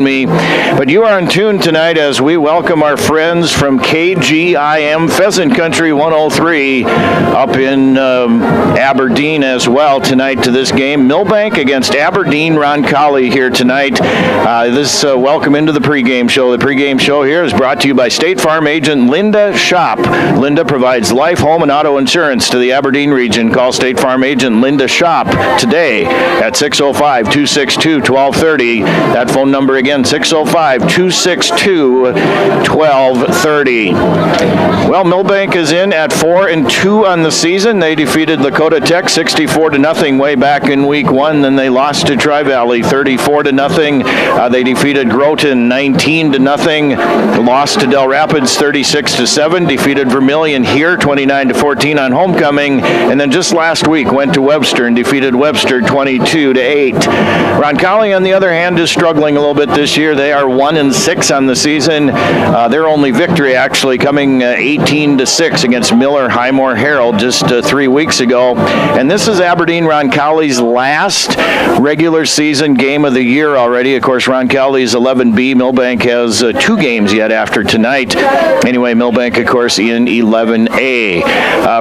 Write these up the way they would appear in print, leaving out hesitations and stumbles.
me, but you are in tune tonight as we welcome our friends from KGIM Pheasant Country 103 up in Aberdeen as well tonight to this game. Milbank against Aberdeen. Roncalli here tonight. This welcome into the pregame show. The pregame show here is brought to you by State Farm agent Linda Shop. Linda provides life, home, and auto insurance to the Aberdeen region. Call State Farm agent Linda Shop today at 605-262-1230. That phone number again, 605-262-1230. Well, Milbank is in at 4-2 on the season. They defeated Lakota Tech 64-0 way back in week 1. Then they lost to Tri-Valley 34-0. They defeated Groton 19-0. Lost to Del Rapids 36-7. Defeated Vermilion here 29-14 on homecoming. And then just last week went to Webster and defeated Webster 22-8. Roncalli, on the other hand, is struggling a little bit this year. They are 1-6 on the season. Their only victory actually coming 18-6 against Miller Highmore Herald just 3 weeks ago. And this is Aberdeen Roncalli's last regular season game of the year already. Of course, Roncalli's 11B. Milbank has 2 games yet after tonight. Anyway, Milbank, of course, in 11A.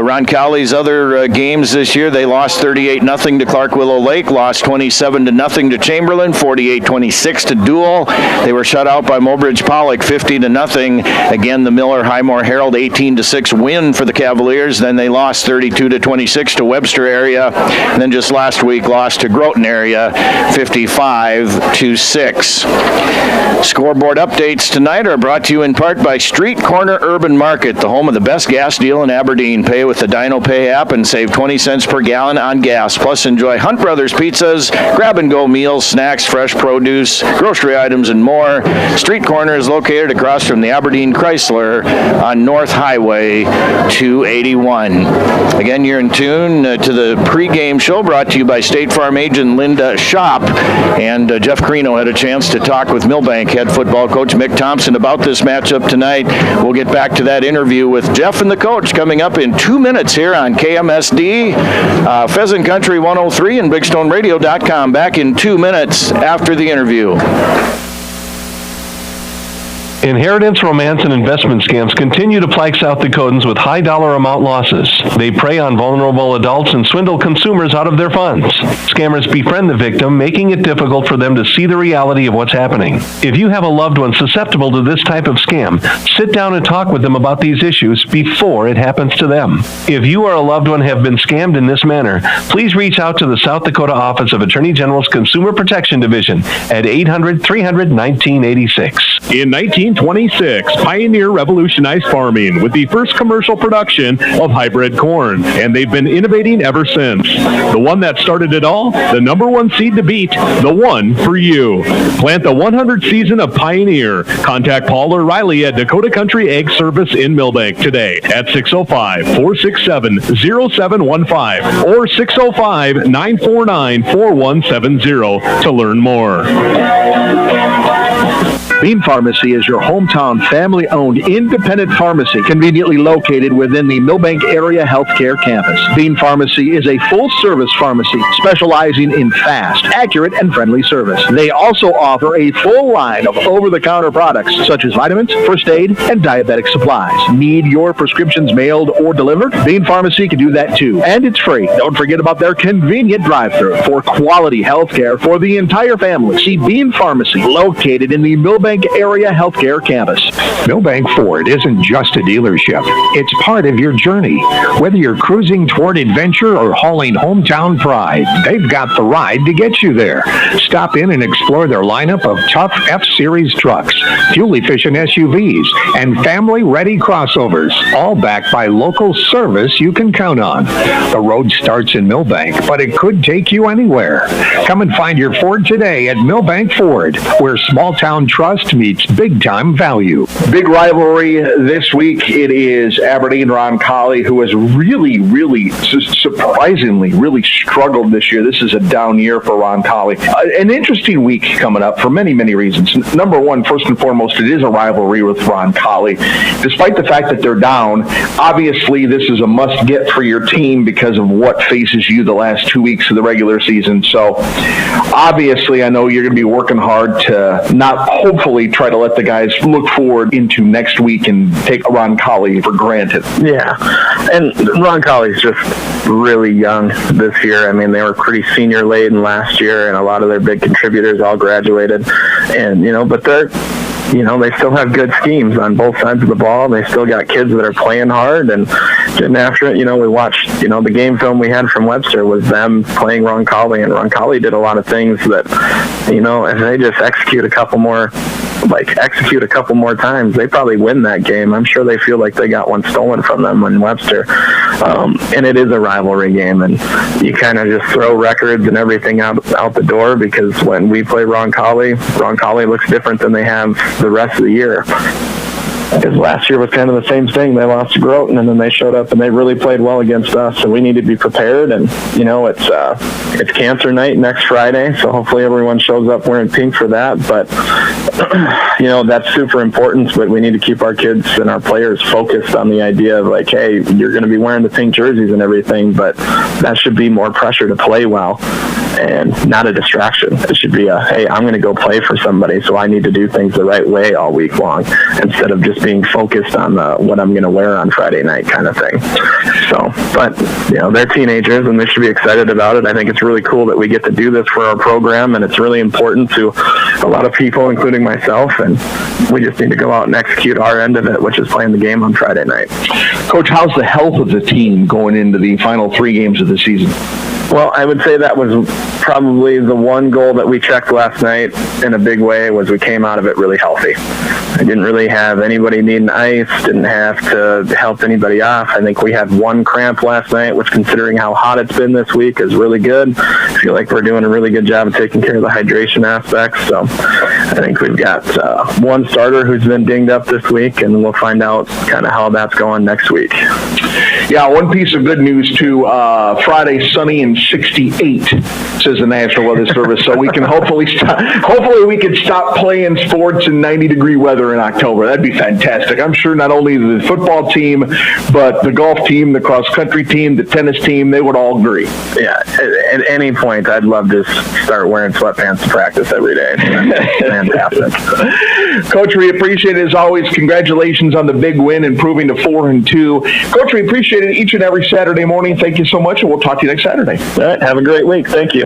Roncalli's other games this year, they lost 38-0 to Clark Willow Lake, lost 27-0 to Chamberlain, 48-26 to Dual. They were shut out by Mobridge Pollock 50-0. Again, the Miller Highmore Herald 18-6 win for the Cavaliers. Then they lost 32-26 to Webster area. And then just last week lost to Groton area 55-6. Scoreboard updates tonight are brought to you in part by Street Corner Urban Market, the home of the best gas deal in Aberdeen. Pay with the Dino Pay app and save 20 cents per gallon on gas. Plus, enjoy Hunt Brothers pizzas, grab-and-go meals, snacks, fresh produce, grocery items, and more. Street Corner is located across from the Aberdeen Chrysler on North Highway 281. Again, you're in tune to the pregame show brought to you by State Farm agent Linda Shop. And Jeff Carino had a chance to talk with Milbank head football coach Mick Thompson about this matchup tonight. We'll get back to that interview with Jeff and the coach coming up in 2 minutes here on KMSD, Pheasant Country 103 and BigStoneRadio.com. Back in 2 minutes after the interview. Inheritance, romance, and investment scams continue to plague South Dakotans with high dollar amount losses. They prey on vulnerable adults and swindle consumers out of their funds. Scammers befriend the victim, making it difficult for them to see the reality of what's happening. If you have a loved one susceptible to this type of scam, sit down and talk with them about these issues before it happens to them. If you or a loved one have been scammed in this manner, please reach out to the South Dakota Office of Attorney General's Consumer Protection Division at 800-300-1986. In 1926, Pioneer revolutionized farming with the first commercial production of hybrid corn, and they've been innovating ever since. The one that started it all, the #1 seed to beat, the one for you. Plant the 100th season of Pioneer. Contact Paul or Riley at Dakota Country Ag Service in Milbank today at 605-467-0715 or 605-949-4170 to learn more. Bean Pharmacy is your hometown family-owned independent pharmacy conveniently located within the Milbank Area Healthcare Campus. Bean Pharmacy is a full-service pharmacy specializing in fast, accurate, and friendly service. They also offer a full line of over-the-counter products such as vitamins, first aid, and diabetic supplies. Need your prescriptions mailed or delivered? Bean Pharmacy can do that too, and it's free. Don't forget about their convenient drive-thru for quality healthcare for the entire family. See Bean Pharmacy located in the Milbank Area Healthcare Campus. Milbank Ford isn't just a dealership. It's part of your journey. Whether you're cruising toward adventure or hauling hometown pride, they've got the ride to get you there. Stop in and explore their lineup of tough F-Series trucks, fuel-efficient SUVs, and family-ready crossovers, all backed by local service you can count on. The road starts in Milbank, but it could take you anywhere. Come and find your Ford today at Milbank Ford, where small-town trust meets big-time value. Big rivalry this week. It is Aberdeen Roncalli, who has really, surprisingly, really struggled this year. This is a down year for Roncalli. An interesting week coming up for many reasons. Number one, first and foremost, it is a rivalry with Roncalli. Despite the fact that they're down, obviously this is a must-get for your team because of what faces you the last 2 weeks of the regular season. So obviously, I know you're going to be working hard to not hopefully try to let the guys look forward into next week and take Roncalli for granted. Yeah, and Roncalli's just really young this year. I mean, they were pretty senior laden last year, and a lot of their big contributors all graduated. And, but they still have good schemes on both sides of the ball. They still got kids that are playing hard and getting after it. We watched, the game film we had from Webster was them playing Roncalli, and Roncalli did a lot of things that, if they just execute a couple more times, they probably win that game. I'm sure they feel like they got one stolen from them in Webster. And it is a rivalry game, and you kind of just throw records and everything out the door, because when we play Roncalli looks different than they have the rest of the year. Because last year was kind of the same thing. They lost to Groton, and then they showed up and they really played well against us. So we need to be prepared. And it's Cancer Night next Friday, so hopefully everyone shows up wearing pink for that. But that's super important. But we need to keep our kids and our players focused on the idea of like, hey, you're going to be wearing the pink jerseys and everything, but that should be more pressure to play well and not a distraction. It should be hey, I'm going to go play for somebody, so I need to do things the right way all week long, instead of just being focused on what I'm going to wear on Friday night kind of thing. So, but, they're teenagers and they should be excited about it. I think it's really cool that we get to do this for our program, and it's really important to a lot of people, including myself, and we just need to go out and execute our end of it, which is playing the game on Friday night. Coach, how's the health of the team going into the final 3 games of the season? Well, I would say that was probably the one goal that we checked last night in a big way, was we came out of it really healthy. I didn't really have anybody needing ice, didn't have to help anybody off. I think we had 1 cramp last night, which, considering how hot it's been this week, is really good. I feel like we're doing a really good job of taking care of the hydration aspects. So I think we've got 1 starter who's been dinged up this week, and we'll find out kind of how that's going next week. Yeah, one piece of good news too. Friday, sunny and 68, says the National Weather Service. So we can hopefully we can stop playing sports in 90-degree weather in October. That'd be fantastic. I'm sure not only the football team, but the golf team, the cross-country team, the tennis team, they would all agree. Yeah, at any point, I'd love to start wearing sweatpants to practice every day. Fantastic. Coach, we appreciate it as always. Congratulations on the big win, improving to 4-2. Coach, we appreciate it each and every Saturday morning. Thank you so much, and we'll talk to you next Saturday. All right, have a great week. Thank you.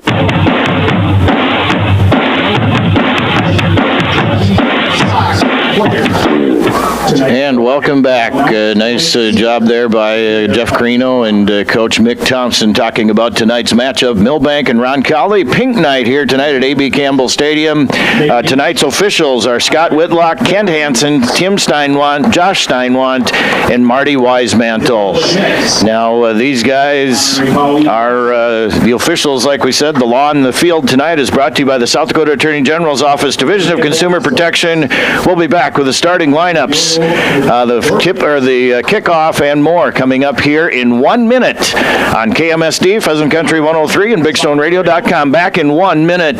And welcome back. Nice job there by Jeff Carino and Coach Mick Thompson talking about tonight's matchup, Milbank and Roncalli. Pink night here tonight at A.B. Campbell Stadium. Tonight's officials are Scott Whitlock, Kent Hansen, Tim Steinwant, Josh Steinwant, and Marty Wisemantle. Now, these guys are the officials, like we said. The Law in the Field tonight is brought to you by the South Dakota Attorney General's Office, Division of Consumer Protection. We'll be back with the starting lineups, the kickoff, and more coming up here in 1 minute on KMSD, Pheasant Country 103, and BigStoneRadio.com. Back in 1 minute.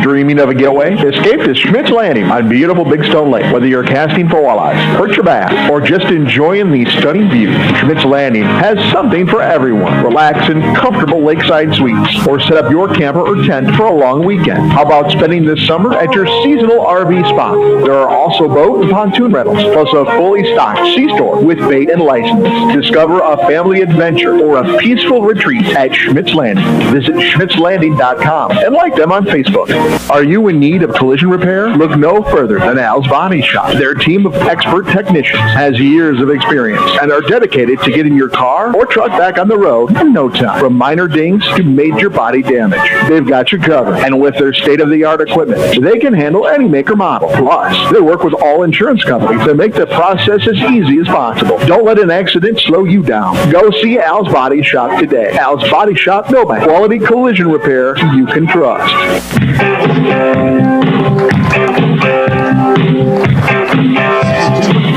Dreaming of a getaway? Escape to Schmidt's Landing on beautiful Big Stone Lake. Whether you're casting for walleyes, perch or bass, or just enjoying the stunning view, Schmidt's Landing has something for everyone. Relax in comfortable lakeside suites, or set up your camper or tent for a long weekend. How about spending this summer at your seasonal RV spot? There are also boat and pontoon rentals, plus a fully stocked C-store with bait and license. Discover a family adventure or a peaceful retreat at Schmidt's Landing. Visit schmidtslanding.com and like them on Facebook. Are you in need of collision repair? Look no further than Al's Body Shop. Their team of expert technicians has years of experience and are dedicated to getting your car or truck back on the road in no time. From minor dings to major body damage, they've got you covered. And with their state-of-the-art equipment, they can handle any make or model. Plus, they work with all insurance companies to make the process as easy as possible. Don't let an accident slow you down. Go see Al's Body Shop today. Al's Body Shop, Milbank. Quality collision repair you can trust.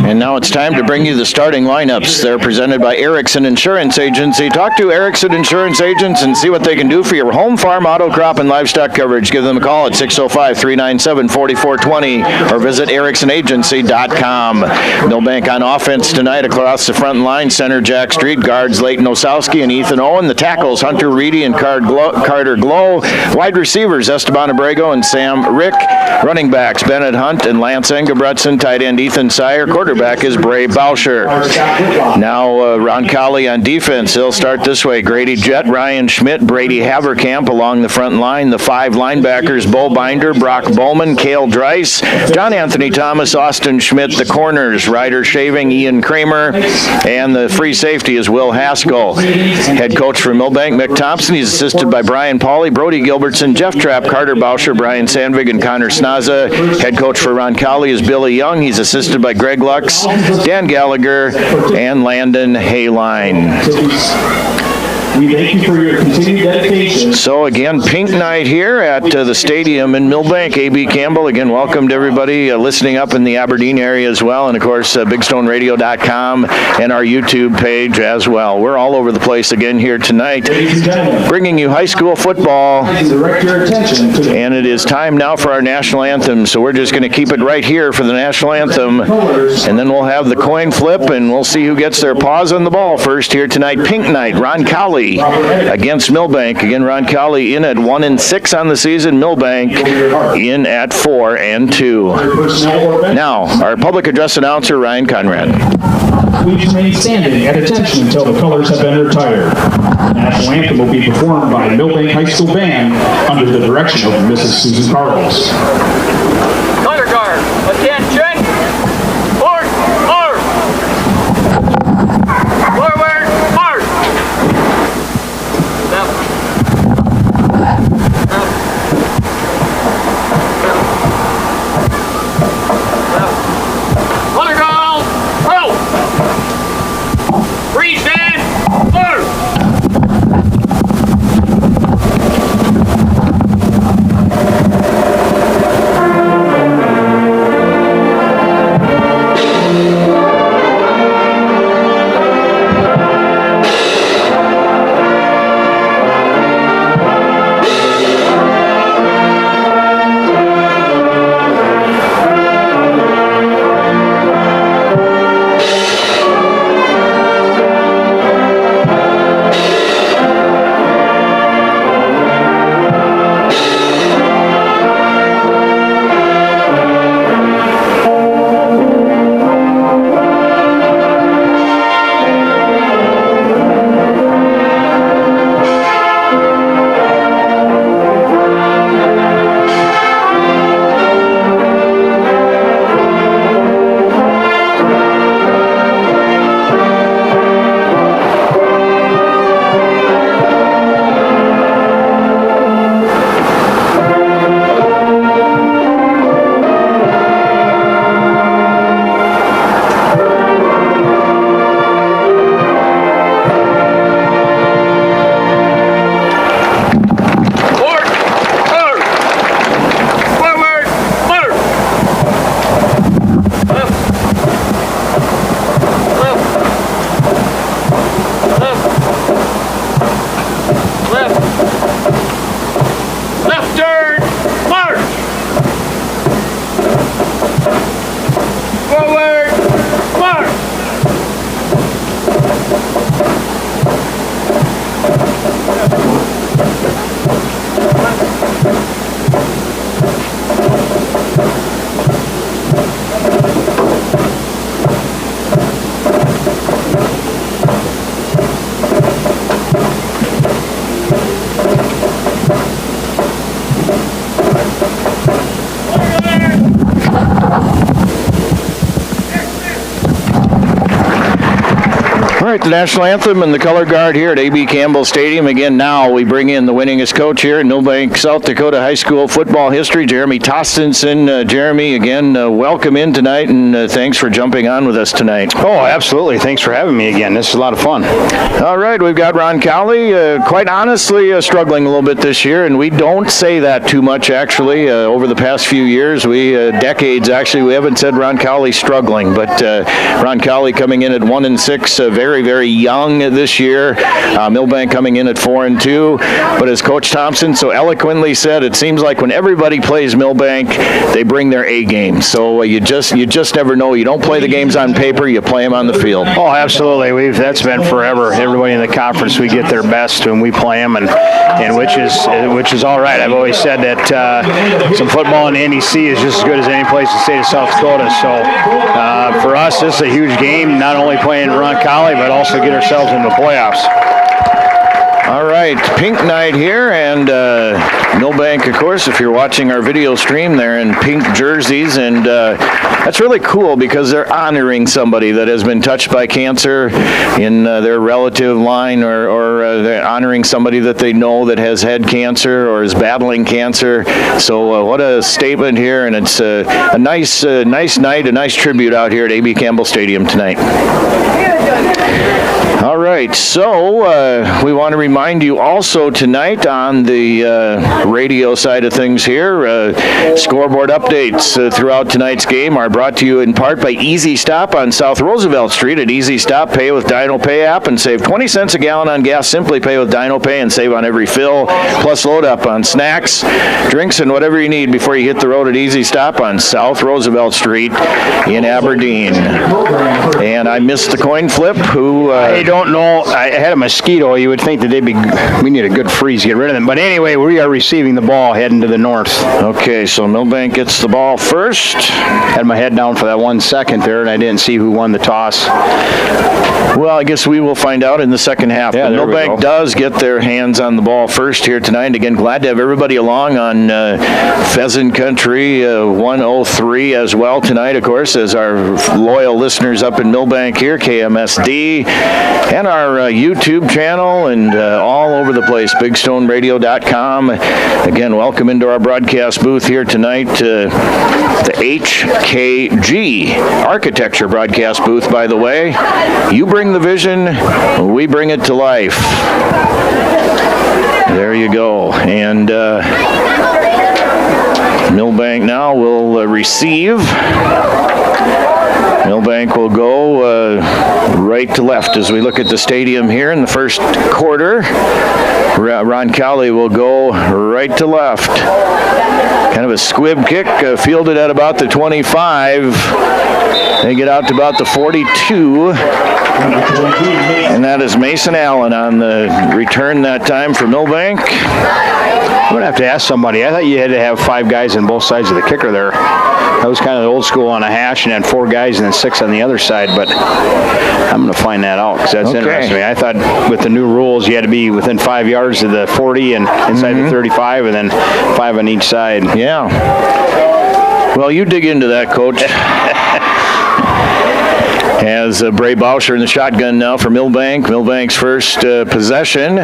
And now Now it's time to bring you the starting lineups. They're presented by Erickson Insurance Agency. Talk to Erickson Insurance Agents and see what they can do for your home, farm, auto, crop, and livestock coverage. Give them a call at 605-397-4420 or visit ericksonagency.com. Milbank on offense tonight across the front line. Center Jack Street, guards Leighton Osowski and Ethan Owen. The tackles Hunter Reedy and Carter Glow. Wide receivers Esteban Abrego and Sam Rick. Running backs Bennett Hunt and Lance Engebretson. Tight end Ethan Sire. Quarterback is Bray Bauscher. Now Roncalli on defense. He'll start this way. Grady Jett, Ryan Schmidt, Brady Haverkamp along the front line. The 5 linebackers, Bo Binder, Brock Bowman, Cale Dreiss, John Anthony Thomas, Austin Schmidt. The corners, Ryder Shaving, Ian Kramer, and the free safety is Will Haskell. Head coach for Milbank, Mick Thompson. He's assisted by Brian Pauley, Brody Gilbertson, Jeff Trapp, Carter Bauscher, Brian Sandvig, and Connor Snaza. Head coach for Roncalli is Billy Young. He's assisted by Greg Lux, Dan Gallagher, and Landon Hayline. We thank you for your continued dedication. So again, pink night here at the stadium in Milbank. A.B. Campbell, again, welcome to everybody listening up in the Aberdeen area as well. And of course, BigStoneRadio.com and our YouTube page as well. We're all over the place again here tonight, bringing you high school football. Direct your attention to And it is time now for our national anthem. So we're just going to keep it right here for the national anthem. And then we'll have the coin flip and we'll see who gets their paws on the ball first here tonight. Pink night, Roncalli against Milbank. Again, Roncalli in at 1-6 on the season. Milbank in at 4-2. Now, our public address announcer, Ryan Conrad. Please remain standing at attention until the colors have been retired. The national anthem will be performed by Milbank High School Band under the direction of Mrs. Susan Carlos. Color guard, attention! Forward, march! Forward, march! Left. Color guard, roll! Freestand, march! right, the national anthem and the color guard here at A.B. Campbell Stadium. Again, now we bring in the winningest coach here in Milbank, South Dakota high school football history, Jeremy Tostenson. Jeremy, again, welcome in tonight, and thanks for jumping on with us tonight. Oh, absolutely. Thanks for having me again. This is a lot of fun. All right, we've got Roncalli, quite honestly, struggling a little bit this year, and we don't say that too much, actually. Over the past few years, decades, actually, we haven't said Roncalli struggling, but Roncalli coming in at 1-6, very, very young this year. Milbank coming in at 4-2. But as Coach Thompson so eloquently said, it seems like when everybody plays Milbank, they bring their A game. So you just never know. You don't play the games on paper, you play them on the field. Oh, absolutely. That's been forever. Everybody in the conference, we get their best when we play them, and which is all right. I've always said that some football in the NEC is just as good as any place in the state of South Dakota. So for us, this is a huge game, not only playing Roncalli, but also get ourselves into the playoffs. All right, pink night here, and Milbank, of course, if you're watching our video stream, they're in pink jerseys, and that's really cool because they're honoring somebody that has been touched by cancer in their relative line, or they're honoring somebody that they know that has had cancer or is battling cancer. So what a statement here, and it's a nice night, a nice tribute out here at A.B. Campbell Stadium tonight. All right, so we want to remind you also tonight on the radio side of things here, scoreboard updates throughout tonight's game are brought to you in part by Easy Stop on South Roosevelt Street. At Easy Stop, pay with Dino Pay app and save 20 cents a gallon on gas. Simply pay with Dino Pay and save on every fill, plus load up on snacks, drinks, and whatever you need before you hit the road at Easy Stop on South Roosevelt Street in Aberdeen. And I missed the coin flip. I don't know. I had a mosquito. You would think that we need a good freeze to get rid of them. But anyway, we are receiving the ball heading to the north. Okay, so Milbank gets the ball first. Had my head down for that 1 second there, and I didn't see who won the toss. Well, I guess we will find out in the second half. Yeah, but Milbank does get their hands on the ball first here tonight. Again, glad to have everybody along on Pheasant Country 103 as well tonight, of course, as our loyal listeners up in Milbank here, KMSD, and our YouTube channel, and all over the place, BigStoneRadio.com. Again, welcome into our broadcast booth here tonight, the HKG Architecture broadcast booth, by the way. You bring the vision, we bring it to life. There you go. And Milbank now will receive. Milbank will go right to left as we look at the stadium here in the first quarter. Roncalli will go right to left. Kind of a squib kick, fielded at about the 25. They get out to about the 42. And that is Mason Allen on the return that time for Milbank. I'm going to have to ask somebody. I thought you had to have 5 guys on both sides of the kicker there. That was kind of the old school on a hash, and had 4 guys and then 6 on the other side, but I'm going to find that out because that's interesting. I thought with the new rules you had to be within 5 yards of the 40 and inside the 35, and then 5 on each side. Yeah. Well, you dig into that, Coach. As Bray Bauscher in the shotgun now for Milbank. Milbank's first possession.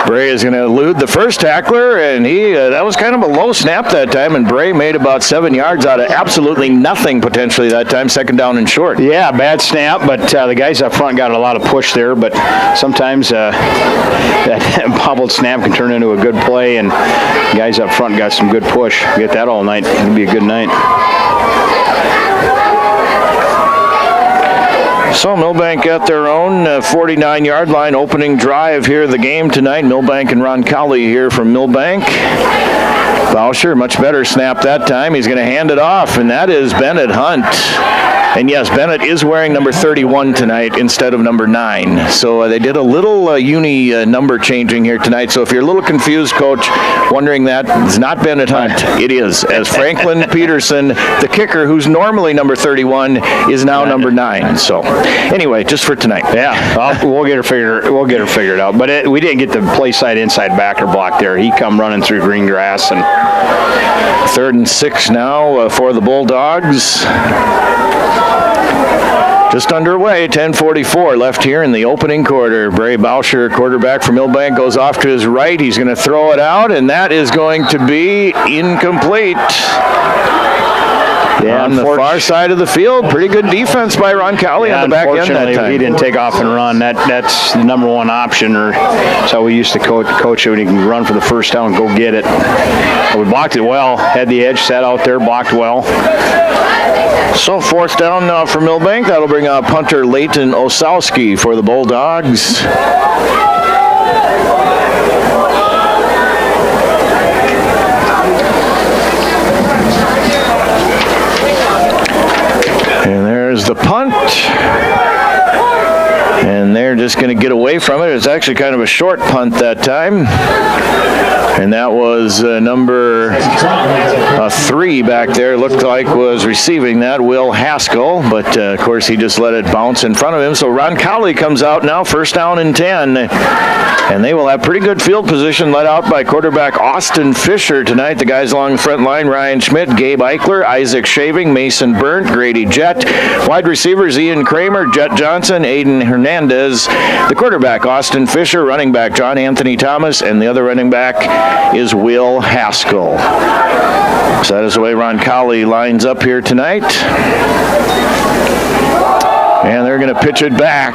Bray is going to elude the first tackler, and that was kind of a low snap that time, and Bray made about 7 yards out of absolutely nothing potentially that time, second down and short. Yeah, bad snap, but the guys up front got a lot of push there, but sometimes that bobbled snap can turn into a good play, and guys up front got some good push. Get that all night, it'll be a good night. So Milbank at their own 49-yard line opening drive here of the game tonight. Milbank and Roncalli here from Milbank. Bauscher, much better snap that time. He's going to hand it off, and that is Bennett Hunt. And yes, Bennett is wearing number 31 tonight instead of number 9. So they did a little number changing here tonight. So if you're a little confused, Coach, wondering that, it's not Bennett Hunt. It is, as Franklin Peterson, the kicker, who's normally number 31, is now number 9. So anyway, just for tonight. Yeah, we'll get her figured out. But we didn't get the play side inside backer block there. He come running through green grass. And 3rd and 6 now for the Bulldogs. just underway. 10:44 left here in the opening quarter. Bray Bauscher, quarterback for Milbank, goes off to his right. He's going to throw it out, and that is going to be incomplete. Yeah, on the far side of the field. Pretty good defense by Roncalli on the back end that time. He didn't take off and run. That's the number one option, or so we used to coach it when he can run for the first down and go get it. But we blocked it well. Had the edge, sat out there, blocked well. So fourth down now for Milbank. That'll bring out punter Leighton Osowski for the Bulldogs. And there's the punt. And they're just going to get away from it. It's actually kind of a short punt that time. And that was number 3 back there, looked like was receiving that, Will Haskell. But, of course, he just let it bounce in front of him. So Roncalli comes out now, first down and 10. And they will have pretty good field position led out by quarterback Austin Fisher tonight. The guys along the front line, Ryan Schmidt, Gabe Eichler, Isaac Shaving, Mason Burnt, Grady Jett. Wide receivers, Ian Kramer, Jet Johnson, Aiden Hernandez. The quarterback, Austin Fisher. Running back, John Anthony Thomas. And the other running back is Will Haskell. So that is the way Roncalli lines up here tonight. And they're going to pitch it back.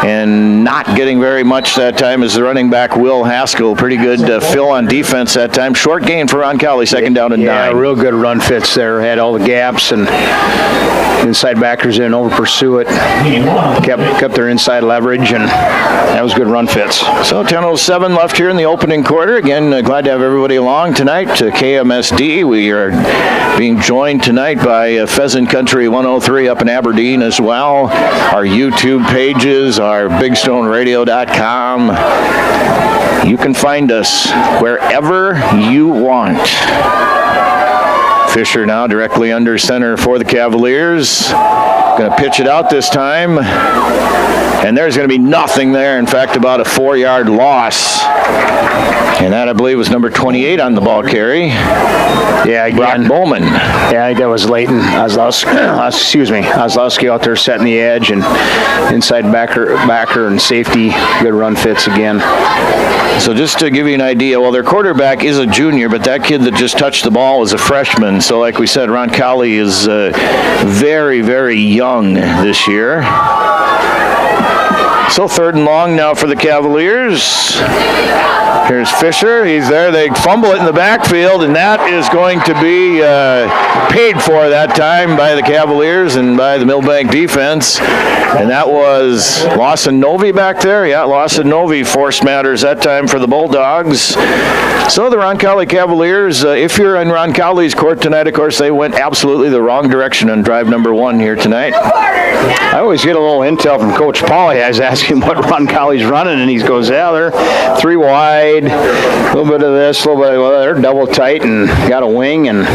And not getting very much that time is the running back, Will Haskell. Pretty good fill on defense that time. Short gain for Roncalli, second down and 9. Yeah, real good run fits there. Had all the gaps and inside backers in, over pursue it. Kept their inside leverage, and that was good run fits. So 10:07 left here in the opening quarter. Again, glad to have everybody along tonight to KMSD. We are being joined tonight by Pheasant Country 103 up in Aberdeen as well. Our YouTube pages, our BigStoneRadio.com. You can find us wherever you want. Fisher now directly under center for the Cavaliers. Going to pitch it out this time. And there's going to be nothing there. In fact, about a 4-yard loss. And that, I believe, was number 28 on the ball carry. Yeah, again. Brock Bowman. Yeah, I think that was Leighton Ozlowski out there setting the edge, and inside backer and safety. Good run fits again. So just to give you an idea, well, their quarterback is a junior, but that kid that just touched the ball is a freshman. So like we said, Roncalli is very, very young this year. So third and long now for the Cavaliers. Here's Fisher. He's there. They fumble it in the backfield, and that is going to be paid for that time by the Cavaliers and by the Milbank defense. And that was Lawson Novi back there. Yeah, Lawson Novi forced matters that time for the Bulldogs. So the Roncalli Cavaliers, if you're in Roncalli's court tonight, of course, they went absolutely the wrong direction on drive number 1 here tonight. I always get a little intel from Coach Pauly. I was asking what Roncalli's running, and he goes, yeah, they're 3 wide. A little bit of this, a little bit of that. They're double tight and got a wing. And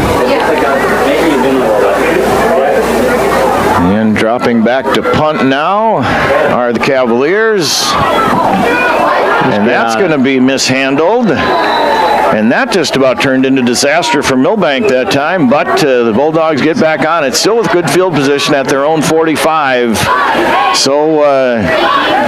dropping back to punt now are the Cavaliers. And that's going to be mishandled. And that just about turned into disaster for Milbank that time, but the Bulldogs get back on it, still with good field position at their own 45. So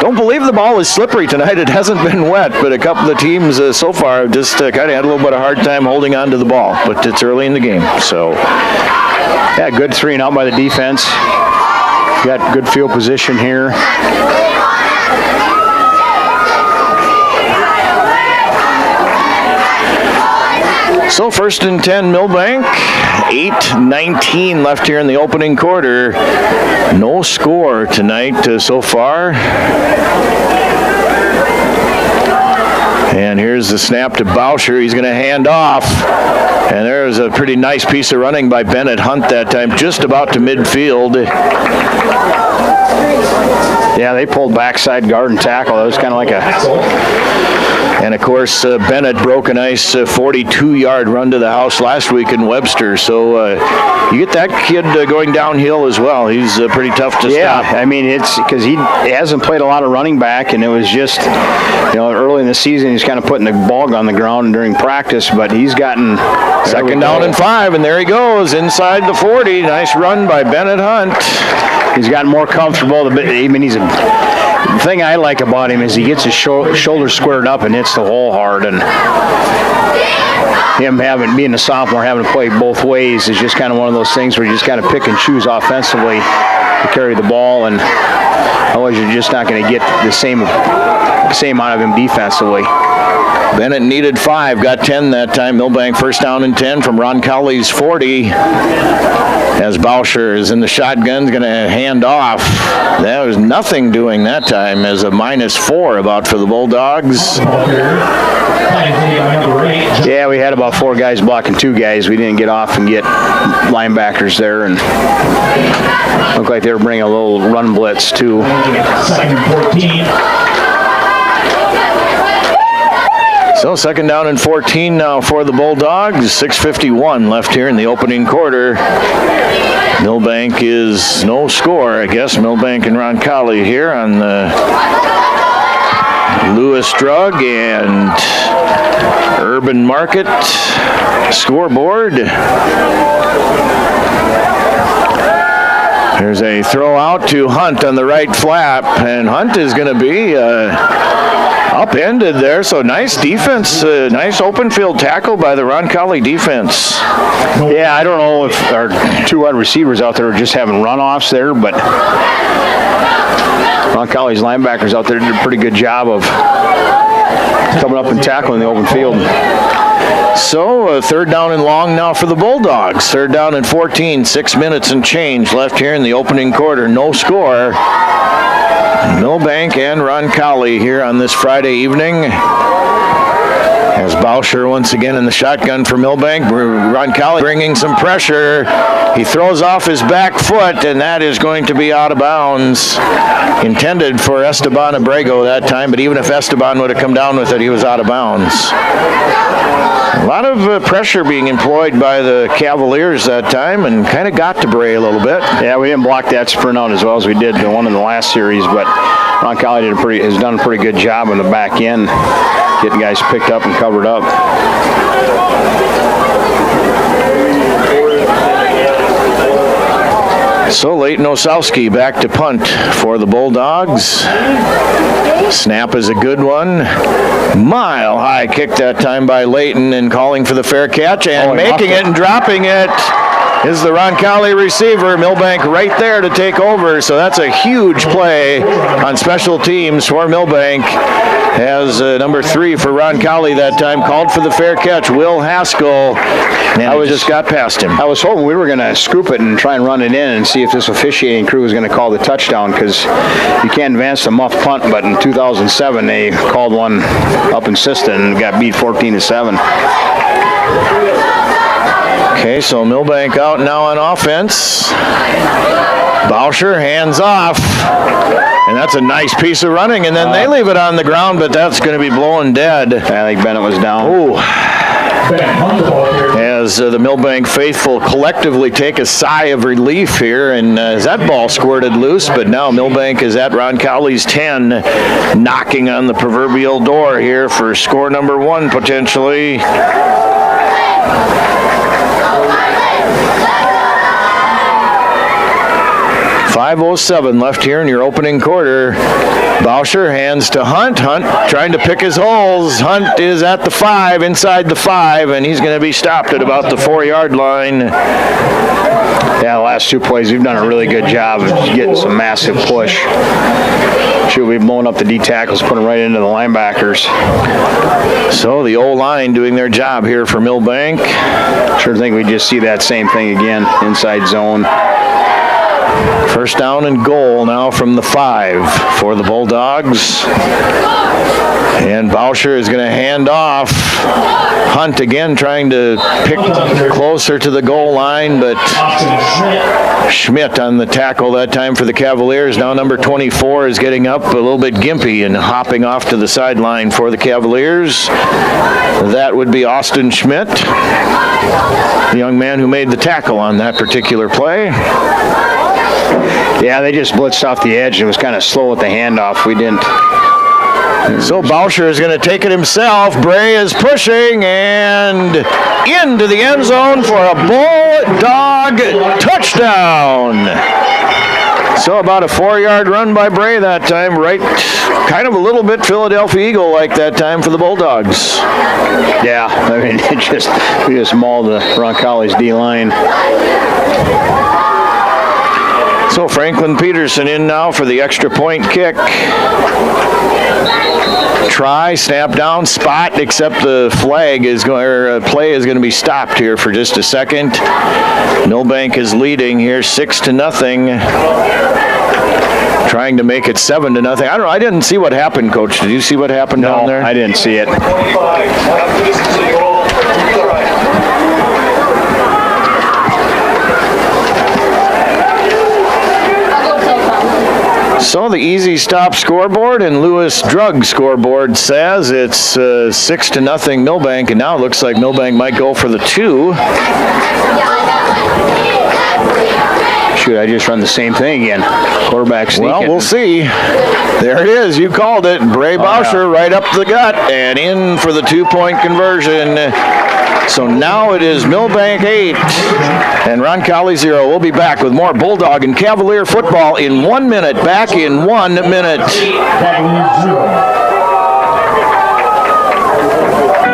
don't believe the ball is slippery tonight. It hasn't been wet, but a couple of teams so far have just kind of had a little bit of hard time holding on to the ball, but it's early in the game. So, yeah, good 3 and out by the defense. Got good field position here. So first and 10 Milbank, 8:19 left here in the opening quarter. No score tonight so far. And here's the snap to Bauscher. He's going to hand off. And there's a pretty nice piece of running by Bennett Hunt that time, just about to midfield. Yeah, they pulled backside guard and tackle. That was kind of like a... And, of course, Bennett broke a nice 42-yard run to the house last week in Webster. So you get that kid going downhill as well. He's pretty tough to stop. I mean, it's because he hasn't played a lot of running back, and it was just, early in the season he's kind of putting the ball on the ground during practice, but he's gotten... Second down and 5, and there he goes inside the 40. Nice run by Bennett Hunt. He's gotten more comfortable. The thing I like about him is he gets his shoulders squared up and hits the hole hard, and him being a sophomore, having to play both ways is just kind of one of those things where you just got to pick and choose offensively to carry the ball, and otherwise you're just not going to get the same out of him defensively. Bennett needed 5, got 10 that time. Milbank first down and 10 from Roncalli's 40. As Bauscher is in the shotgun, going to hand off. There was nothing doing that time as a -4 about for the Bulldogs. Yeah, we had about 4 guys blocking 2 guys. We didn't get off and get linebackers there, and looked like they were bringing a little run blitz too. Second and 14. So second down and 14 now for the Bulldogs. 6:51 left here in the opening quarter. Milbank is no score, I guess. Milbank and Roncalli here on the Lewis Drug and Urban Market scoreboard. There's a throw out to Hunt on the right flap, and Hunt is going to be upended there, so nice defense, nice open field tackle by the Roncalli defense. Yeah, I don't know if our 2 wide receivers out there are just having runoffs there, but Roncalli's linebackers out there did a pretty good job of coming up and tackling the open field. So third down and long now for the Bulldogs. Third down and 14, 6 minutes and change left here in the opening quarter. No score. Milbank and Roncalli here on this Friday evening. As Bauscher once again in the shotgun for Milbank. Roncalli bringing some pressure. He throws off his back foot, and that is going to be out of bounds. Intended for Esteban Abrego that time, but even if Esteban would have come down with it, he was out of bounds. A lot of pressure being employed by the Cavaliers that time, and kind of got to Bray a little bit. Yeah, we didn't block that sprint out as well as we did the one in the last series, but Roncalli has done a pretty good job on the back end, getting guys picked up and covered up. So Leighton Osowski back to punt for the Bulldogs. Snap is a good one. Mile high kick that time by Leighton, and calling for the fair catch and making it and dropping it is the Roncalli receiver. Milbank right there to take over. So that's a huge play on special teams for Milbank. Has number 3 for Roncalli that time, called for the fair catch, Will Haskell, and just got past him. I was hoping we were going to scoop it and try and run it in and see if this officiating crew was going to call the touchdown, because you can't advance a muff punt, but in 2007 they called one up in Siston and got beat 14-7. Okay, so Milbank out now on offense. Bauscher hands off. And that's a nice piece of running, and then they leave it on the ground, but that's going to be blown dead. I think Bennett was down. Ooh. As the Milbank faithful collectively take a sigh of relief here, and as that ball squirted loose, but now Milbank is at Roncalli's 10, knocking on the proverbial door here for score number 1 potentially. 5:07 left here in your opening quarter. Bauscher hands to Hunt. Hunt trying to pick his holes. Hunt is at the 5, inside the 5, and he's going to be stopped at about the 4-yard line. Yeah, the last 2 plays, we've done a really good job of getting some massive push. Should be blowing up the D tackles, putting right into the linebackers. So the O-line doing their job here for Milbank. Sure think we just see that same thing again, inside zone. First down and goal now from the 5 for the Bulldogs. And Bauscher is going to hand off. Hunt again trying to pick closer to the goal line, but Schmidt on the tackle that time for the Cavaliers. Now number 24 is getting up a little bit gimpy and hopping off to the sideline for the Cavaliers. That would be Austin Schmidt, the young man who made the tackle on that particular play. Yeah, they just blitzed off the edge. It was kind of slow with the handoff. We didn't. So Bauscher is going to take it himself. Bray is pushing and into the end zone for a Bulldog touchdown. So about a 4-yard run by Bray that time, right? Kind of a little bit Philadelphia Eagle-like that time for the Bulldogs. Yeah, I mean, we just mauled the Roncalli's D-line. So Franklin Peterson in now for the extra point kick. Try, snap down, spot, except the flag is going, or play is going to be stopped here for just a second. Milbank is leading here 6-0. Trying to make it 7-0. I don't know. I didn't see what happened, Coach. Did you see what happened down there? No, I didn't see it. So the Easy Stop scoreboard and Lewis Drug scoreboard says it's 6-0 Milbank, and now it looks like Milbank might go for the 2. Shoot, I just run the same thing again. Quarterback sneaking. Well, we'll see. There it is. You called it. Bray Bauscher right up the gut and in for the 2-point conversion. So now it is Milbank 8 and Roncalli 0. We'll be back with more Bulldog and Cavalier football in 1 minute. Back in 1 minute.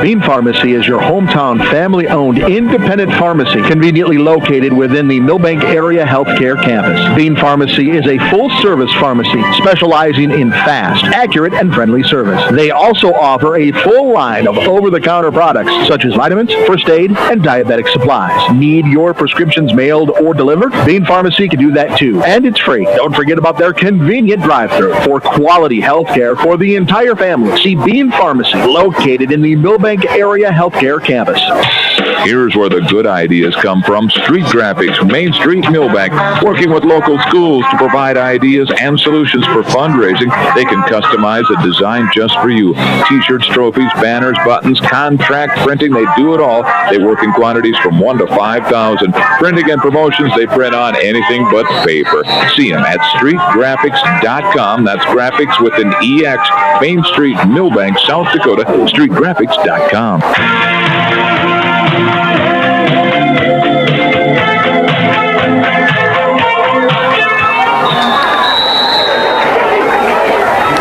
Bean Pharmacy is your hometown family-owned independent pharmacy conveniently located within the Milbank Area Healthcare Campus. Bean Pharmacy is a full-service pharmacy specializing in fast, accurate, and friendly service. They also offer a full line of over-the-counter products such as vitamins, first aid, and diabetic supplies. Need your prescriptions mailed or delivered? Bean Pharmacy can do that too, and it's free. Don't forget about their convenient drive-thru for quality healthcare for the entire family. See Bean Pharmacy located in the Milbank Area Healthcare Campus. Here's where the good ideas come from. Street Graphics, Main Street, Milbank, working with local schools to provide ideas and solutions for fundraising. They can customize a design just for you. T-shirts, trophies, banners, buttons, contract printing, they do it all. They work in quantities from 1 to 5,000. Printing and promotions, they print on anything but paper. See them at streetgraphics.com. That's graphics with an EX. Main Street, Milbank, South Dakota, streetgraphics.com.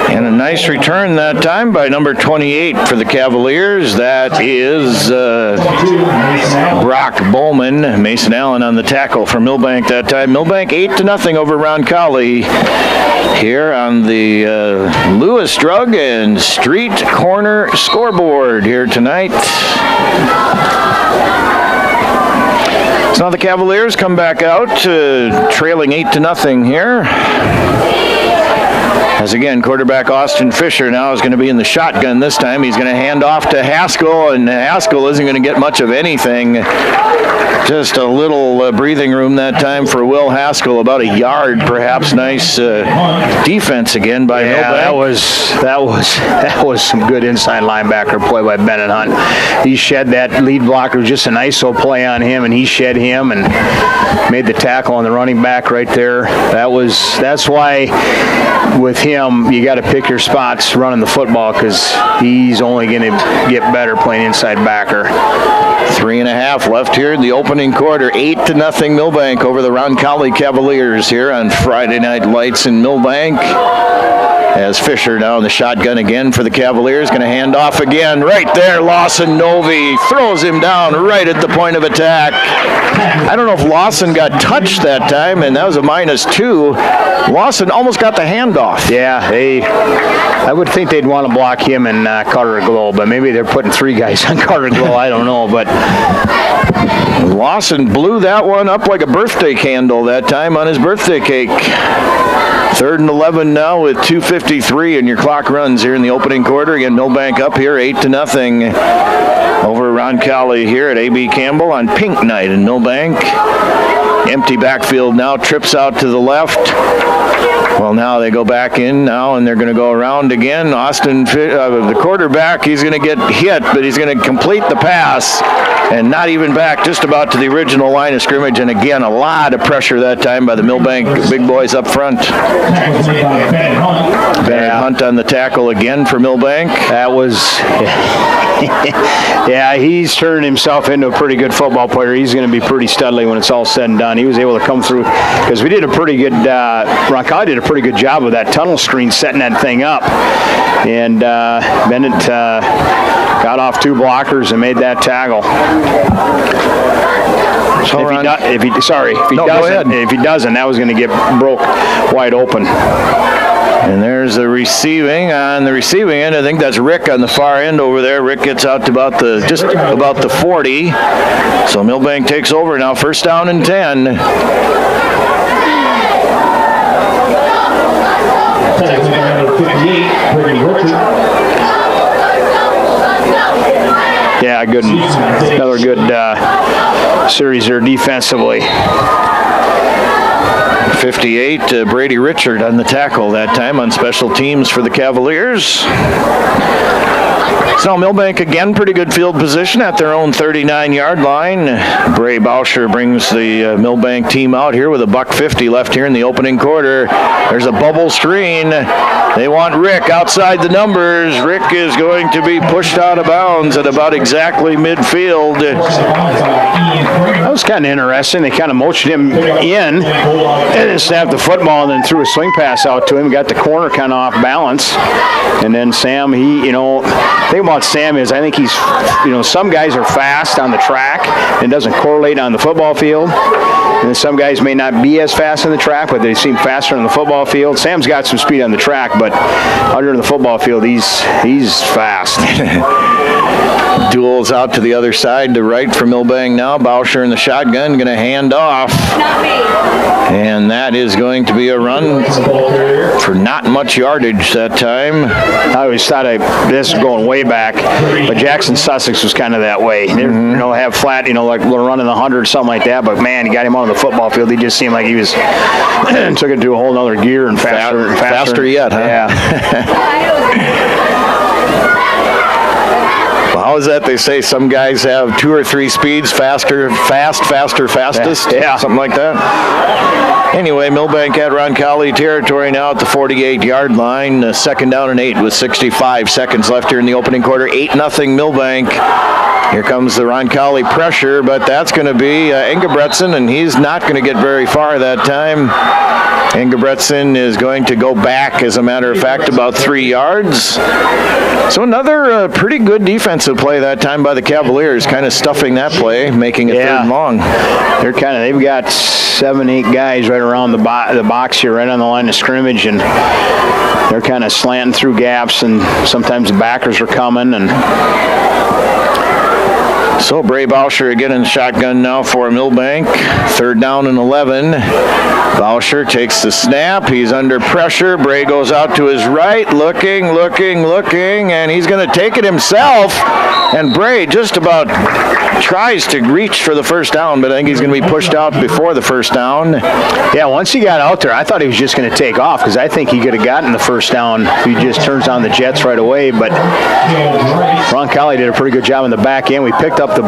And a nice return that time by number 28 for the Cavaliers. That is Brock Bowman. Mason Allen on the tackle for Milbank that time. Milbank 8-0 over Roncalli here on the Lewis Drug and Street Corner scoreboard here tonight. So now the Cavaliers come back out trailing 8-0 here. As again, quarterback Austin Fisher now is going to be in the shotgun this time. He's going to hand off to Haskell, and Haskell isn't going to get much of anything. Just a little breathing room that time for Will Haskell, about a yard perhaps. Nice defense again by Milbank. That was some good inside linebacker play by Bennett Hunt. He shed that lead blocker, just an ISO play on him, and he shed him and made the tackle on the running back right there. That's why with him you got to pick your spots running the football, because he's only going to get better playing inside backer. 3.5 left here in the opening quarter. 8-0 Milbank over the Roncalli Cavaliers here on Friday Night Lights in Milbank. As Fisher now in the shotgun again for the Cavaliers. Going to hand off again. Right there, Lawson Novi throws him down right at the point of attack. I don't know if Lawson got touched that time, and that was a -2. Lawson almost got the handoff. Yeah, I would think they'd want to block him and Carter Glow, but maybe they're putting 3 guys on Carter Glow. I don't know, but Lawson blew that one up like a birthday candle that time on his birthday cake. 3rd and 11 now with 2:53, and your clock runs here in the opening quarter. Again, Milbank up here 8-0 over Roncalli here at A.B. Campbell on pink night in Milbank. Empty backfield now, trips out to the left. Well, now they go back in now, and they're going to go around again. Austin, the quarterback, he's going to get hit, but he's going to complete the pass, and not even back, just about to the original line of scrimmage. And again, a lot of pressure that time by the Milbank big boys up front. Bennett Hunt on the tackle again for Milbank. That was, yeah, he's turned himself into a pretty good football player. He's going to be pretty studly when it's all said and done. He was able to come through, because we did a pretty good, Roncalli did a pretty good job of that tunnel screen, setting that thing up. And Bennett got off 2 blockers and made that tackle. So if he doesn't, that was going to get broke wide open. And there's the receiving. On the receiving end, I think that's Rick on the far end over there. Rick gets out to just about the 40. So Milbank takes over now, 1st down and 10. Yeah, good. Another good series there defensively. 58, Brady Richard on the tackle that time on special teams for the Cavaliers. So Milbank again, pretty good field position at their own 39-yard line. Bray Bauscher brings the Milbank team out here with $1.50 left here in the opening quarter. There's a bubble screen. They want Rick outside the numbers. Rick is going to be pushed out of bounds at about exactly midfield. That was kind of interesting. They kind of motioned him in and snapped the football and then threw a swing pass out to him. Got the corner kind of off balance. And then Sam, the thing about Sam is I think he's, some guys are fast on the track and doesn't correlate on the football field. And some guys may not be as fast on the track, but they seem faster on the football field. Sam's got some speed on the track, but under the football field, he's fast. Duels out to the other side, to right for Milbank now. Bauscher in the shotgun, going to hand off. And that is going to be a run for not much yardage that time. I always thought this is going way back, but Jackson Sussex was kind of that way. They have flat, like we're running the 100, something like that, but man, he got him on the football field. He just seemed like he was took it to a whole other gear and faster. Faster yet, huh? Yeah. Well, how is that? They say some guys have 2 or 3 speeds, fastest, yeah. Something like that. Anyway, Milbank at Roncalli territory now at the 48-yard line. 2nd down and 8 with 65 seconds left here in the opening quarter. 8-0 Milbank. Here comes the Roncalli pressure, but that's going to be Ingebretson, and he's not going to get very far that time. Ingebretson is going to go back, as a matter of fact, about 3 yards. So another pretty good defensive play that time by the Cavaliers, kind of stuffing that play, making it 3rd and long. They've got 7-8 guys right around the box here, right on the line of scrimmage, and they're kind of slanting through gaps, and sometimes the backers are coming, and so Bray Bauscher again in shotgun now for Milbank. 3rd down and 11. Bauscher takes the snap. He's under pressure. Bray goes out to his right, looking, and he's going to take it himself. And Bray just about tries to reach for the 1st down, but I think he's going to be pushed out before the 1st down. Yeah, once he got out there, I thought he was just going to take off, because I think he could have gotten the 1st down. He just turns on the jets right away, but Roncalli did a pretty good job in the back end. We picked up the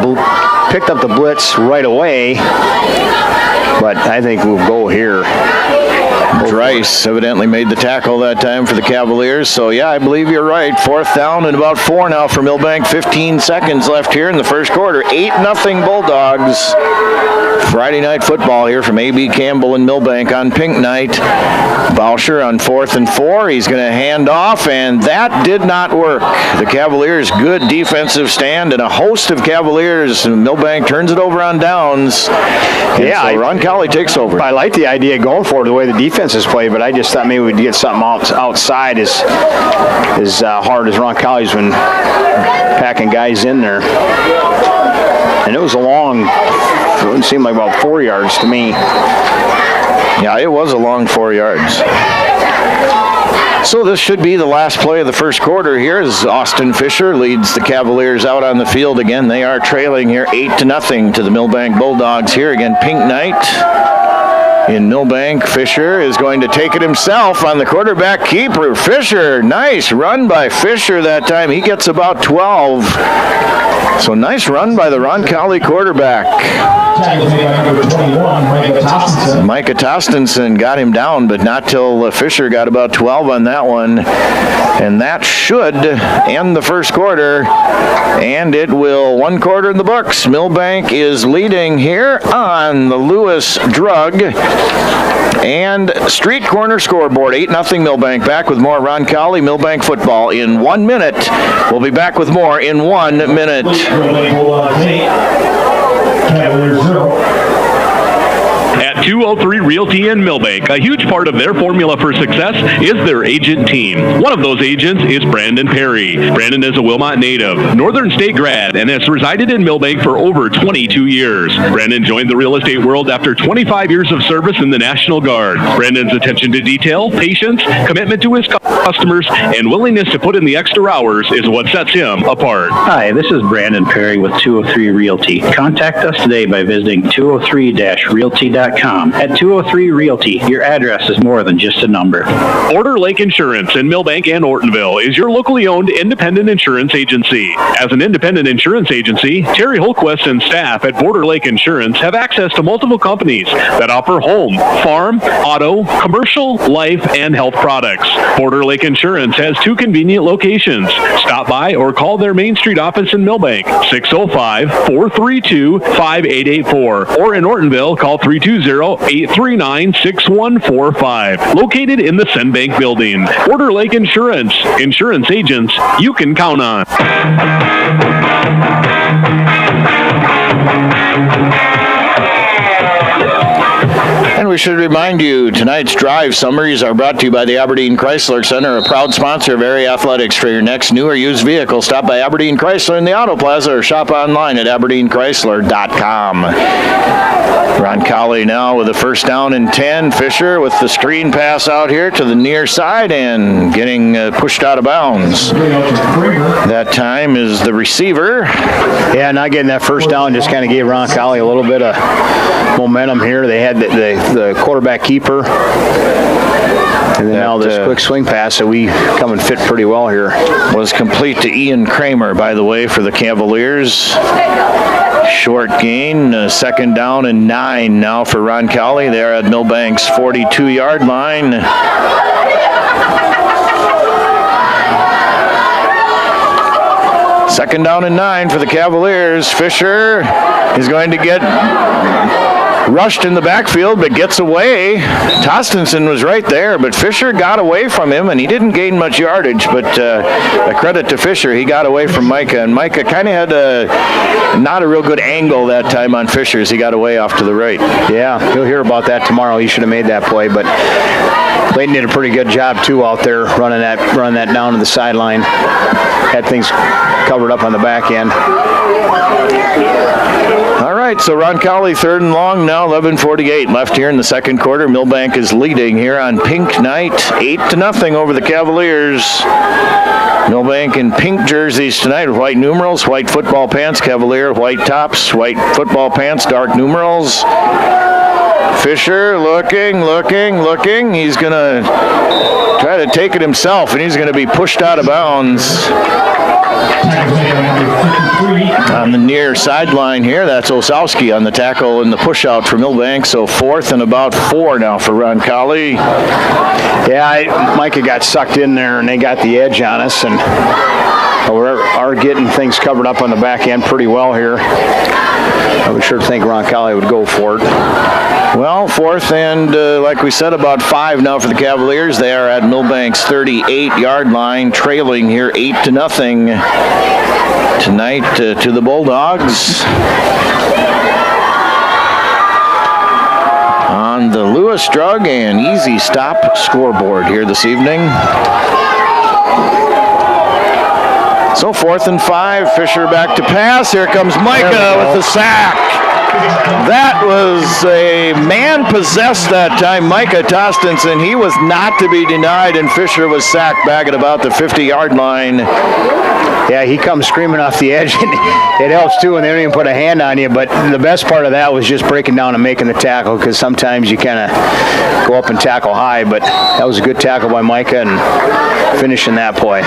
blitz right away, but I think we'll go here. Drice evidently made the tackle that time for the Cavaliers. So, yeah, I believe you're right. 4th down and about 4 now for Milbank. 15 seconds left here in the first quarter. 8-0 Bulldogs. Friday night football here from A.B. Campbell and Milbank on pink night. Bauscher on 4th and 4. He's going to hand off, and that did not work. The Cavaliers, good defensive stand, and a host of Cavaliers. Milbank turns it over on downs. Yeah, so Roncalli takes over. I like the idea going forward, the way the defense is played, but I just thought maybe we'd get something outside as hard as Roncalli's been packing guys in there. And it was a long it seemed like about 4 yards to me. Yeah, it was a long 4 yards. So this should be the last play of the first quarter here as Austin Fisher leads the Cavaliers out on the field again. They are trailing here 8-0 to the Milbank Bulldogs here. Again, pink night in Milbank. Fisher is going to take it himself on the quarterback keeper. Fisher, nice run by Fisher that time. He gets about 12. So nice run by the Roncalli quarterback. Micah Tostenson got him down, but not till Fisher got about 12 on that one. And that should end the first quarter. And it will, 1 quarter in the books. Milbank is leading here on the Lewis Drug and Street Corner scoreboard. 8-0 Milbank. Back with more Roncalli Milbank football in 1 minute. We'll be back with more in 1 minute. Cavaliers 0. At 203 Realty in Milbank, a huge part of their formula for success is their agent team. One of those agents is Brandon Perry. Brandon is a Wilmot native, Northern State grad, and has resided in Milbank for over 22 years. Brandon joined the real estate world after 25 years of service in the National Guard. Brandon's attention to detail, patience, commitment to his customers, and willingness to put in the extra hours is what sets him apart. Hi, this is Brandon Perry with 203 Realty. Contact us today by visiting 203-realty.com. At 203 Realty, your address is more than just a number. Border Lake Insurance in Milbank and Ortonville is your locally owned independent insurance agency. As an independent insurance agency, Terry Holquist and staff at Border Lake Insurance have access to multiple companies that offer home, farm, auto, commercial, life, and health products. Border Lake Insurance has 2 convenient locations. Stop by or call their Main Street office in Milbank, 605-432-5884, or in Ortonville, call 320-839-6145. Located in the Senbank building. Border Lake Insurance. Insurance agents you can count on. And we should remind you, tonight's drive summaries are brought to you by the Aberdeen Chrysler Center, a proud sponsor of area athletics. For your next new or used vehicle, stop by Aberdeen Chrysler in the Auto Plaza or shop online at aberdeenchrysler.com. Roncalli now with a first down and 10. Fisher with the screen pass out here to the near side and getting pushed out of bounds. That time is the receiver. Yeah, not getting that first down just kind of gave Roncalli a little bit of momentum here. They had the quarterback keeper. And then now this quick swing pass that we come and fit pretty well here. Was complete to Ian Kramer, by the way, for the Cavaliers. Short gain, second down and 9 now for Roncalli. They're at Milbank's 42-yard line. Second down and 9 for the Cavaliers. Fisher is going to get rushed in the backfield, but gets away. Tostenson was right there, but Fisher got away from him, and he didn't gain much yardage, but a credit to Fisher. He got away from Micah, and Micah kind of had not a real good angle that time on Fisher as he got away off to the right. Yeah, you'll hear about that tomorrow. He should have made that play, but Layton did a pretty good job, too, out there running that down to the sideline. Had things covered up on the back end. All right, so Roncalli third and long now, 11:48 left here in the second quarter. Milbank is leading here on pink night, 8-0 over the Cavaliers. Milbank in pink jerseys tonight with white numerals, white football pants. Cavalier, white tops, white football pants, dark numerals. Fisher looking. He's going to try to take it himself, and he's going to be pushed out of bounds. On the near sideline here, that's Osowski on the tackle and the push out for Milbank. So 4th and about 4 now for Roncalli. Yeah, Micah got sucked in there and they got the edge on us, and are getting things covered up on the back end pretty well here. I would sure think Roncalli would go for it. Well, 4th and, like we said, about 5 now for the Cavaliers. They are at Milbank's 38-yard line, trailing here 8-0 tonight to the Bulldogs. On the Lewis Drug and Easy Stop scoreboard here this evening. So 4th and 5, Fisher back to pass. Here comes Micah with the sack. was a man possessed that time, Micah Tostenson. He was not to be denied, and Fisher was sacked back at about the 50-yard line. Yeah, he comes screaming off the edge, and it helps too when they don't even put a hand on you. But the best part of that was just breaking down and making the tackle, because sometimes you kind of go up and tackle high. But that was a good tackle by Micah and finishing that play.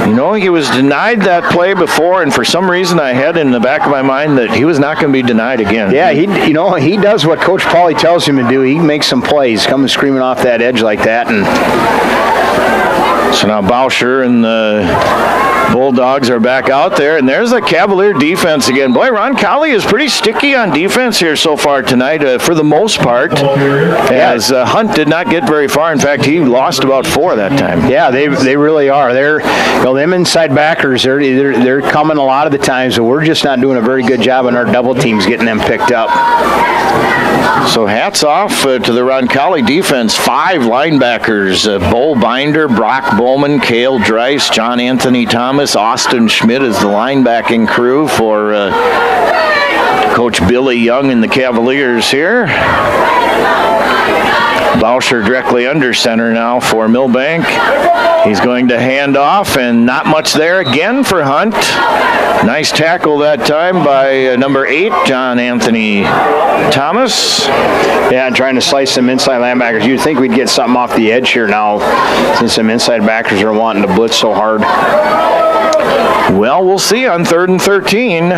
You know, he was denied that play before, and for some reason I had in the back of my mind that he was not going to be denied again. Yeah, he does what Coach Pauly tells him to do. He makes some plays, coming screaming off that edge like that. And so now Bauscher and the Bulldogs are back out there, and there's a Cavalier defense again. Boy, Roncalli is pretty sticky on defense here so far tonight, for the most part, as Hunt did not get very far. In fact, he lost about 4 that time. Yeah, they really are. They're, them inside backers, they're coming a lot of the times, but we're just not doing a very good job on our double teams getting them picked up. So hats off to the Roncalli defense. 5 linebackers, Bo Binder, Brock Bowman, Cale Dreiss, John Anthony Thomas, Austin Schmidt is the linebacking crew for Coach Billy Young and the Cavaliers here. Bauscher directly under center now for Milbank. He's going to hand off, and not much there again for Hunt. Nice tackle that time by number 8, John Anthony Thomas. Yeah, trying to slice some inside linebackers. You'd think we'd get something off the edge here now, since some inside backers are wanting to blitz so hard. Well, we'll see on 3rd and 13.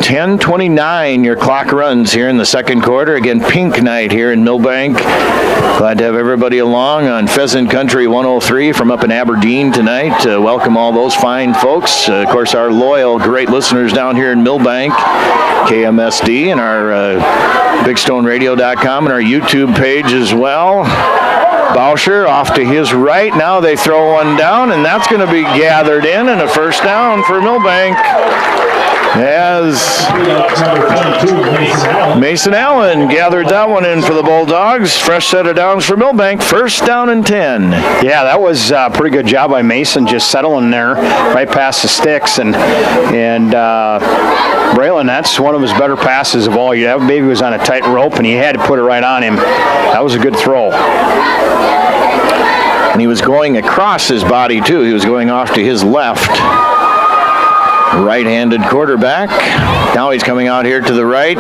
10:29, your clock runs here in the second quarter. Again, pink night here in Milbank. Glad to have everybody along on Pheasant Country 103 from up in Aberdeen tonight. Welcome all those fine folks. Of course, our loyal, great listeners down here in Milbank, KMSD, and our BigStoneRadio.com and our YouTube page as well. Bauscher off to his right. Now they throw one down, and that's going to be gathered in, and a first down for Milbank. As Mason Allen gathered that one in for the Bulldogs. Fresh set of downs for Milbank. First down and 10. Yeah, that was a pretty good job by Mason, just settling there right past the sticks. And Braylon, that's one of his better passes of all. That baby was on a tight rope, and he had to put it right on him. That was a good throw. And he was going across his body, too. He was going off to his left. Right-handed quarterback. Now he's coming out here to the right.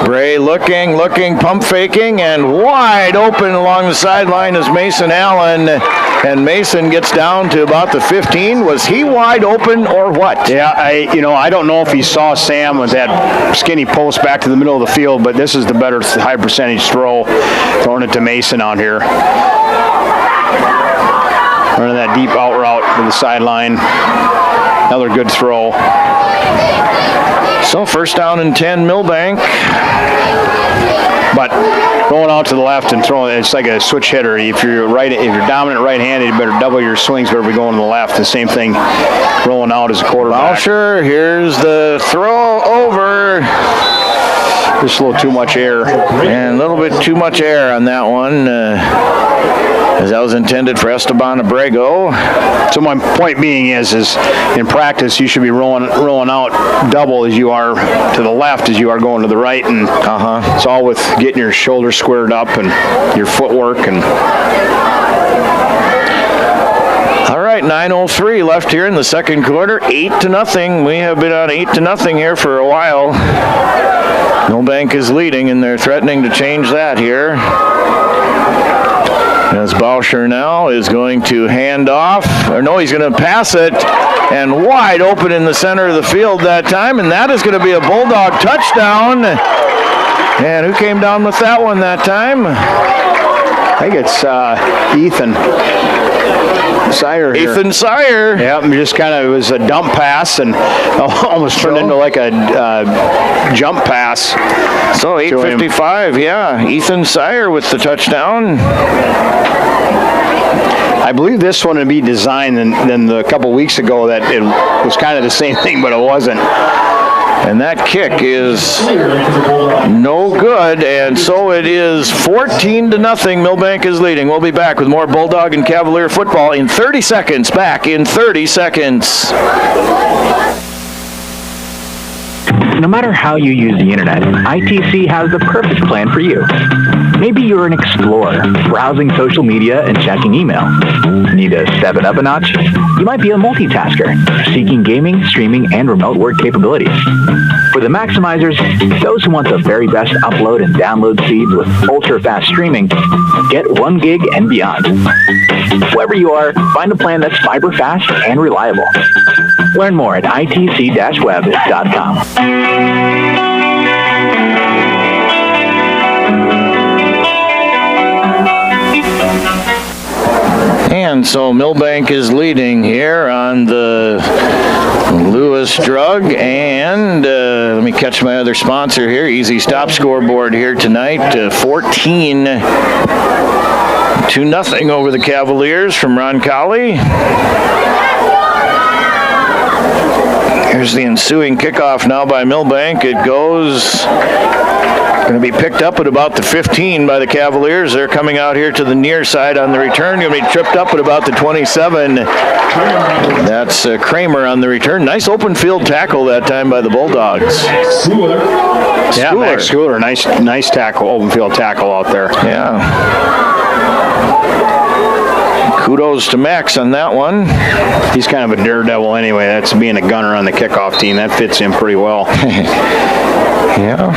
Bray looking, pump faking, and wide open along the sideline is Mason Allen. And Mason gets down to about the 15. Was he wide open or what? Yeah, I don't know if he saw Sam with that skinny post back to the middle of the field, but this is the better high percentage throw. Throwing it to Mason out here. Running that deep out route to the sideline. Another good throw. So first down and 10, Milbank. But going out to the left and throwing, it's like a switch hitter. If you're dominant right-handed, you better double your swings. Better be going to the left. The same thing rolling out as a quarterback. Bauscher, here's the throw over. Just a little too much air. And a little bit too much air on that one. As that was intended for Esteban Abrego. So my point being is in practice you should be rolling out double as you are to the left as you are going to the right, and it's all with getting your shoulders squared up and your footwork. And all right, 9:03 left here in the second quarter. 8-0. We have been on 8-0 here for a while. Milbank is leading, and they're threatening to change that here. As Bauscher now is going to hand off, or no, he's going to pass it, and wide open in the center of the field that time, and that is going to be a Bulldog touchdown. And who came down with that one that time? I think it's Ethan Sire here. Ethan Sire. Yeah, it was a dump pass and almost turned into like a jump pass. So 8:55, yeah. Ethan Sire with the touchdown. I believe this one would be designed than the couple weeks ago that it was kind of the same thing, but it wasn't. And that kick is no good, and so it is 14-0. Milbank is leading. We'll be back with more Bulldog and Cavalier football in 30 seconds. Back in 30 seconds. No matter how you use the internet, ITC has the perfect plan for you. Maybe you're an explorer, browsing social media and checking email. Need to step it up a notch? You might be a multitasker, seeking gaming, streaming, and remote work capabilities. For the maximizers, those who want the very best upload and download speeds with ultra-fast streaming, get 1 gig and beyond. Wherever you are, find a plan that's fiber fast and reliable. Learn more at itc-web.com. And so Milbank is leading here on the Lewis Drug, and let me catch my other sponsor here, Easy Stop scoreboard here tonight, 14-0 over the Cavaliers from Roncalli. Here's the ensuing kickoff now by Milbank. It goes, going to be picked up at about the 15 by the Cavaliers. They're coming out here to the near side on the return. Going to be tripped up at about the 27. That's Kramer on the return. Nice open field tackle that time by the Bulldogs. Yeah, Max Schooler, nice tackle, open field tackle out there. Yeah. Kudos to Max on that one. He's kind of a daredevil anyway. That's being a gunner on the kickoff team. That fits him pretty well. Yeah.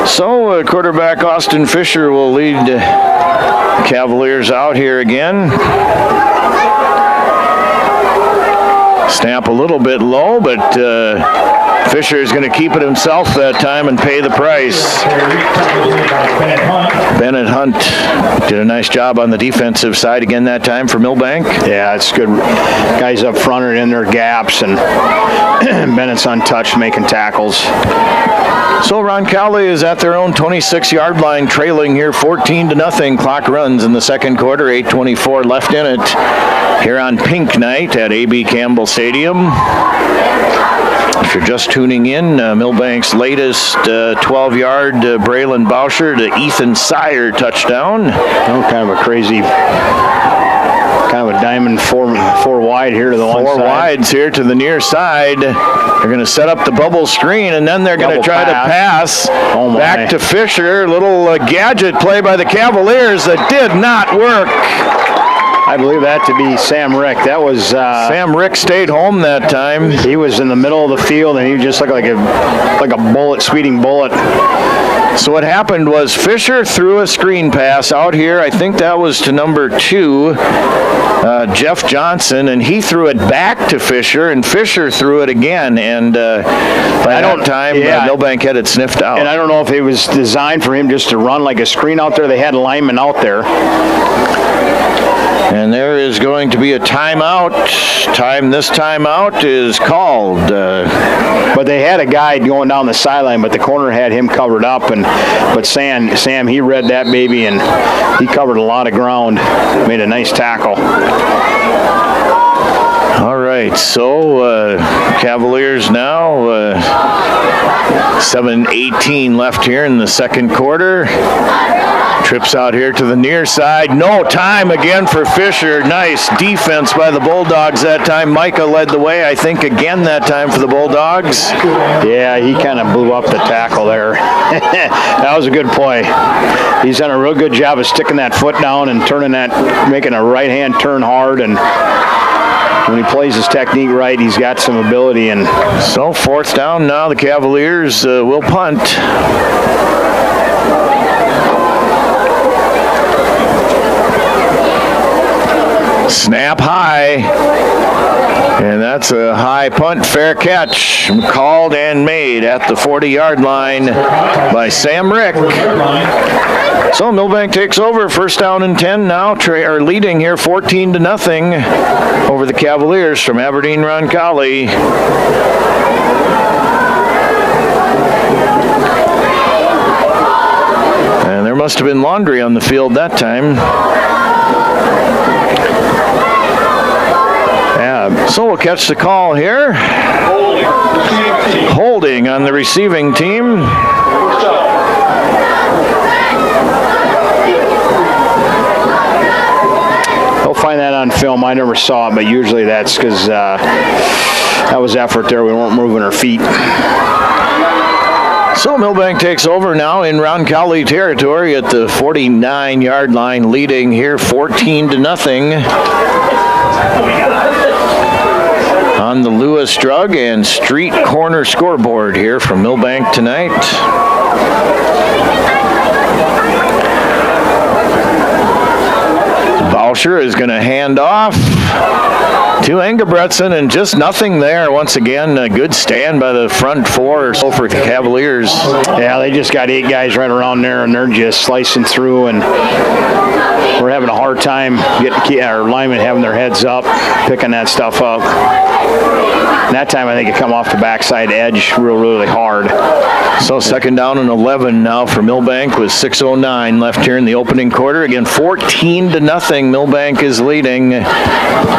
So quarterback Austin Fisher will lead the Cavaliers out here again. Snap a little bit low, but Fisher is going to keep it himself that time and pay the price. Bennett Hunt did a nice job on the defensive side again that time for Milbank. Yeah, it's good. Guys up front are in their gaps, and Bennett's untouched making tackles. So Roncalli is at their own 26-yard line, trailing here 14-0. Clock runs in the second quarter, 8:24 left in it. Here on Pink Night at A.B. Campbell Stadium. If you're just tuning in, Milbank's latest 12-yard Braylon Boucher to Ethan Sire touchdown. Oh, kind of a crazy, kind of a diamond four wide here to the one side. 4 wides here to the near side. They're going to set up the bubble screen, and then they're going to try to pass back to Fisher. Little gadget play by the Cavaliers that did not work. I believe that to be Sam Rick. That was Sam Rick stayed home that time. He was in the middle of the field, and he just looked like a bullet, speeding bullet. So what happened was Fisher threw a screen pass out here. I think that was to number 2, Jeff Johnson, and he threw it back to Fisher, and Fisher threw it again. And by that time, Milbank had it sniffed out. And I don't know if it was designed for him just to run like a screen out there. They had a lineman out there. And there is going to be a timeout. This timeout is called. But they had a guy going down the sideline, but the corner had him covered up. But Sam, he read that baby, and he covered a lot of ground. Made a nice tackle. All right, so Cavaliers now 7:18 left here in the second quarter. Trips out here to the near side. No time again for Fisher. Nice defense by the Bulldogs that time. Micah led the way, I think, again that time for the Bulldogs. Yeah, he kind of blew up the tackle there. That was a good play. He's done a real good job of sticking that foot down and making a right-hand turn hard, and when he plays his technique right, he's got some ability. And so 4th down now. The Cavaliers will punt. Snap high, and that's a high punt, fair catch, called and made at the 40-yard line by Sam Rick. So Milbank takes over, 1st down and 10 now, are leading here 14-0 over the Cavaliers from Aberdeen Roncalli. And there must have been laundry on the field that time. So we'll catch the call here. Holding on the receiving team. They'll find that on film. I never saw it, but usually that's because that was effort there. We weren't moving our feet. So Milbank takes over now in Roncalli territory at the 49-yard line, leading here 14-0 on the Lewis Drug and Street Corner scoreboard here from Milbank tonight. Bauscher is going to hand off to Engebretson, and just nothing there. Once again, a good stand by the front four or so for the Cavaliers. Yeah, they just got 8 guys right around there, and they're just slicing through, and we're having a hard time getting our linemen having their heads up, picking that stuff up. And that time, I think it come off the backside edge really hard. So second down and 11 now for Milbank with 6:09 left here in the opening quarter. Again, 14-0. Milbank is leading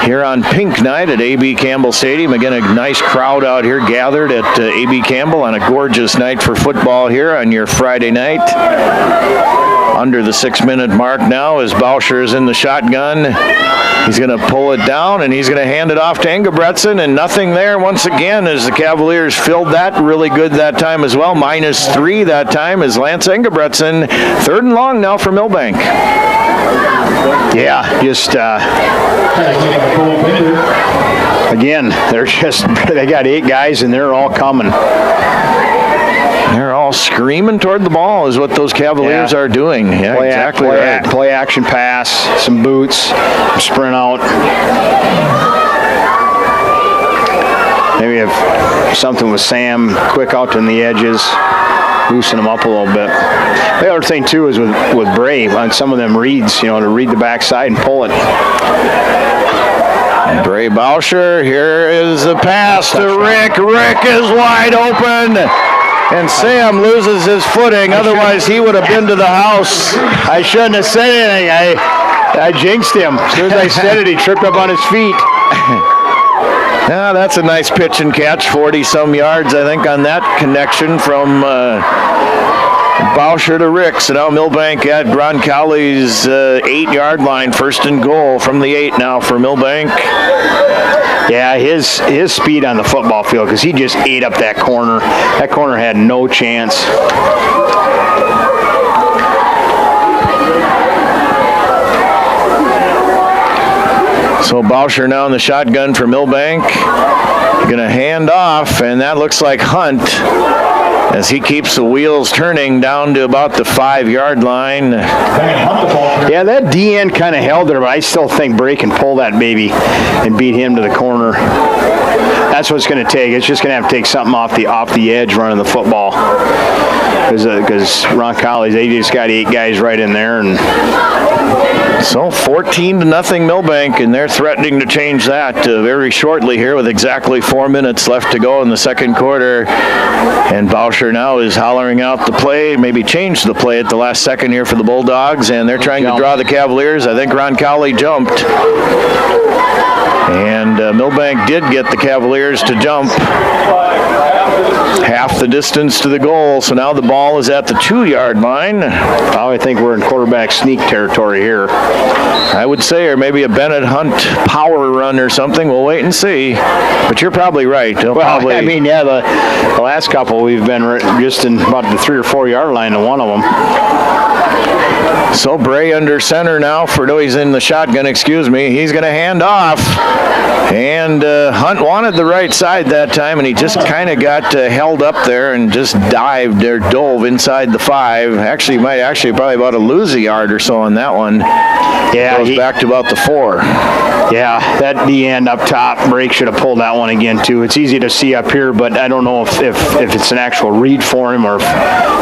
here on Pink Night at A.B. Campbell Stadium. Again, a nice crowd out here gathered at A.B. Campbell on a gorgeous night for football here on your Friday night. Under the 6-minute mark now as Bauscher is in the shotgun. He's going to pull it down, and he's going to hand it off to Engebretson, and nothing there once again as the Cavaliers filled that really good that time as well. -3 that time as Lance Engebretson. 3rd and long now for Milbank. Yeah, just again, they got 8 guys, and they're all coming. They're all screaming toward the ball is what those Cavaliers are doing. Yeah, exactly right. Play action pass, some boots, sprint out. Maybe if something with Sam quick out on the edges, loosen them up a little bit. The other thing too is with Bray on some of them reads, to read the backside and pull it. Bray Bauscher, here is the pass to Rick. Rick is wide open. And Sam loses his footing. Otherwise, he would have been to the house. I shouldn't have said anything. I jinxed him. As soon as I said it, he tripped up on his feet. Now, that's a nice pitch and catch. 40-some yards, I think, on that connection from Bauscher to Rick. So now Milbank at Roncalli's 8-yard line. 1st and goal from the 8 now for Milbank. Yeah, his speed on the football field, because he just ate up that corner. That corner had no chance. So Bauscher now in the shotgun for Milbank. Going to hand off, and that looks like Hunt as he keeps the wheels turning down to about the 5-yard line. Yeah, that D end kind of held there, but I still think Bray can pull that baby and beat him to the corner. That's what it's going to take. It's just going to have to take something off the edge running the football. Because Roncalli, they just got 8 guys right in there. And so 14-0 Milbank, and they're threatening to change that very shortly here with exactly 4 minutes left to go in the second quarter. And Bauscher now is hollering out the play, maybe change the play at the last second here for the Bulldogs, and they're trying to draw the Cavaliers. I think Roncalli jumped. And Milbank did get the Cavaliers to jump half the distance to the goal. So now the ball is at the 2-yard line. I think we're in quarterback sneak territory here. I would say, or maybe a Bennett Hunt power run or something. We'll wait and see. But you're probably right. The last couple we've been just in about the 3 or 4 yard line to one of them. So Bray under center now. He's in the shotgun, excuse me. He's going to hand off. And Hunt wanted the right side that time, and he just kind of got held up there and just dove inside the 5. Actually, probably about a lose a yard or so on that one. Yeah, goes back to about the 4. Yeah, that D end up top, Brake should have pulled that one again too. It's easy to see up here, but I don't know if it's an actual read for him or if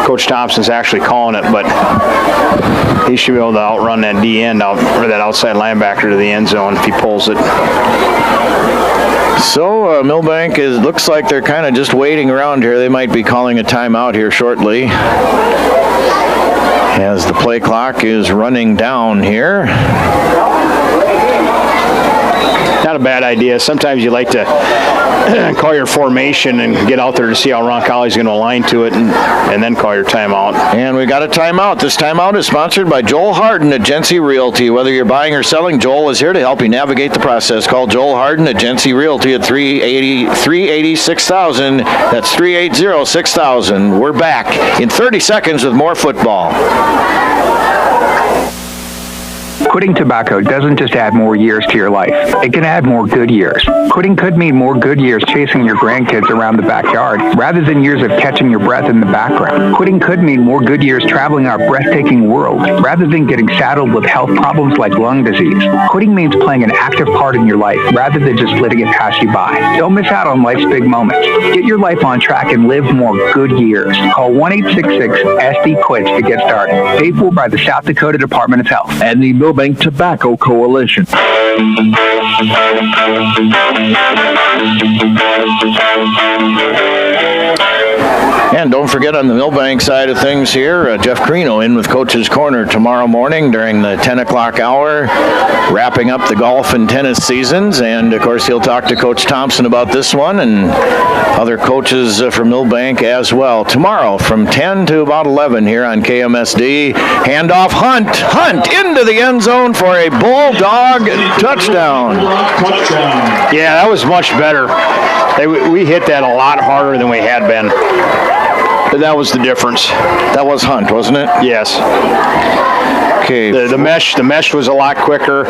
Coach Thompson's actually calling it, but he should be able to outrun that D end out, or that outside linebacker to the end zone if he pulls it. So Milbank looks like they're kind of just waiting around here. They might be calling a timeout here shortly as the play clock is running down here. not a bad idea. Sometimes you like to call your formation and get out there to see how Roncalli's going to align to it, and then call your timeout. And we got a timeout. This timeout is sponsored by Joel Harden at Genesee Realty. Whether you're buying or selling, Joel is here to help you navigate the process. Call Joel Harden at Genesee Realty at 380-6000. That's 380-6000. We're back in 30 seconds with more football. Quitting tobacco doesn't just add more years to your life. It can add more good years. Quitting could mean more good years chasing your grandkids around the backyard rather than years of catching your breath in the background. Quitting could mean more good years traveling our breathtaking world rather than getting saddled with health problems like lung disease. Quitting means playing an active part in your life rather than just letting it pass you by. Don't miss out on life's big moments. Get your life on track and live more good years. Call 1-866-SD-QUITS to get started. Paid for by the South Dakota Department of Health and the Milbank Tobacco Coalition. And don't forget, on the Milbank side of things here, Jeff Carino in with Coach's Corner tomorrow morning during the 10 o'clock hour, wrapping up the golf and tennis seasons. And, of course, he'll talk to Coach Thompson about this one and other coaches from Milbank as well. Tomorrow from 10 to about 11 here on KMSD. Handoff, Hunt into the end zone for a Bulldog touchdown. Yeah, that was much better. We hit that a lot harder than we had been. That was the difference. That was Hunt, wasn't it? Yes. Okay. The mesh was a lot quicker.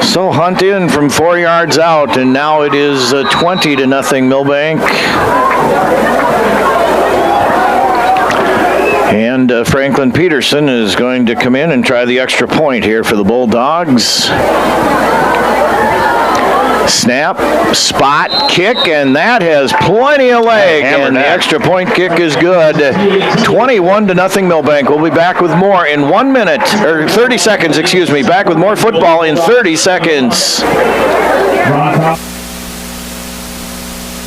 So Hunt in from 4 yards out, and now it is 20-0 Milbank. And Franklin Peterson is going to come in and try the extra point here for the Bulldogs. Snap, spot, kick, and that has plenty of leg, and the extra point kick is good. 21-0 Milbank. We'll be back with more in 1 minute, or 30 seconds, excuse me. Back with more football in 30 seconds.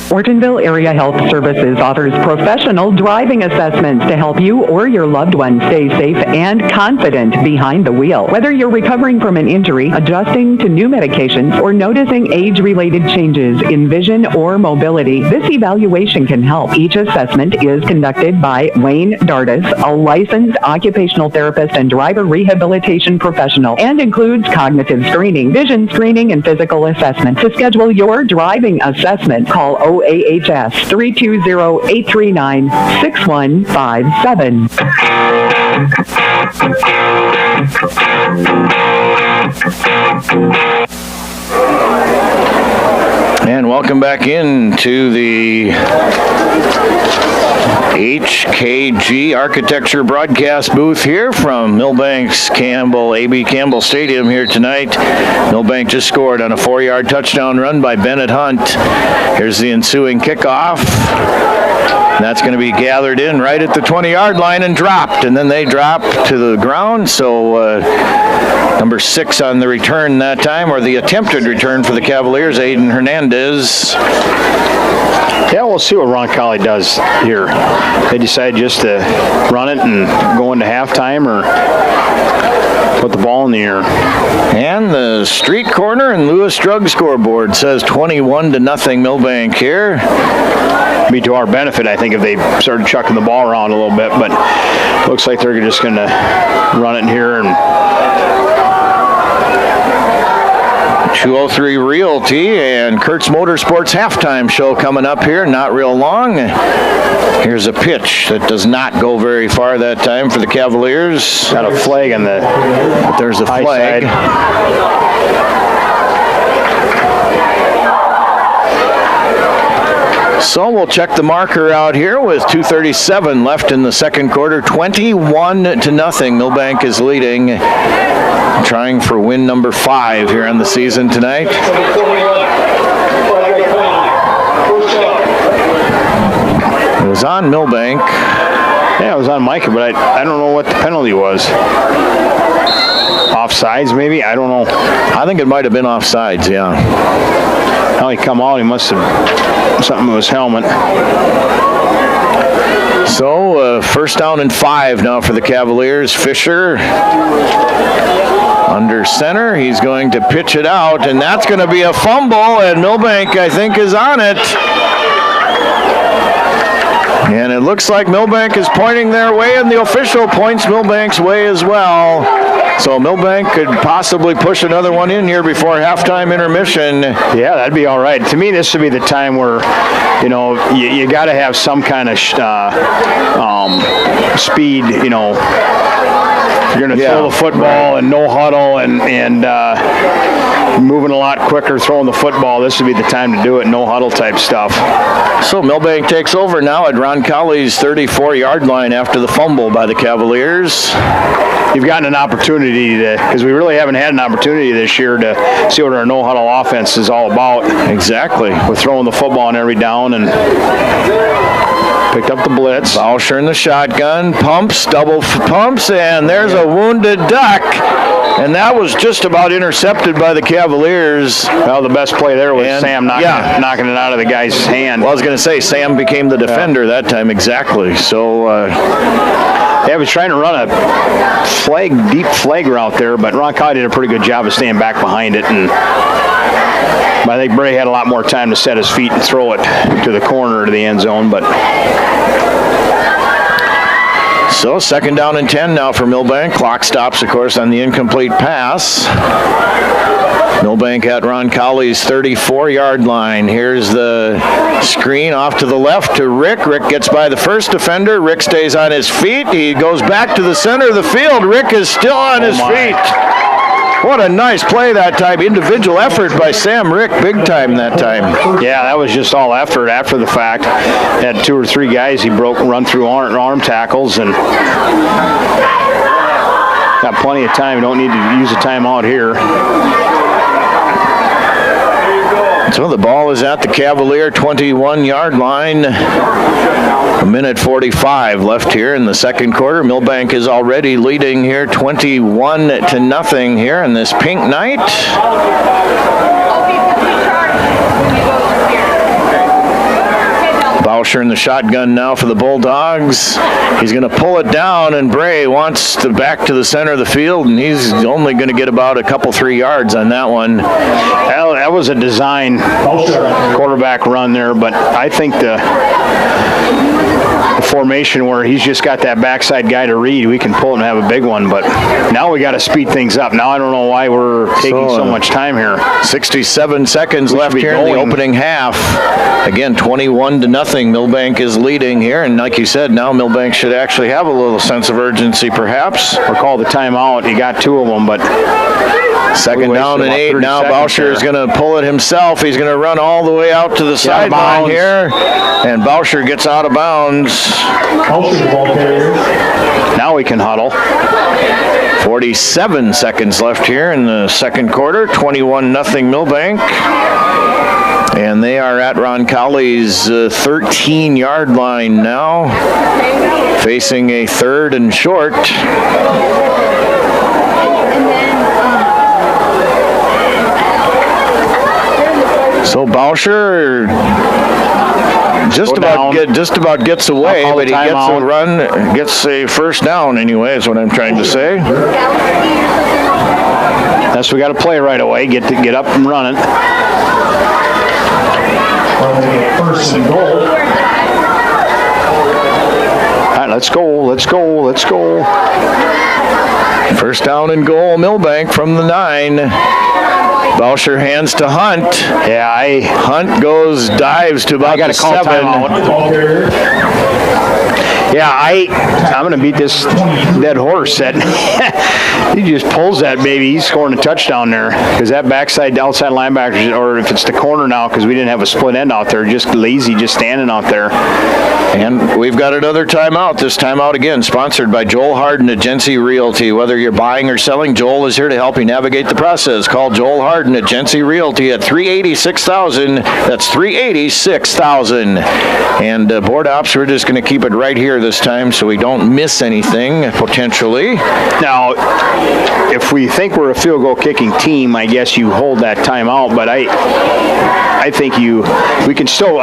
Ortonville Area Health Services offers professional driving assessments to help you or your loved one stay safe and confident behind the wheel. Whether you're recovering from an injury, adjusting to new medications, or noticing age-related changes in vision or mobility, this evaluation can help. Each assessment is conducted by Wayne Dardis, a licensed occupational therapist and driver rehabilitation professional, and includes cognitive screening, vision screening, and physical assessment. To schedule your driving assessment, call OAHS 320-839-6157. And welcome back into the HKG Architecture broadcast booth here from Milbank's A.B. Campbell Stadium here tonight. Milbank just scored on a 4-yard touchdown run by Bennett Hunt. Here's the ensuing kickoff. That's going to be gathered in right at the 20-yard line and dropped, and then they drop to the ground. So number 6 on the return that time, or the attempted return for the Cavaliers, Aiden Hernandez. Yeah, we'll see what Roncalli does here. They decide just to run it and go into halftime, or put the ball in the air. And the street corner and Lewis Drug scoreboard says 21-0 Milbank here. Be to our benefit, I think, if they started chucking the ball around a little bit, but looks like they're just going to run it here. And 203 Realty and Kurtz Motorsports halftime show coming up here, not real long. Here's a pitch that does not go very far that time for the Cavaliers. Got a flag on the There's a flag. Side. So we'll check the marker out here with 2:37 left in the second quarter. 21-0. Milbank is leading, trying for win number 5 here on the season tonight. It was on Milbank. Yeah, it was on Micah, but I don't know what the penalty was. Offsides, maybe? I don't know. I think it might have been offsides, yeah. How he come out, he must have something with his helmet. So, first down and 5 now for the Cavaliers. Fisher Under center, he's going to pitch it out, and that's going to be a fumble, and Milbank, I think, is on it. And it looks like Milbank is pointing their way, and the official points Milbank's way as well. So Milbank could possibly push another one in here before halftime intermission. Yeah, that'd be all right. To me, this would be the time where, you know, you got to have some kind of speed, you know. You're going to throw the football and no huddle and moving a lot quicker, throwing the football. This would be the time to do it, no huddle type stuff. So Milbank takes over now at Roncalli's 34-yard line after the fumble by the Cavaliers. You've gotten an opportunity to, because we really haven't had an opportunity this year to see what our no huddle offense is all about. Exactly. We're throwing the football on every down and picked up the blitz. Boucher in the shotgun, pumps, double pumps, and there's a wounded duck. And that was just about intercepted by the Cavaliers. Well, the best play there was Sam knocking it out of the guy's hand. Well, I was going to say, Sam became the defender that time, exactly. So, I was trying to run a deep flag route there, but Roncalli did a pretty good job of staying back behind it. And I think Bray had a lot more time to set his feet and throw it to the corner to the end zone, but... So 2nd down and 10 now for Milbank. Clock stops, of course, on the incomplete pass. Milbank at Roncalli's 34-yard line. Here's the screen off to the left to Rick. Rick gets by the first defender. Rick stays on his feet. He goes back to the center of the field. Rick is still on his feet. What a nice play that time. Individual effort by Sam Rick, big time that time. Yeah, that was just all effort after the fact. Had 2 or 3 guys he run through arm tackles, and got plenty of time. Don't need to use a timeout here. So the ball is at the Cavalier 21-yard line. 1:45 left here in the second quarter. Milbank is already leading here 21-0 here in this pink night. Boucher in the shotgun now for the Bulldogs. He's going to pull it down, and Bray wants to back to the center of the field, and he's only going to get about a couple, 3 yards on that one. Well, that was a design quarterback run there, but I think the formation where he's just got that backside guy to read, we can pull it and have a big one, but now we got to speed things up. Now I don't know why we're taking so much time here. 67 seconds left here in the opening half. Again, 21-0. Milbank is leading here, and like you said, now Milbank should actually have a little sense of urgency, perhaps. Or call the timeout. He got 2 of them, but 2nd down and 8. Now Boucher is going to pull it himself. He's going to run all the way out to the sideline here, and Boucher gets out of bounds. Now we can huddle. 47 seconds left here in the second quarter. 21-0 Milbank. And they are at Roncalli's 13-yard line now, facing a 3rd and short. So Boucher just about gets away, but he gets a run, gets a first down anyway, is what I'm trying to say. That's what we got to play right away. Get up and run it. First and goal. All right, let's go. First down and goal, Milbank from the 9. Boucher hands to Hunt. Hunt dives to about the 7. Yeah, I'm going to beat this dead horse. He just pulls that baby. He's scoring a touchdown there because that outside linebacker, or if it's the corner now because we didn't have a split end out there, just lazy, just standing out there. And we've got another timeout. This timeout again sponsored by Joel Harden at Genesee Realty. Whether you're buying or selling, Joel is here to help you navigate the process. Call Joel Harden at Genesee Realty at 380-6000. That's 380-6000. And board ops, we're just going to keep it right here this time so we don't miss anything potentially. Now, if we think we're a field goal kicking team, I guess you hold that timeout, but I think we can still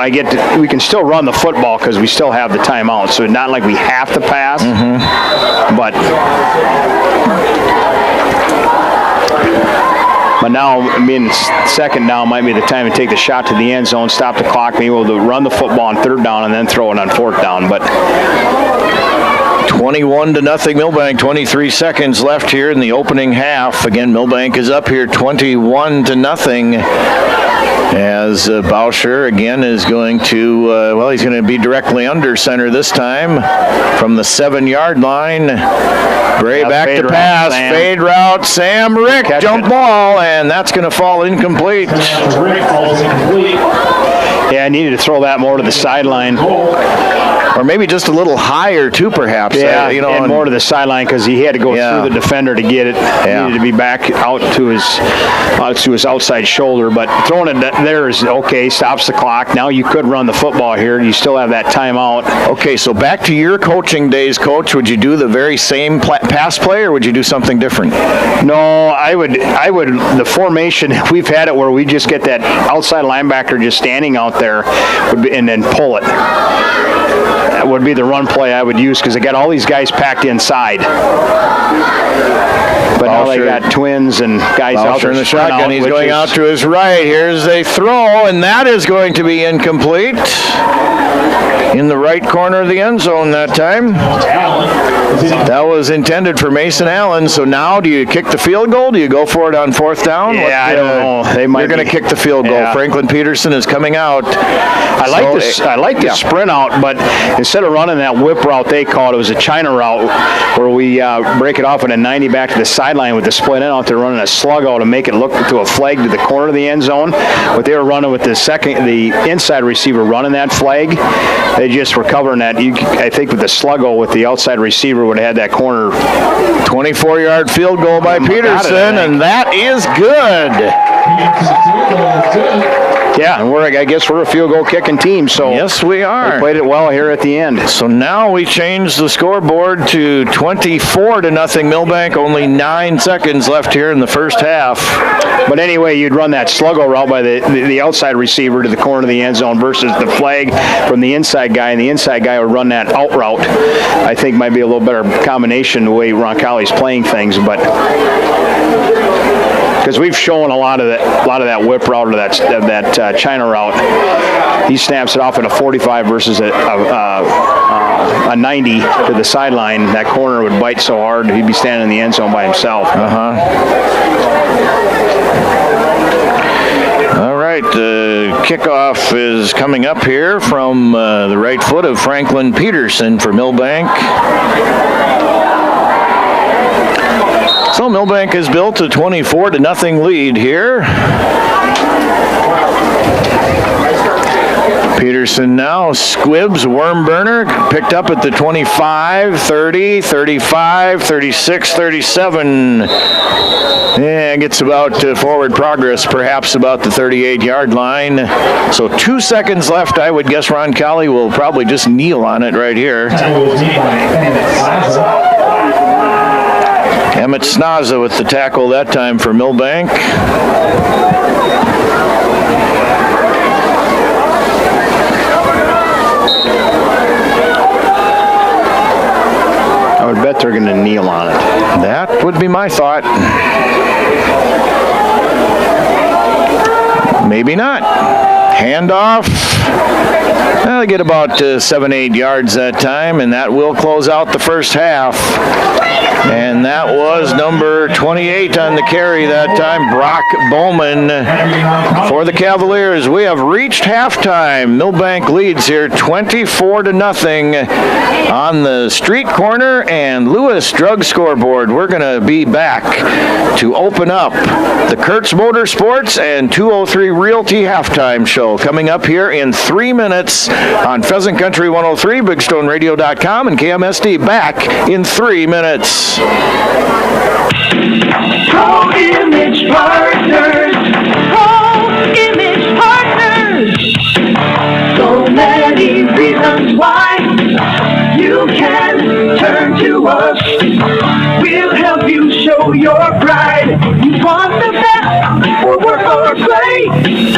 run the football because we still have the timeout. So not like we have to pass, but But now, second down might be the time to take the shot to the end zone, stop the clock, maybe able to run the football on third down and then throw it on fourth down. But 21-0 Milbank, 23 seconds left here in the opening half. Again, Milbank is up here 21-0 as Bauscher again is going to, he's going to be directly under center this time from the 7-yard line. Bray back to pass, fade route, Sam Rick, jump ball, and that's going to fall incomplete. Yeah, I needed to throw that more to the sideline. Or maybe just a little higher, too, perhaps. Yeah, and more to the sideline because he had to go through the defender to get it. Yeah. Needed to be back out to his outside shoulder. But throwing it there is okay, stops the clock. Now you could run the football here. You still have that timeout. Okay, so back to your coaching days, Coach. Would you do the very same pass play, or would you do something different? No, I would. The formation, we've had it where we just get that outside linebacker just standing out there and then pull it. That would be the run play I would use because they got all these guys packed inside. But now they got twins and guys out there in the shotgun. He's going out to his right. Here's a throw, and that is going to be incomplete. In the right corner of the end zone that time. That was intended for Mason Allen. So now, do you kick the field goal? Do you go for it on fourth down? Yeah, I don't know. They're going to kick the field goal. Yeah. Franklin Peterson is coming out. I like the sprint out, but instead of running that whip route they called, it was a China route where we break it off at a 90 back to the sideline with the split end out there running a slug out to make it look to a flag to the corner of the end zone. But they were running with the inside receiver running that flag. They just were covering that. I think with the sluggo with the outside receiver would have had that corner. 24-yard field goal by Peterson, and that is good. Yeah, and I guess we're a field goal kicking team, so yes, we are. They played it well here at the end. So now we change the scoreboard to 24-0 Milbank. Only 9 seconds left here in the first half. But anyway, you'd run that sluggo route by the outside receiver to the corner of the end zone versus the flag from the inside guy, and the inside guy would run that out route. I think might be a little better combination the way Roncalli's playing things, but because we've shown a lot of that whip route or that China route. He snaps it off at a 45 versus a 90 to the sideline. That corner would bite so hard he'd be standing in the end zone by himself. All right, the kickoff is coming up here from the right foot of Franklin Peterson for Milbank. So Milbank has built a 24-0 lead here. Peterson now squibs, worm burner, picked up at the 25, 30, 35, 36, 37. Yeah, gets about forward progress, perhaps about the 38-yard line. So 2 seconds left. I would guess Roncalli will probably just kneel on it right here. Emmett Snaza with the tackle that time for Milbank. I would bet they're going to kneel on it. That would be my thought. Maybe not. Handoff. They get about 7-8 yards that time, and that will close out the first half. And that was number 28 on the carry that time, Brock Bowman for the Cavaliers. We have reached halftime. Milbank leads here 24-0 on the street corner and Lewis Drug Scoreboard. We're going to be back to open up the Kurtz Motorsports and 203 Realty halftime show coming up here in 3 minutes on Pheasant Country 103, BigStoneRadio.com, and KMSD. Back in 3 minutes. Pro Image Partners. Pro Image Partners. So many reasons why you can turn to us. We'll help you show your pride. You want the best for work or play.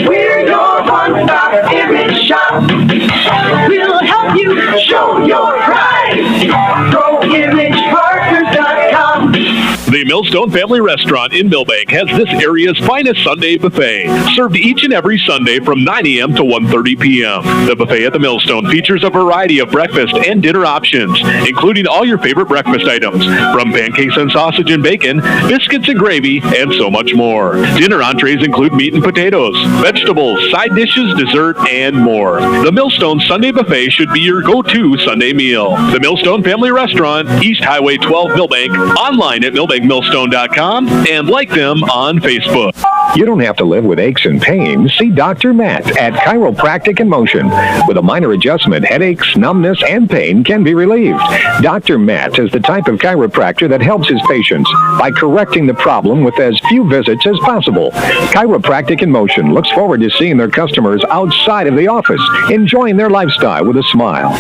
We're your one-stop image shop. We'll help you show your pride. ProImagePartners.com. The Millstone Family Restaurant in Milbank has this area's finest Sunday buffet, served each and every Sunday from 9 a.m. to 1:30 p.m. The buffet at the Millstone features a variety of breakfast and dinner options, including all your favorite breakfast items, from pancakes and sausage and bacon, biscuits and gravy, and so much more. Dinner entrees include meat and potatoes, vegetables, side dishes, dessert, and more. The Millstone Sunday Buffet should be your go-to Sunday meal. The Millstone Family Restaurant, East Highway 12, Milbank, online at millbankmillstone.com, and like them on Facebook. You don't have to live with aches and pains. See Dr. Matt at Chiropractic in Motion. With a minor adjustment, headaches, numbness, and pain can be relieved. Dr. Matt is the type of chiropractor that helps his patients by correcting the problem with as few visits as possible. Chiropractic in Motion looks forward to seeing their customers outside of the office, enjoying their lifestyle with a smile.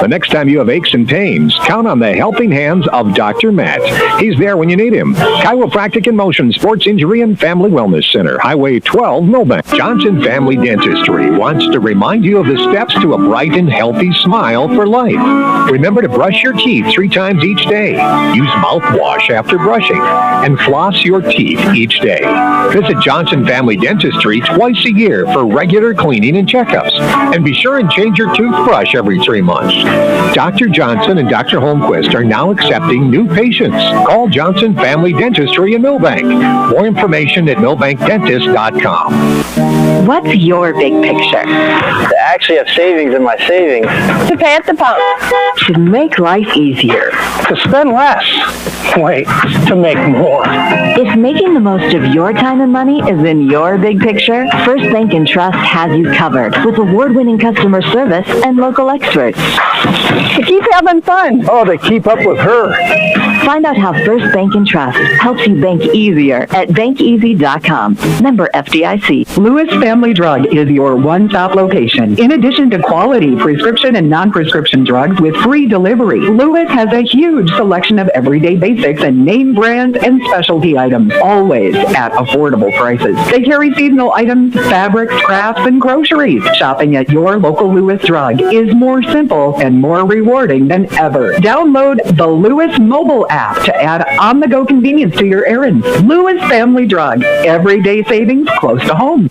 The next time you have aches and pains, count on the helping hands of Dr. Matt. He's there when you need him. Chiropractic in Motion, Sports Injury and Family Wellness Center, Highway 12, Milbank. Johnson Family Dentistry wants to remind you of the steps to a bright and healthy smile for life. Remember to brush your teeth 3 times each day. Use mouthwash after brushing. And floss your teeth each day. Visit Johnson Family Dentistry twice a year for regular cleaning and checkups. And be sure and change your toothbrush every 3 months. Dr. Johnson and Dr. Holmquist are now accepting new patients. Call Johnson Family Dentistry in Milbank. More information at millbankdentist.com. What's your big picture? To actually have savings in my savings. To pay at the pump. To make life easier. To spend less. Wait, to make more. If making the most of your time and money is in your big picture, First Bank & Trust has you covered with award-winning customer service and local experts. To keep having fun. Oh, to keep up with her. Find out how First Bank & Trust helps you bank easier at bankeasy.com. Member FDIC. Lewis Family Drug is your one-stop location. In addition to quality prescription and non-prescription drugs with free delivery, Lewis has a huge selection of everyday basics and name brand and specialty items, always at affordable prices. They carry seasonal items, fabrics, crafts, and groceries. Shopping at your local Lewis Drug is more simple and more rewarding than ever. Download the Lewis mobile app to add on-the-go convenience to your errands. Lewis Family Drug. Everyday savings close to home.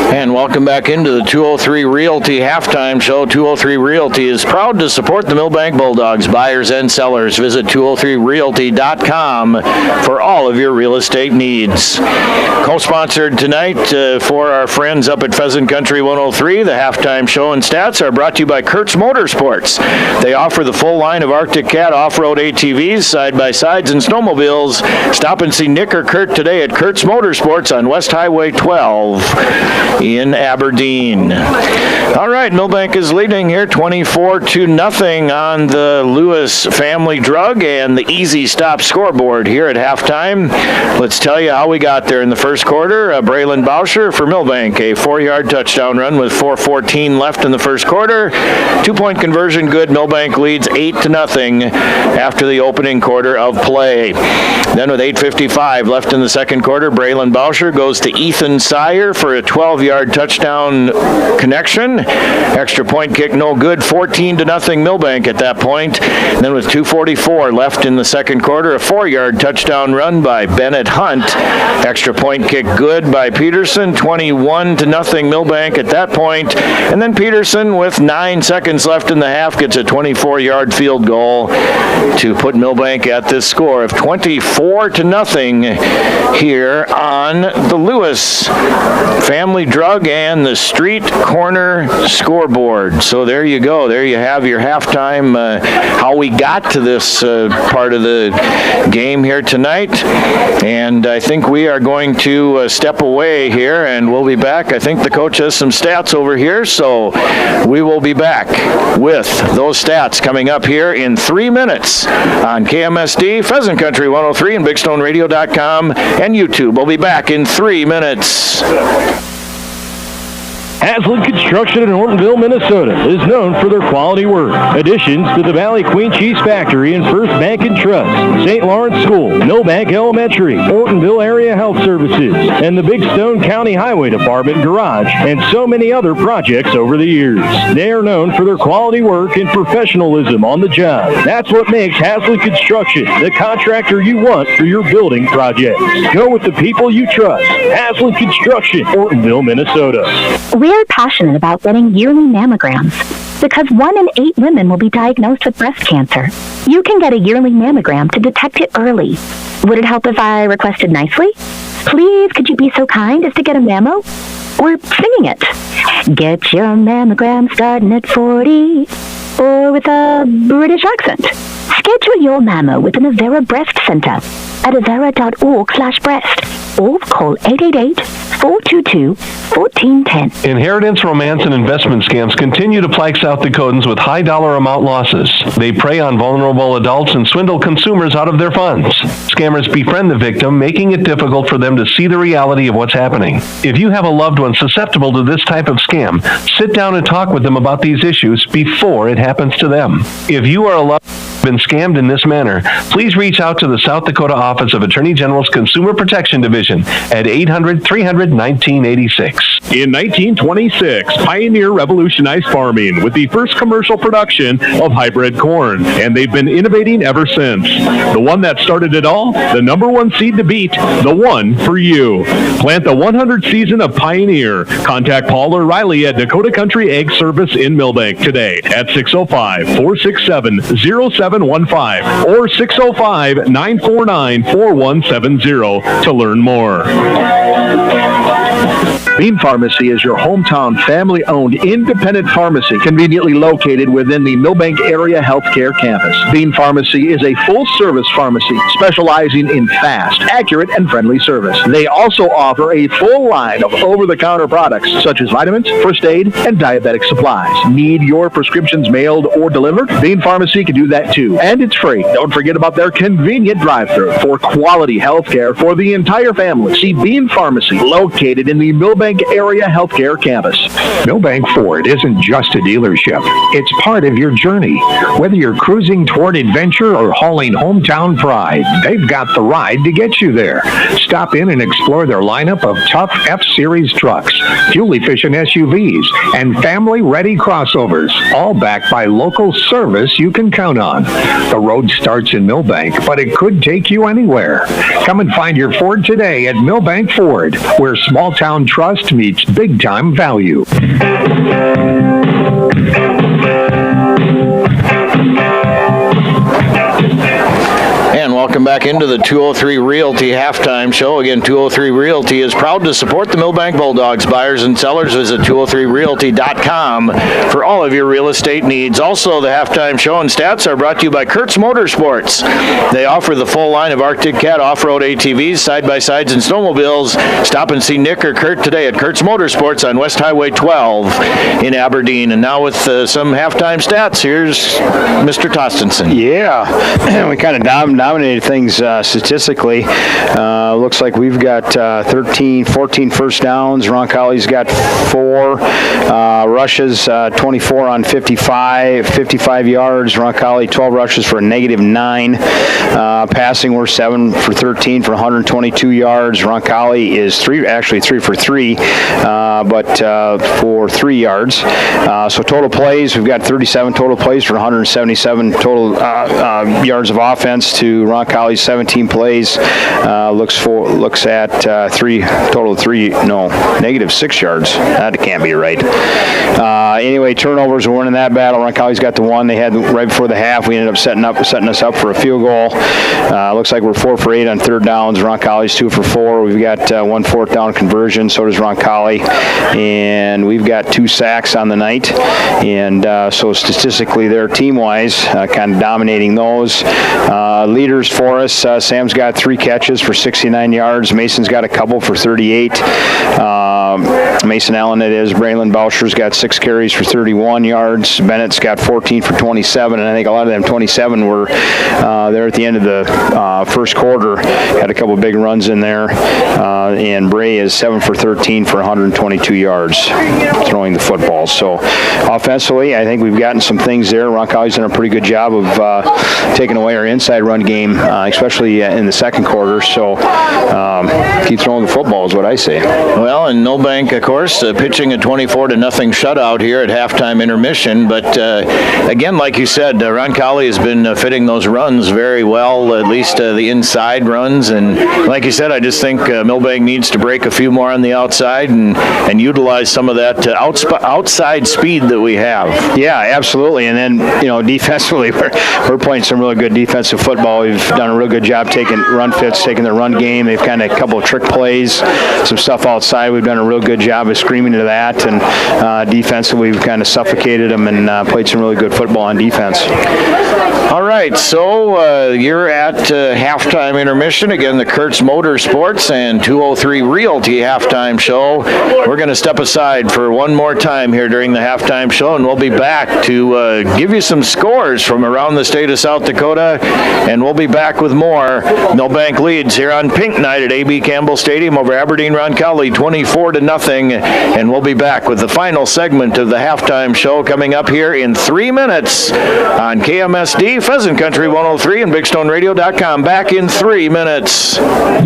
And welcome back into the 203 Realty halftime show. 203 Realty is proud to support the Milbank Bulldogs, buyers and sellers. Visit 203realty.com for all of your real estate needs. Co-sponsored tonight for our friends up at Pheasant Country 103, the halftime show and stats are brought to you by Kurtz Motorsports. They offer the full line of Arctic Cat off-road ATVs, side-by-sides, and snowmobiles. Stop and see Nick or Kurt today at Kurtz Motorsports on West Highway 12. In Aberdeen. All right, Milbank is leading here 24-0 on the Lewis Family Drug and the Easy Stop scoreboard here at halftime. Let's tell you how we got there in the first quarter. Braylon Bauscher for Milbank, a 4-yard touchdown run with 4:14 left in the first quarter. 2-point conversion good. Milbank leads 8-0 after the opening quarter of play. Then with 8:55 left in the second quarter, Braylon Bauscher goes to Ethan Sire for a 12-yard touchdown connection. Extra point kick no good. 14-0 Milbank at that point. And then with 2:44 left in the second quarter, a 4-yard touchdown run by Bennett Hunt. Extra point kick good by Peterson. 21-0 Milbank at that point. And then Peterson with 9 seconds left in the half gets a 24-yard field goal to put Milbank at this score of 24-0 here on the Lewis Family Drug and the Street Corner scoreboard. So there you go. There you have your halftime, how we got to this part of the game here tonight. And I think we are going to step away here, and we'll be back. I think the coach has some stats over here, so we will be back with those stats coming up here in 3 minutes on KMSD, Pheasant Country 103, and BigStoneRadio.com and YouTube. We'll be back in 3 minutes. Haslett Construction in Ortonville, Minnesota is known for their quality work. Additions to the Valley Queen Cheese Factory and First Bank and Trust, St. Lawrence School, Milbank Elementary, Ortonville Area Health Services, and the Big Stone County Highway Department Garage, and so many other projects over the years. They are known for their quality work and professionalism on the job. That's what makes Haslett Construction the contractor you want for your building projects. Go with the people you trust. Haslett Construction, Ortonville, Minnesota. We're passionate about getting yearly mammograms because 1 in 8 women will be diagnosed with breast cancer. You can get a yearly mammogram to detect it early. Would it help if I requested nicely? Please, could you be so kind as to get a mammo? Or singing it. Get your mammogram starting at 40. Or with a British accent. Schedule your mammo with an Avera Breast Center at avera.org/breast or call 888-422-1410. Inheritance, romance, and investment scams continue to plague South Dakotans with high dollar amount losses. They prey on vulnerable adults and swindle consumers out of their funds. Scammers befriend the victim, making it difficult for them to see the reality of what's happening. If you have a loved one susceptible to this type of scam, sit down and talk with them about these issues before it happens to them. If you are a loved one been scammed in this manner, please reach out to the South Dakota Office of Attorney General's Consumer Protection Division at 800-300-1986. In 1926, Pioneer revolutionized farming with the first commercial production of hybrid corn, and they've been innovating ever since. The one that started it all, the number one seed to beat, the one for you. Plant the 100th season of Pioneer. Contact Paul or Riley at Dakota Country Ag Service in Milbank today at 605-467-0715 or 605-949-4170 to learn more. Bean Pharmacy is your hometown family-owned independent pharmacy conveniently located within the Milbank Area Healthcare Campus. Bean Pharmacy is a full-service pharmacy specializing in fast, accurate, and friendly service. They also offer a full line of over-the-counter products such as vitamins, first aid, and diabetic supplies. Need your prescriptions mailed or delivered? Bean Pharmacy can do that too, and it's free. Don't forget about their convenient drive-thru for quality healthcare for the entire family. See Bean Pharmacy located in the Milbank Area Healthcare Campus. Milbank Ford isn't just a dealership. It's part of your journey. Whether you're cruising toward adventure or hauling hometown pride, they've got the ride to get you there. Stop in and explore their lineup of tough F-Series trucks, fuel-efficient SUVs, and family-ready crossovers, all backed by local service you can count on. The road starts in Milbank, but it could take you anywhere. Come and find your Ford today at Milbank Ford, where small-town trust meets big-time value. And welcome back into the 203 Realty halftime show. Again, 203 Realty is proud to support the Milbank Bulldogs. Buyers and sellers visit 203realty.com for all of your real estate needs. Also, the halftime show and stats are brought to you by Kurtz Motorsports. They offer the full line of Arctic Cat off-road ATVs, side-by-sides, and snowmobiles. Stop and see Nick or Kurt today at Kurtz Motorsports on West Highway 12 in Aberdeen. And now with some halftime stats, here's Mr. Tostenson. Yeah, we kind of dominated things statistically. Looks like we've got 14 first downs. Roncalli's got 4 rushes, 24 on 55 yards. Roncalli 12 rushes for a -9. Passing, we're 7 for 13 for 122 yards. Roncalli is 3 for 3, but for 3 yards. So total plays, we've got 37 total plays for 177 total yards of offense to Roncalli's 17 plays. Looks at -6 yards. That can't be right. Anyway, turnovers, we're winning that battle. Roncalli's got the one they had right before the half. We ended up setting us up for a field goal. Looks like we're 4 for 8 on third downs. Roncalli's 2 for 4. We've got 1 fourth down conversion. So does Roncalli, and we've got 2 sacks on the night. And so statistically, they're team-wise kind of dominating those. Leaders for for us. Sam's got 3 catches for 69 yards. Mason's got a couple for 38. Mason Allen, it is. Braylon Boucher's got 6 carries for 31 yards. Bennett's got 14 for 27, and I think a lot of them 27 were there at the end of the first quarter. Had a couple big runs in there. And Bray is 7 for 13 for 122 yards throwing the football. So offensively, I think we've gotten some things there. Roncalli's done a pretty good job of taking away our inside run game, especially in the second quarter. So keep throwing the football is what I say. Well, and Milbank, of course, pitching a 24-0 shutout here at halftime intermission. But again, like you said, Roncalli has been fitting those runs very well, at least the inside runs. And like you said, I just think Milbank needs to break a few more on the outside and utilize some of that outside speed that we have. Yeah, absolutely. And then, defensively, we're playing some really good defensive football. We've done a real good job taking run fits, taking the run game. They've kind of a couple of trick plays, some stuff outside. We've done a real good job of screaming to that. And defensively, we've kind of suffocated them and played some really good football on defense. All right, so you're at halftime intermission. Again, the Kurtz Motorsports and 203 Realty halftime show. We're going to step aside for one more time here during the halftime show, and we'll be back to give you some scores from around the state of South Dakota, and we'll be back with more. Milbank leads here on Pink Night at A.B. Campbell Stadium over Aberdeen Roncalli, 24-0, and we'll be back with the final segment of the halftime show coming up here in 3 minutes on KMSD, Pheasant Country 103, and BigStoneRadio.com. Back in 3 minutes.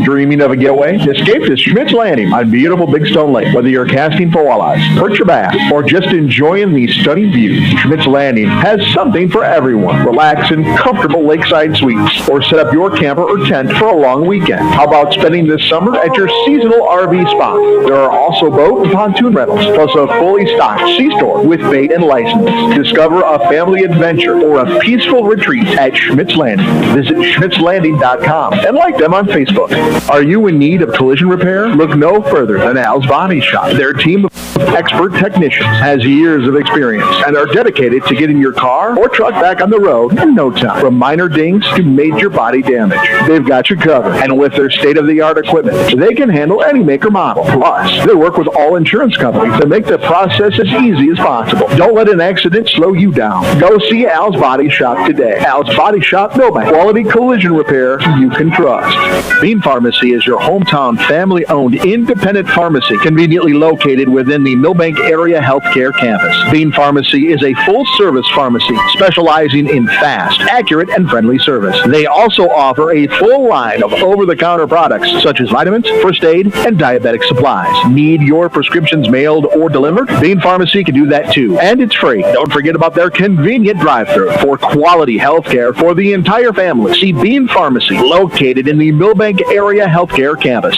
Dreaming of a getaway? Escape to Schmidt's Landing on beautiful Big Stone Lake. Whether you're casting for walleyes, perch your bass, or just enjoying the stunning views, Schmidt's Landing has something for everyone. Relax in comfortable lakeside suites, or set up your camper or tent for a long weekend. How about spending this summer at your seasonal RV spot? There are also boat and pontoon rentals, plus a fully stocked C-store with bait and license. Discover a family adventure or a peaceful retreat at Schmidt's Landing. Visit schmidtslanding.com and like them on Facebook. Are you in need of collision repair? Look no further than Al's Body Shop. Their team of expert technicians has years of experience and are dedicated to getting your car or truck back on the road in no time. From minor dings to major body damage, they've got you covered. And with their state-of-the-art equipment, they can handle any make or model. Plus, they work with all insurance companies to make the process as easy as possible. Don't let an accident slow you down. Go see Al's Body Shop today. Al's Body Shop, Milbank. Quality collision repair you can trust. Bean Pharmacy is your hometown family-owned independent pharmacy conveniently located within the Milbank Area Healthcare Campus. Bean Pharmacy is a full-service pharmacy specializing in fast, accurate, and friendly service. They also offer a full line of over-the-counter products such as vitamins, first aid, and diabetic supplies. Need your prescriptions mailed or delivered? Bean Pharmacy can do that too, and it's free. Don't forget about their convenient drive-thru for quality healthcare for the entire family. See Bean Pharmacy, located in the Milbank Area Healthcare Campus.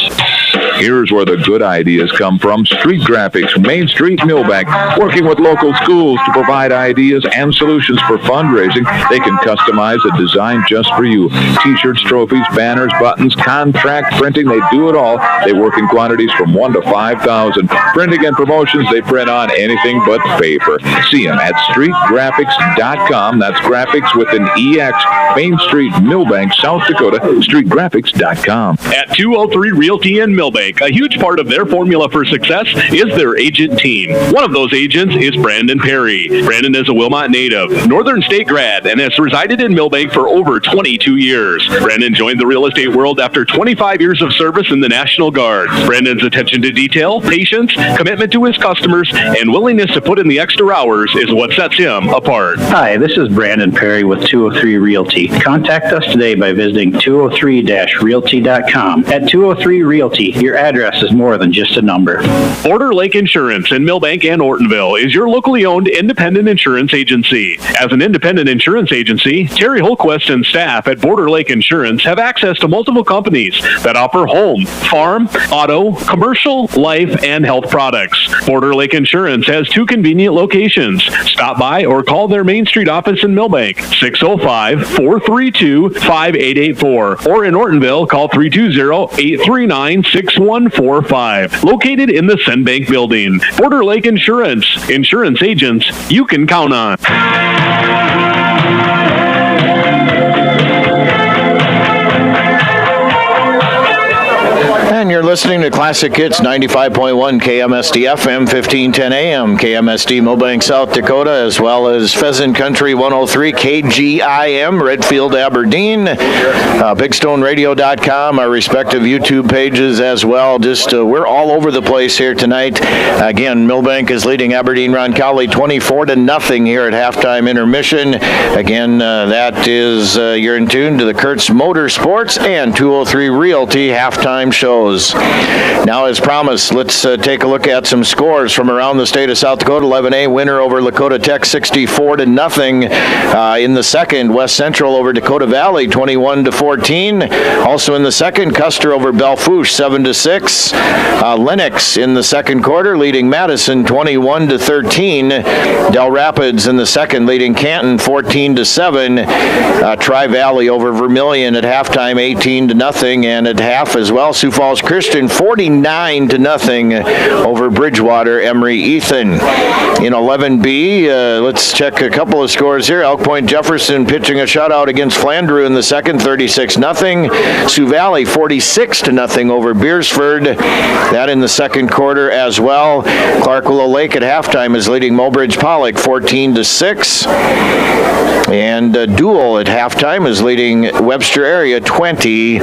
Here's where the good ideas come from. Street Graphics, Main Street, Milbank, working with local schools to provide ideas and solutions for fundraising. They can customize a design just for you. T-shirts, trophies, banners, buttons, contract printing, they do it all. They work in quantities from 1 to 5,000. Printing and promotions, they print on anything but paper. See them at streetgraphics.com. That's graphics with an EX. Main Street, Milbank, South Dakota, streetgraphics.com. At 203 Realty in Milbank, a huge part of their formula for success is their agent team. One of those agents is Brandon Perry. Brandon is a Wilmot native, Northern State grad, and has resided in Milbank for over 22 years. Brandon joined the real estate world after 25 years of service in the National Guard. Brandon's attention to detail, patience, commitment to his customers, and willingness to put in the extra hours is what sets him apart. Hi, this is Brandon Perry with 203 Realty. Contact us today by visiting 203-realty.com. At 203 Realty, your address is more than just a number. Border Lake Insurance in Milbank and Ortonville is your locally owned independent insurance agency. As an independent insurance agency, Terry Holquist and staff at Border Lake Insurance have access to multiple companies that offer home, farm, auto, commercial, life, and health products. Border Lake Insurance has 2 convenient locations. Stop by or call their Main Street office in Milbank, 605-432-5884, or in Ortonville, call 320-839-6145. Located in the Senbank building. Border Lake Insurance. Insurance agents you can count on. listening to Classic Hits 95.1 KMSD FM, 1510 AM, KMSD Milbank, South Dakota, as well as Pheasant Country 103 KGIM, Redfield, Aberdeen, BigStoneRadio.com, our respective YouTube pages as well. Just we're all over the place here tonight. Again, Milbank is leading Aberdeen Roncalli 24-0 here at halftime intermission. Again, that is you're in tune to the Kurtz Motorsports and 203 Realty halftime shows. Now, as promised, let's take a look at some scores from around the state of South Dakota. 11A winner over Lakota Tech 64-0. In the second, West Central over Dakota Valley 21-14. Also in the second, Custer over Belfouche 7-6. Lennox in the second quarter leading Madison 21-13. Del Rapids in the second leading Canton 14-7. Tri-Valley over Vermilion at halftime 18-0, and at half as well, Sioux Falls Christian 49-0 over Bridgewater Emery Ethan. In 11B, let's check a couple of scores here. Elk Point Jefferson pitching a shutout against Flandreau in the second, 36-0. Sioux Valley 46-0 over Beersford. That in the second quarter as well. Clark Willow Lake at halftime is leading Mobridge Pollock 14-6. And Dual at halftime is leading Webster Area 20-0.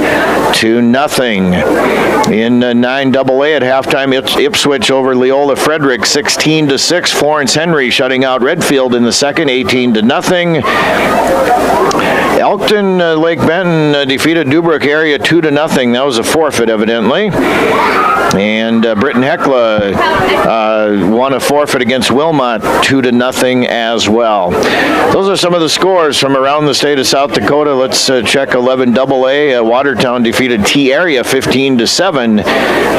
In 9AA at halftime, Ipswich over Leola Frederick 16-6. Florence Henry shutting out Redfield in the second, 18-0. Elkton Lake Benton defeated Dubrook Area 2-0. That was a forfeit, evidently. And Britton Hecla won a forfeit against Wilmot 2-0 as well. Those are some of the scores from around the state of South Dakota. Let's check 11AA. Watertown defeated T Area 15-7.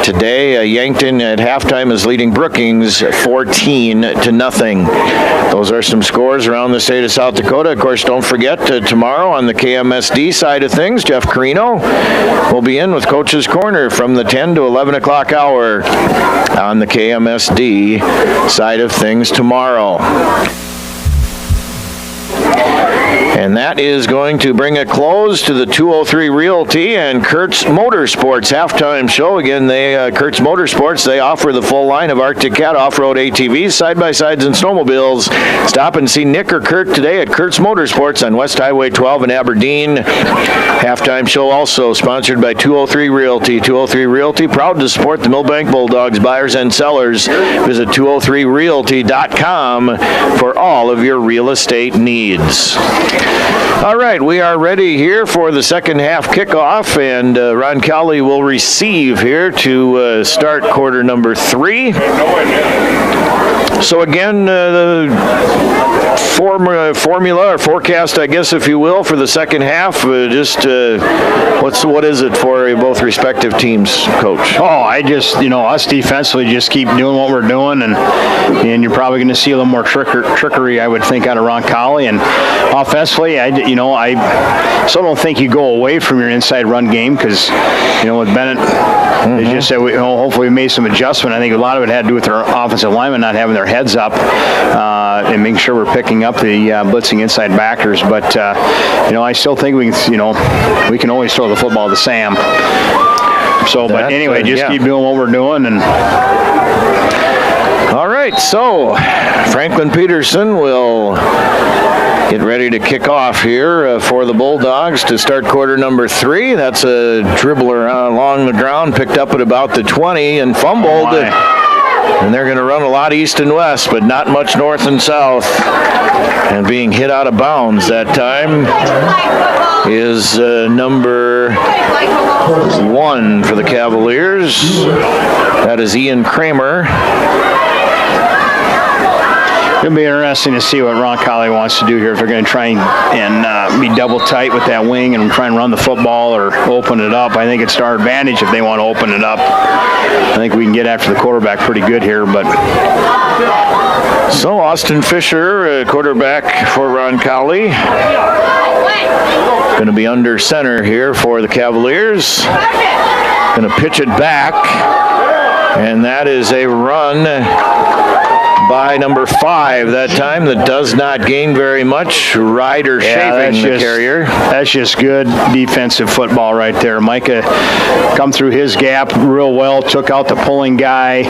Today, Yankton at halftime is leading Brookings 14-0. Those are some scores around the state of South Dakota. Of course, don't forget tomorrow on the KMSD side of things, Jeff Carino will be in with Coach's Corner from the 10 to 11 o'clock hour on the KMSD side of things tomorrow. And that is going to bring a close to the 203 Realty and Kurtz Motorsports halftime show. Again, Kurtz Motorsports, they offer the full line of Arctic Cat off-road ATVs, side-by-sides, and snowmobiles. Stop and see Nick or Kurt today at Kurtz Motorsports on West Highway 12 in Aberdeen. Halftime show also sponsored by 203 Realty. 203 Realty, proud to support the Milbank Bulldogs buyers and sellers. Visit 203realty.com for all of your real estate needs. All right, we are ready here for the second half kickoff, and Roncalli will receive here to start quarter number 3. So again, the formula or forecast, I guess, if you will, for the second half. What is it for both respective teams, Coach? Us defensively just keep doing what we're doing, and you're probably going to see a little more trickery, I would think, out of Roncalli. And offensively, I still don't think you go away from your inside run game because, with Bennett, they just said, hopefully we made some adjustment. I think a lot of it had to do with their offensive linemen not having their heads up and making sure we're picking up the blitzing inside backers. But, I still think we can always throw the football to Sam. So, but anyway, just keep doing what we're doing. And all right, so Franklin Peterson will get ready to kick off here for the Bulldogs to start quarter number 3. That's a dribbler along the ground, picked up at about the 20 and fumbled. And they're going to run a lot east and west, but not much north and south. And being hit out of bounds that time is number 1 for the Cavaliers. That is Ian Kramer. It'll be interesting to see what Roncalli wants to do here. If they're going to try and be double tight with that wing and try and run the football or open it up. I think it's to our advantage if they want to open it up. I think we can get after the quarterback pretty good here. But so Austin Fisher, quarterback for Roncalli, going to be under center here for the Cavaliers. Going to pitch it back, and that is a run by number 5 that time that does not gain very much. Ryder shaving the carrier. That's just good defensive football right there. Micah come through his gap real well, took out the pulling guy.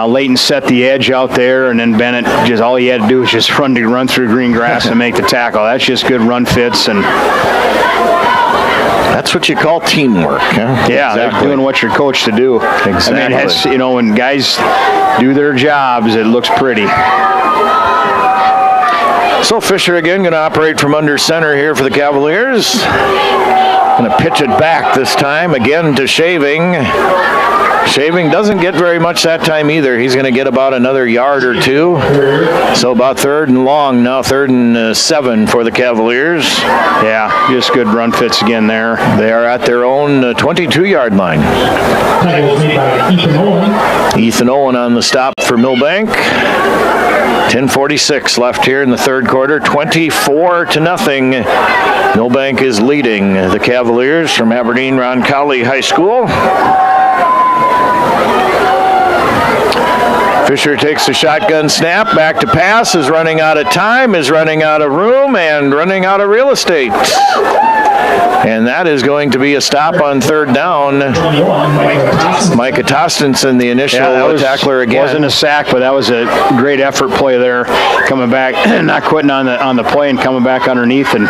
Leighton set the edge out there, and then Bennett, just all he had to do was just run through green grass and make the tackle. That's just good run fits, and that's what you call teamwork, huh? Yeah, they're doing what you're coached to do. Exactly. I mean, when guys do their jobs, it looks pretty. So Fisher again going to operate from under center here for the Cavaliers. Going to pitch it back this time again to Shaving. Shaving doesn't get very much that time either. He's going to get about another yard or two. So about 3rd and long now, 3rd and 7 for the Cavaliers. Yeah, just good run fits again there. They are at their own 22-yard line. Ethan Owen on the stop for Milbank. 10:46 left here in the third quarter. 24-0. Milbank is leading the Cavaliers from Aberdeen Roncalli High School. Fisher takes the shotgun snap, back to pass, is running out of time, is running out of room, and running out of real estate. And that is going to be a stop on 3rd down. Micah Tostenson, the initial tackler again. Wasn't a sack, but that was a great effort play there. Coming back, not quitting on the play and coming back underneath and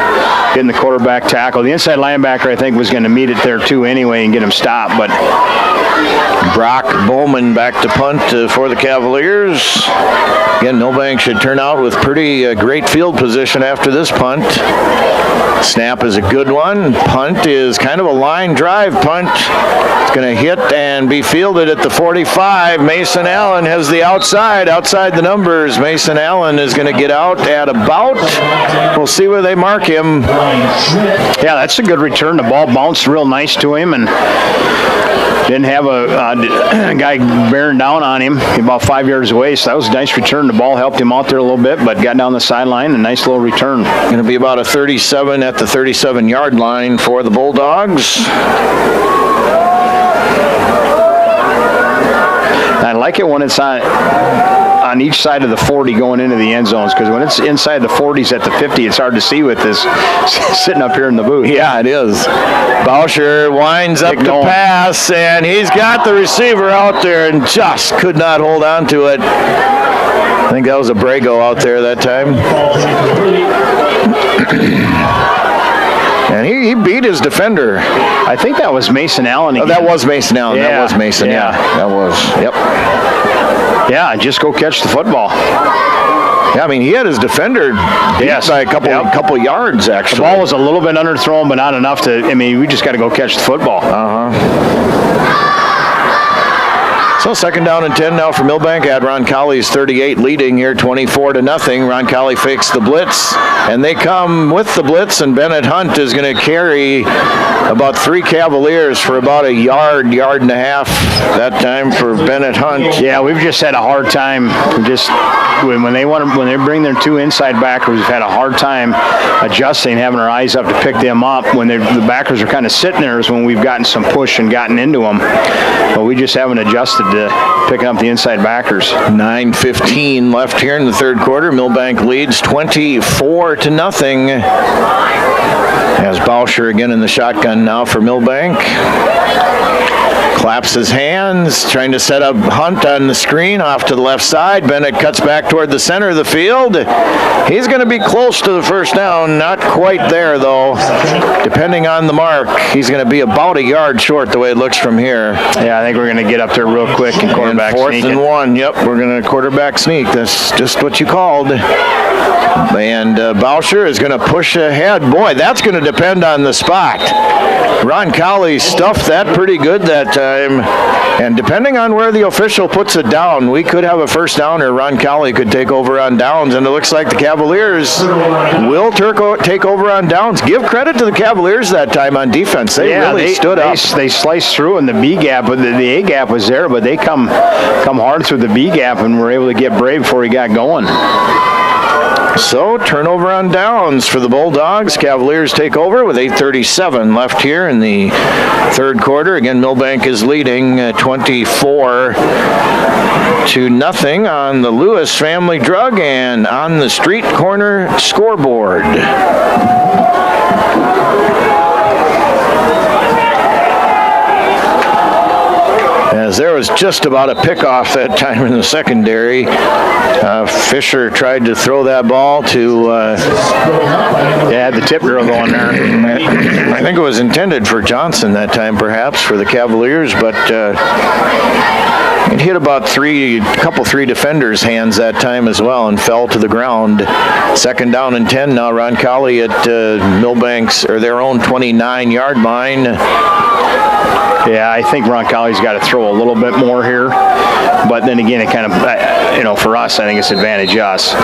getting the quarterback tackle. The inside linebacker, I think, was going to meet it there too anyway and get him stopped. But Brock Bowman back to punt for the Cavaliers. Again, Milbank should turn out with pretty great field position after this punt. Snap is a good one. Punt is kind of a line drive punt. It's going to hit and be fielded at the 45. Mason Allen has the outside the numbers. Mason Allen is going to get out at about, we'll see where they mark him. Yeah, that's a good return. The ball bounced real nice to him and didn't have a guy bearing down on him about 5 yards away, so that was a nice return. The ball helped him out there a little bit, but got down the sideline, a nice little return. Going to be about a 37 at the 37-yard line for the Bulldogs. I like it when it's on each side of the 40 going into the end zones, because when it's inside the 40s at the 50, it's hard to see with this sitting up here in the booth. Yeah, it is. Boucher winds up to pass, and he's got the receiver out there and just could not hold on to it. I think that was a Brago out there that time. And he beat his defender. I think that was Mason Allen again. Oh, that was Mason Allen. Yeah. That was Mason, yeah. That was, yep. Yeah, just go catch the football. Yeah, I mean, he had his defender beat by a couple yards, actually. The ball was a little bit underthrown, but not enough to, I mean, we just got to go catch the football. So 2nd down and 10 now for Milbank at Roncalli's 38, leading here 24-0. Roncalli fakes the blitz, and they come with the blitz, and Bennett Hunt is going to carry about 3 Cavaliers for about a yard and a half that time for Bennett Hunt. Yeah, we've just had a hard time. When they bring their 2 inside backers, we've had a hard time adjusting, having our eyes up to pick them up. When the backers are kind of sitting there is when we've gotten some push and gotten into them. But we just haven't adjusted to picking up the inside backers. 9:15 left here in the third quarter. Milbank leads 24-0. As Boucher again in the shotgun now for Milbank. Claps his hands, trying to set up Hunt on the screen off to the left side. Bennett cuts back toward the center of the field. He's going to be close to the first down. Not quite there, though. Depending on the mark, he's going to be about a yard short the way it looks from here. Yeah, I think we're going to get up there real quick and quarterback sneak. 4th and 1. Yep, we're going to quarterback sneak. That's just what you called. And Boucher is going to push ahead. Boy, that's going to depend on the spot. Roncalli stuffed that pretty good that time. And depending on where the official puts it down, we could have a first down, or Roncalli could take over on downs. And it looks like the Cavaliers will take over on downs. Give credit to the Cavaliers that time on defense. They really stood up. They sliced through in the B gap, but the A gap was there, but they come hard through the B gap and were able to get brave before he got going. So, turnover on downs for the Bulldogs. Cavaliers take over with 8:37 left here in the third quarter. Again, Milbank is leading 24-0 on the Lewis Family Drug and on the Street Corner scoreboard. As there was just about a pickoff that time in the secondary. Fisher tried to throw that ball to... the tip drill going there. I think it was intended for Johnson that time, perhaps, for the Cavaliers, but it hit about three defenders' hands that time as well and fell to the ground. Second down and 10 now. Roncalli at Milbank's, or their own 29-yard line. Yeah, I think Roncalli's got to throw a little bit more here. But then again, it kind of, for us, I think it's advantage us.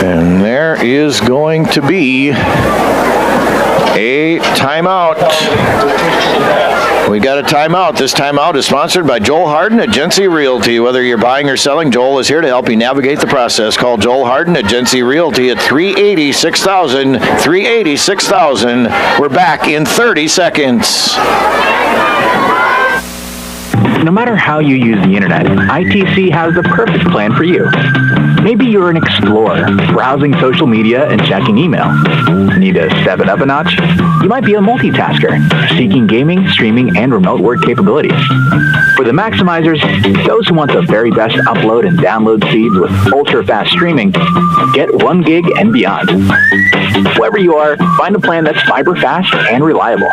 And there is going to be a timeout. We got a timeout. This timeout is sponsored by Joel Harden at Genesee Realty. Whether you're buying or selling, Joel is here to help you navigate the process. Call Joel Harden at Genesee Realty at 380-6000. 380-6000. We're back in 30 seconds. No matter how you use the internet, ITC has the perfect plan for you. Maybe you're an explorer, browsing social media and checking email. Need to step it up a notch? You might be a multitasker, seeking gaming, streaming, and remote work capabilities. For the maximizers, those who want the very best upload and download speeds with ultra-fast streaming, get 1 gig and beyond. Wherever you are, find a plan that's fiber fast and reliable.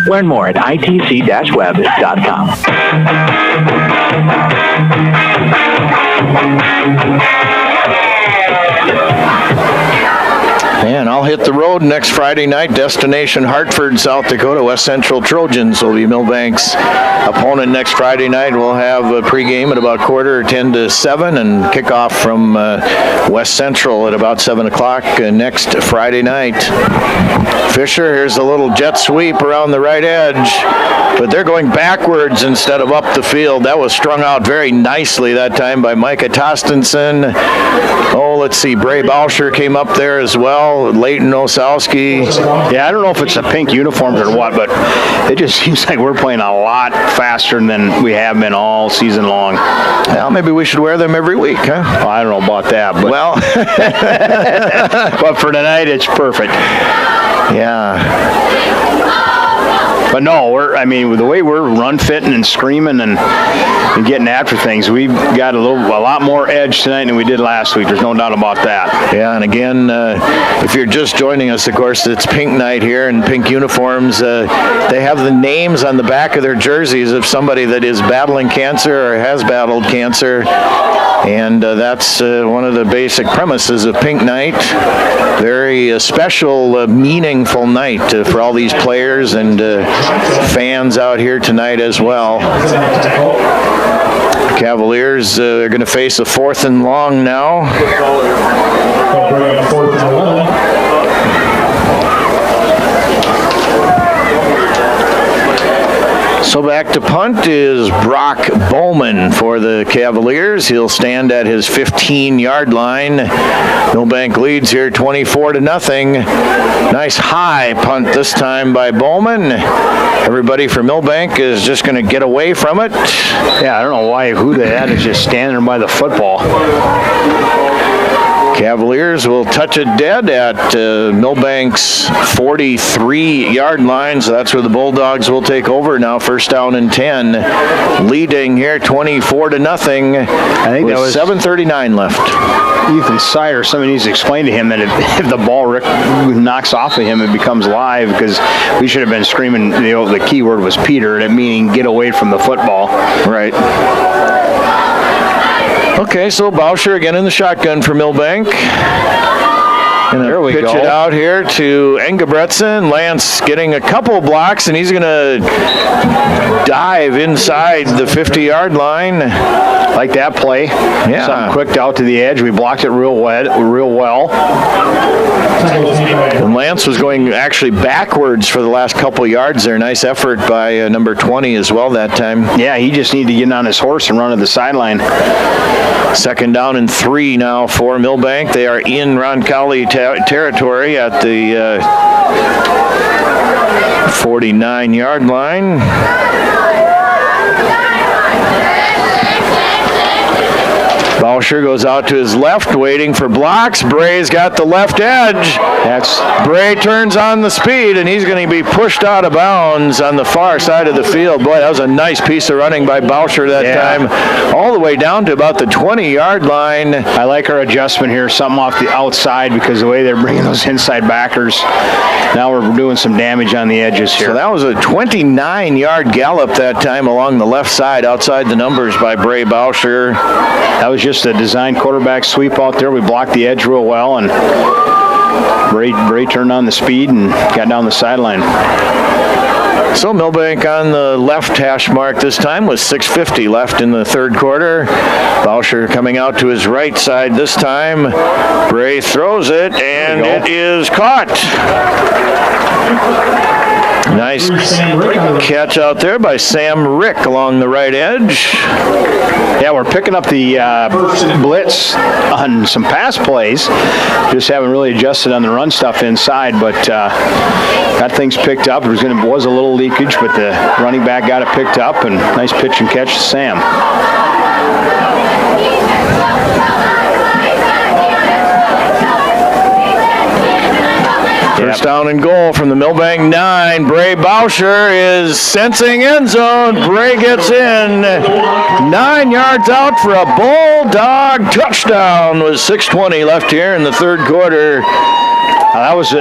Learn more at itc-web.com. And I'll hit the road next Friday night. Destination Hartford, South Dakota. West Central Trojans will be Milbank's opponent next Friday night. We'll have a pregame at about 7:45 and kickoff from West Central at about 7 o'clock next Friday night. Fisher, here's a little jet sweep around the right edge, but they're going backwards instead of up the field. That was strung out very nicely that time by Micah Tostenson. Oh, let's see, Bray Bauscher came up there as well. Leighton Osowski. Yeah, I don't know if it's the pink uniforms or what, but it just seems like we're playing a lot faster than we have been all season long. Well, maybe we should wear them every week, huh? Well, I don't know about that, but well, but for tonight, it's perfect. Yeah. But no, with the way we're run fitting and screaming and getting after things, we've got a lot more edge tonight than we did last week. There's no doubt about that. Yeah, and again, if you're just joining us, of course, it's pink night here and pink uniforms. They have the names on the back of their jerseys of somebody that is battling cancer or has battled cancer. And that's one of the basic premises of Pink Night. Very special, meaningful night for all these players and fans out here tonight as well. Cavaliers are going to face a 4th and long now. So back to punt is Brock Bowman for the Cavaliers. He'll stand at his 15-yard line. Milbank leads here 24-0. Nice high punt this time by Bowman. Everybody for Milbank is just going to get away from it. Yeah, I don't know who they had is just standing by the football. Cavaliers will touch it dead at Milbank's 43-yard line, so that's where the Bulldogs will take over now. 1st down and 10, leading here 24-0. I think that was 7:39 left. Ethan Sire, somebody needs to explain to him that if the ball knocks off of him, it becomes live, because we should have been screaming, the key word was Peter, meaning get away from the football. Right. Okay, so Bauscher again in the shotgun for Milbank. There we pitch go. It out here to Engebretson. Lance getting a couple blocks, and he's going to dive inside the 50-yard line. Like that play. Yeah. Something quick out to the edge. We blocked it real well. And Lance was going actually backwards for the last couple yards there. Nice effort by number 20 as well that time. Yeah, he just needed to get on his horse and run to the sideline. 2nd down and 3 now for Milbank. They are in Roncalli territory at the 49-yard line. Bauscher goes out to his left, waiting for blocks. Bray's got the left edge. Bray turns on the speed, and he's going to be pushed out of bounds on the far side of the field. Boy, that was a nice piece of running by Bauscher that time, all the way down to about the 20-yard line. I like our adjustment here, something off the outside, because the way they're bringing those inside backers, now we're doing some damage on the edges here. So that was a 29-yard gallop that time along the left side, outside the numbers by Bray Bauscher. That was just a design quarterback sweep out there. We blocked the edge real well, and Bray turned on the speed and got down the sideline. So Milbank on the left hash mark this time with 6:50 left in the third quarter. Bauscher coming out to his right side this time. Bray throws it, and it is caught. Nice catch out there by Sam Rick along the right edge. Yeah, we're picking up the blitz on some pass plays. Just haven't really adjusted on the run stuff inside, but got things picked up. There was a little leakage, but the running back got it picked up, and nice pitch and catch to Sam. First down and goal from the Milbank 9. Bray Bauscher is sensing end zone. Bray gets in. 9 yards out for a Bulldog touchdown with 6:20 left here in the third quarter. That was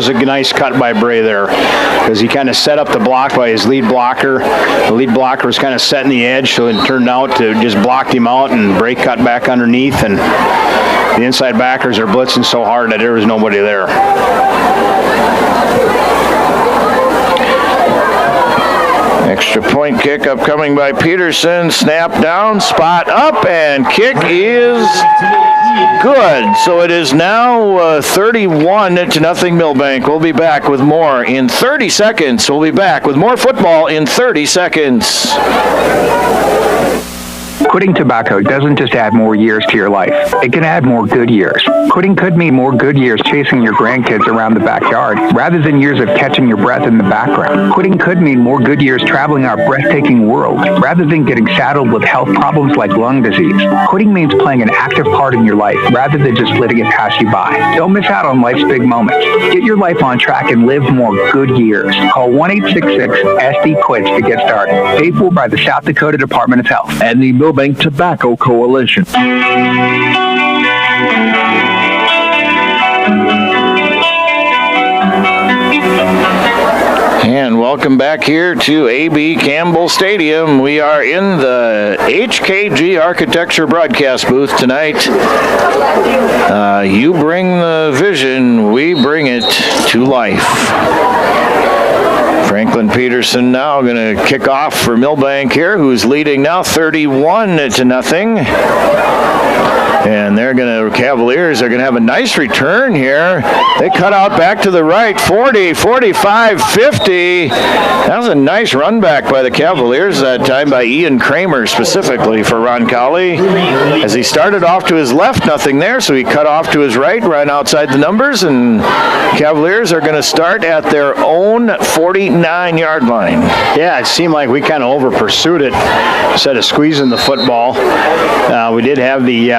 a nice cut by Bray there, because he kind of set up the block by his lead blocker. The lead blocker was kind of setting the edge, so it turned out to just blocked him out, and Bray cut back underneath, and the inside backers are blitzing so hard that there was nobody there. Extra point kick upcoming by Peterson. Snap down, spot up, and kick is good. So it is now 31-0 Milbank. We'll be back with more in 30 seconds. We'll be back with more football in 30 seconds. Quitting tobacco doesn't just add more years to your life. It can add more good years. Quitting could mean more good years chasing your grandkids around the backyard rather than years of catching your breath in the background. Quitting could mean more good years traveling our breathtaking world rather than getting saddled with health problems like lung disease. Quitting means playing an active part in your life rather than just letting it pass you by. Don't miss out on life's big moments. Get your life on track and live more good years. Call 1-866-SD-QUITS to get started. Paid for by the South Dakota Department of Health and the Milbank Tobacco Coalition. And welcome back here to A.B. Campbell Stadium. We are in the HKG Architecture broadcast booth tonight. You bring the vision, we bring it to life. Franklin Peterson now going to kick off for Milbank here, who's leading now 31-0. And Cavaliers are going to have a nice return here. They cut out back to the right, 40, 45, 50. That was a nice run back by the Cavaliers that time by Ian Kramer specifically for Roncalli. As he started off to his left, nothing there, so he cut off to his right, ran outside the numbers, and Cavaliers are going to start at their own 49-yard line. Yeah, it seemed like we kind of over-pursued it instead of squeezing the football. We did have the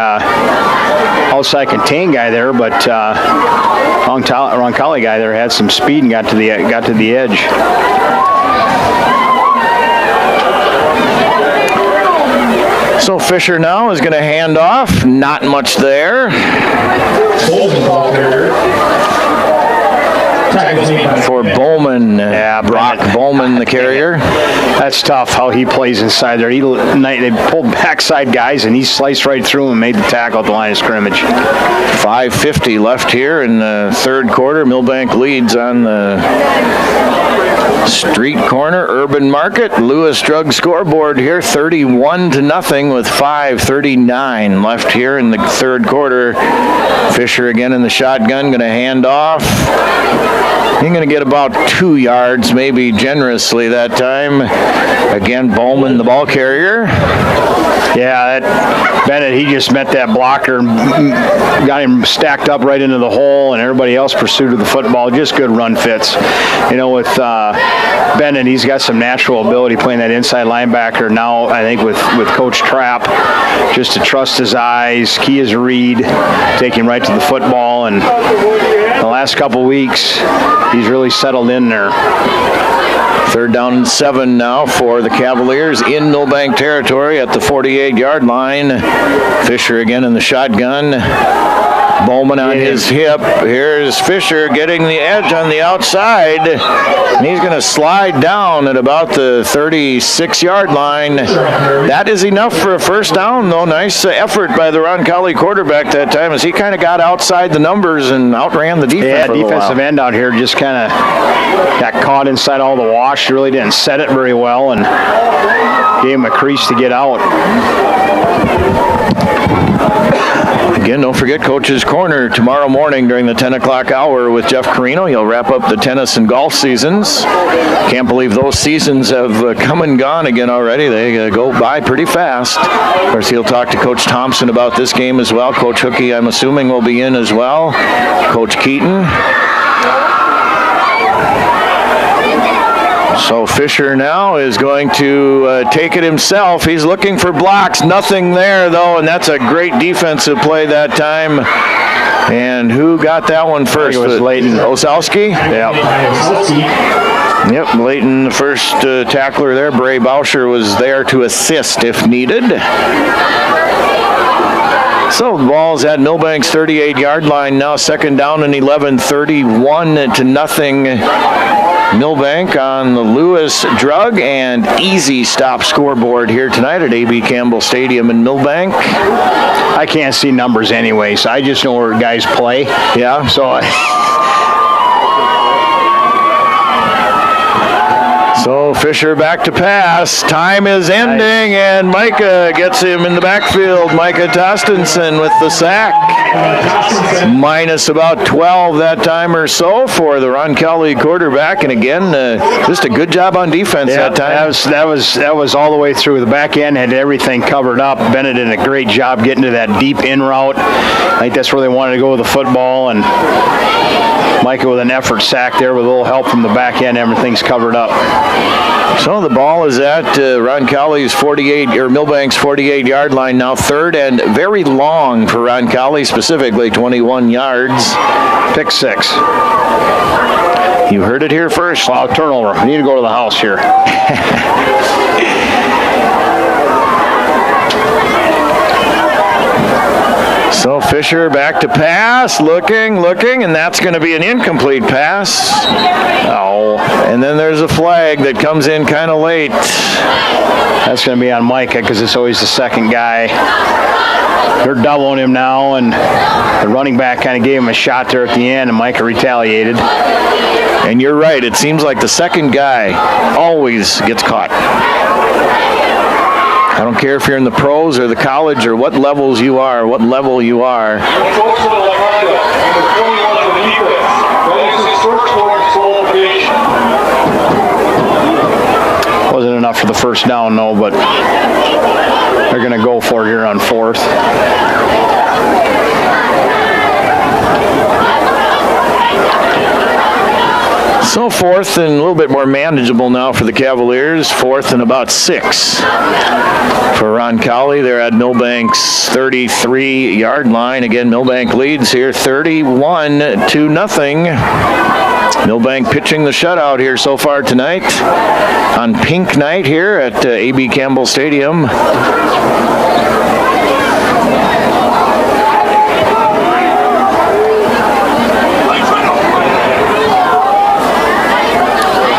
outside contain guy there, but Roncalli guy there had some speed and got to the edge. So Fisher now is going to hand off. Not much there. For Bowman, Brock Bowman, the carrier. That's tough how he plays inside there. They pulled backside guys, and he sliced right through and made the tackle at the line of scrimmage. 5:50 left here in the third quarter. Milbank leads on the street corner, Urban Market. Lewis Drug scoreboard here, 31-0 with 5:39 left here in the third quarter. Fisher again in the shotgun, going to hand off. You're going to get about 2 yards, maybe generously that time. Again, Bowman, the ball carrier. Yeah, that Bennett, he just met that blocker and got him stacked up right into the hole, and everybody else pursued the football. Just good run fits. You know, with Bennett, he's got some natural ability playing that inside linebacker. Now, I think with Coach Trapp, just to trust his eyes, key his read, take him right to the football, and the last couple weeks, he's really settled in there. 3rd down and 7 now for the Cavaliers in Milbank territory at the 48-yard line. Fisher again in the shotgun. Bowman on his hip. Here's Fisher getting the edge on the outside. And he's going to slide down at about the 36-yard line. That is enough for a first down, though. Nice effort by the Roncalli quarterback that time as he kind of got outside the numbers and outran the defense. Yeah, defensive end out here just kind of got caught inside all the wash. Really didn't set it very well and gave him a crease to get out. Again, don't forget Coach's Corner tomorrow morning during the 10 o'clock hour with Jeff Carino. He'll wrap up the tennis and golf seasons. Can't believe those seasons have come and gone again already. They go by pretty fast. Of course, he'll talk to Coach Thompson about this game as well. Coach Hookey, I'm assuming, will be in as well. Coach Keaton. So Fisher now is going to take it himself. He's looking for blocks. Nothing there, though, and that's a great defensive play that time. And who got that one first? I think it was Leighton. Osowski? Yeah. Yep, Leighton, the first tackler there. Bray Bauscher was there to assist if needed. So the ball's at Milbank's 38-yard line now. 2nd down and 11, 31-0. Milbank on the Lewis drug and easy stop scoreboard here tonight at A.B. Campbell Stadium in Milbank. I can't see numbers anyway, so I just know where guys play. Yeah. So Fisher back to pass. Time is ending, and Micah gets him in the backfield. Micah Tostenson with the sack. Minus about 12 that time or so for the Roncalli quarterback. And again, just a good job on defense that time. That was all the way through. The back end had everything covered up. Bennett did a great job getting to that deep in route. I think that's where they wanted to go with the football, and Micah with an effort sack there with a little help from the back end. Everything's covered up. So the ball is at Roncalli's Milbank's 48-yard line now. 3rd and very long for Roncalli, specifically 21 yards. Pick 6. You heard it here first. Wow, turnover. We need to go to the house here. So Fisher back to pass, looking, and that's going to be an incomplete pass. Oh, and then there's a flag that comes in kind of late. That's going to be on Micah because it's always the second guy. They're doubling him now, and the running back kind of gave him a shot there at the end, and Micah retaliated. And you're right. It seems like the second guy always gets caught. I don't care if you're in the pros or the college or what level you are. Wasn't enough for the first down, though, but they're going to go for it here on 4th. So 4th and a little bit more manageable now for the Cavaliers. 4th and about 6 for Roncalli. They're at Milbank's 33-yard line. Again, Milbank leads here 31-0. Milbank pitching the shutout here so far tonight on Pink Night here at A.B. Campbell Stadium.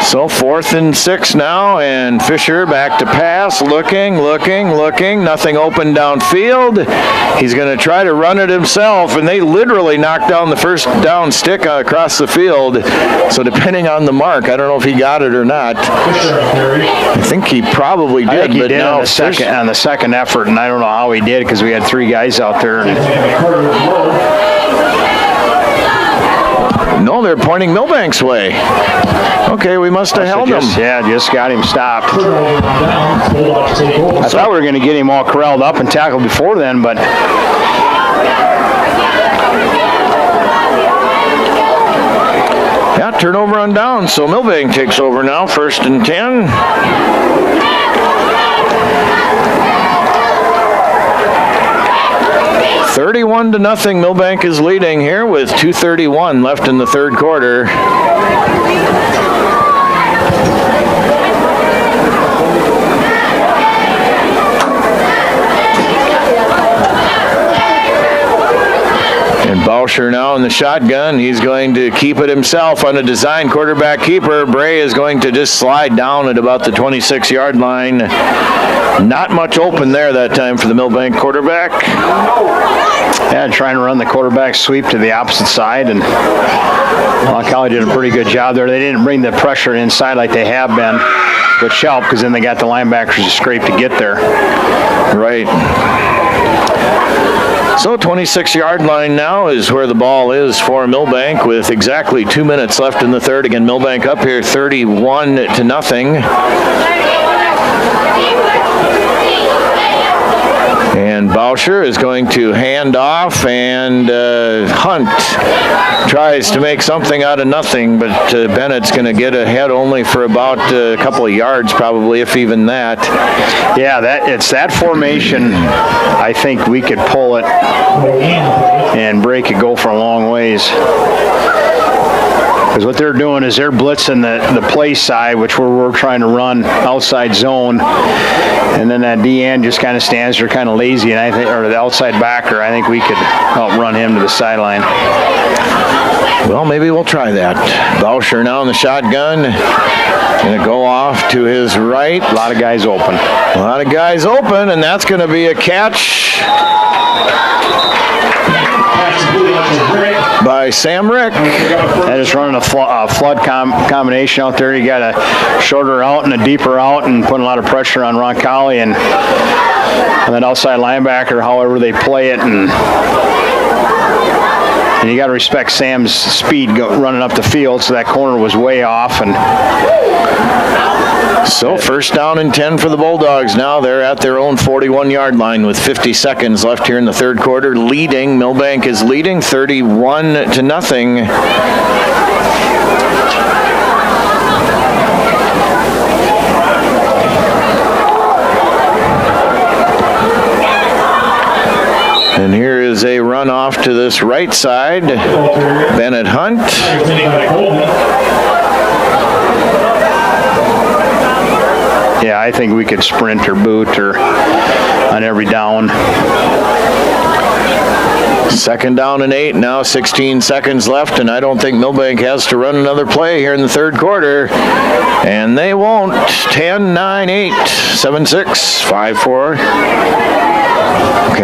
So 4th and 6 now, and Fisher back to pass, looking, nothing open downfield. He's going to try to run it himself, and they literally knocked down the first down stick across the field. So depending on the mark, I don't know if he got it or not. I think he probably did. I think he did on the second effort, and I don't know how he did because we had 3 guys out there. No, Well, they're pointing Milbank's way. Okay, we must have held him. Yeah, just got him stopped. Bulldogs take over. I thought we were going to get him all corralled up and tackled before then, but yeah, turnover on down. So Milbank takes over now, 1st and 10. $31-0. Milbank is leading here with 2:31 left in the third quarter. And Bauscher now in the shotgun. He's going to keep it himself on a design quarterback keeper. Bray is going to just slide down at about the 26-yard line. Not much open there that time for the Milbank quarterback. yeah, trying to run the quarterback sweep to the opposite side, and Roncalli did a pretty good job there. They didn't bring the pressure inside like they have been, which helped because then they got the linebackers to scrape to get there. Right. So 26-yard line now is where the ball is for Milbank with exactly 2 minutes left in the third. Again, Milbank up here 31-0. And Bauscher is going to hand off, and Hunt tries to make something out of nothing, but Bennett's going to get ahead only for about a couple of yards probably, if even that. Yeah, it's that formation. I think we could pull it and Bray could go for a long ways. Because what they're doing is they're blitzing the play side, which we're trying to run outside zone, and then that DN just kind of stands there kind of lazy, and I think, or the outside backer, I think we could help run him to the sideline. Well, maybe we'll try that. Bauscher now in the shotgun. Going to go off to his right. A lot of guys open. A lot of guys open, and that's going to be a catch by Sam Rick. And just running a flood combination out there. You got a shorter out and a deeper out, and putting a lot of pressure on Roncalli and that outside linebacker, however they play it. And you got to respect Sam's speed running up the field, so that corner was way off. And so 1st down and 10 for the Bulldogs. Now they're at their own 41-yard line with 50 seconds left here in the third quarter. Leading, Milbank is leading 31-0. And here is a run off to this right side. Bennett Hunt. Yeah, I think we could sprint or boot or on every down. 2nd down and 8, now 16 seconds left, and I don't think Milbank has to run another play here in the third quarter. And they won't. 10, 9, 8, 7, 6, 5, 4. Okay,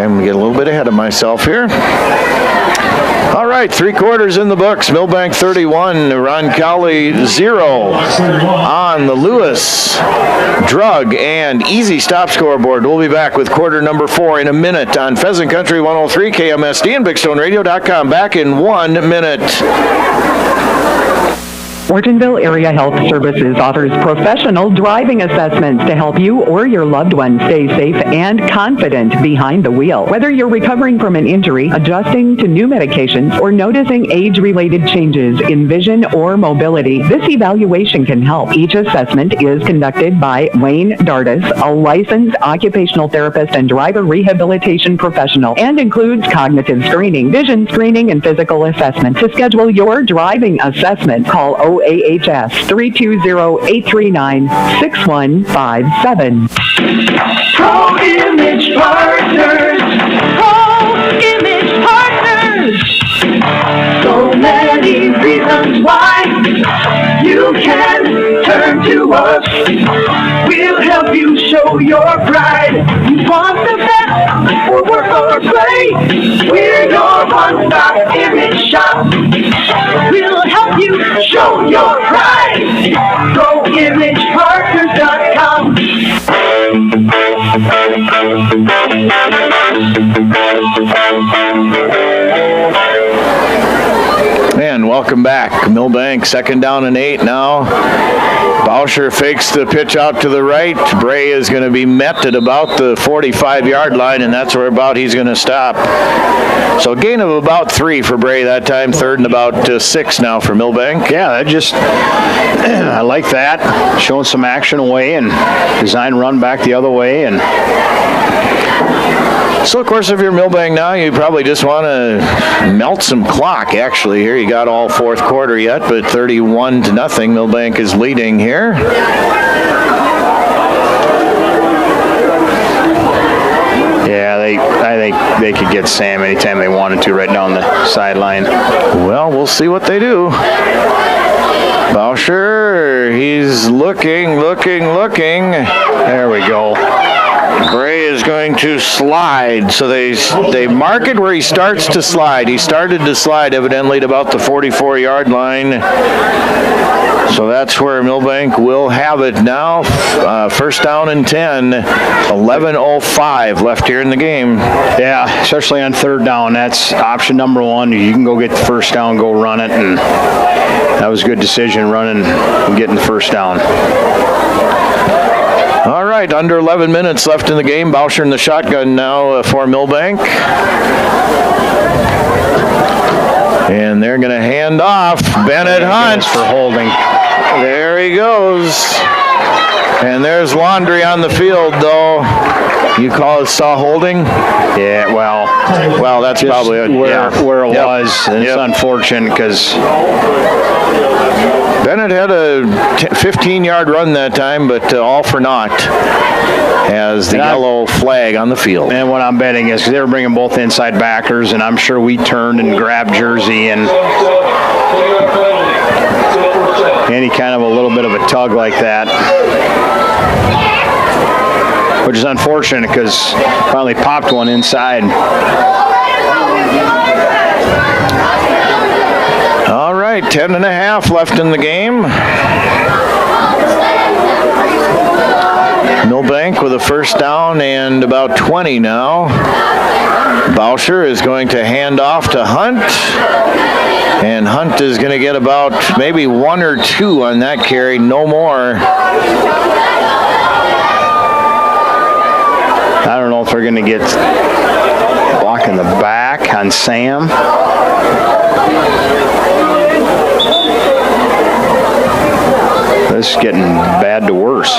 I'm going to get a little bit ahead of myself here. All right, 3 quarters in the books. Milbank 31, Roncalli 0 on the Lewis Drug and Easy Stop scoreboard. We'll be back with quarter number 4 in a minute on Pheasant Country 103, KMSD, and BigStoneRadio.com. Back in 1 minute. Ortonville Area Health Services offers professional driving assessments to help you or your loved one stay safe and confident behind the wheel. Whether you're recovering from an injury, adjusting to new medications, or noticing age-related changes in vision or mobility, this evaluation can help. Each assessment is conducted by Wayne Dardis, a licensed occupational therapist and driver rehabilitation professional, and includes cognitive screening, vision screening, and physical assessment. To schedule your driving assessment, call OAHS 320-839-6157. Pro Image Partners. Pro Image Partners. So many reasons why you can turn to us. We'll help you show your pride. You want the best for work or play? We're your one-stop image shop. We'll help you show your pride. GoImagePartners.com. And welcome back. back. Milbank 2nd down and 8 now. Bauscher fakes the pitch out to the right. Bray is going to be met at about the 45-yard line, and that's where about he's going to stop. So a gain of about 3 for Bray that time. 3rd and about 6 now for Milbank. Yeah, that just, I like that. Showing some action away and design run back the other way. And so, of course, if you're Milbank now, you probably just want to melt some clock, actually, here. You got all 4th quarter yet, but 31-0. Milbank is leading here. Yeah, I think they could get Sam anytime they wanted to right down the sideline. Well, we'll see what they do. Bauscher, he's looking. There we go. Bray is going to slide, so they mark it where he starts to slide. He started to slide evidently at about the 44-yard line. So that's where Milbank will have it now. 1st down and 10, 11:05 left here in the game. Yeah, especially on 3rd down. That's option number 1. You can go get the 1st down, go run it, and that was a good decision, running and getting the 1st down. All right, under 11 minutes left in the game. Bauscher in the shotgun now for Milbank. And they're going to hand off. Bennett Hunt for holding. There he goes. And there's Laundry on the field, though. You saw holding? Yeah, well, that's probably it. Where it was. And it's unfortunate because Bennett had a 15-yard run that time, but all for naught as the yellow flag on the field. And what I'm betting is because they were bringing both inside backers, and I'm sure we turned and grabbed Jersey, and any kind of a little bit of a tug like that, which is unfortunate because finally popped one inside. All right, 10.5 left in the game. Milbank with a 1st down and about 20 now. Bauscher is going to hand off to Hunt. And Hunt is going to get about maybe 1 or 2 on that carry, no more. I don't know if they're going to get blocking the back on Sam. This is getting bad to worse.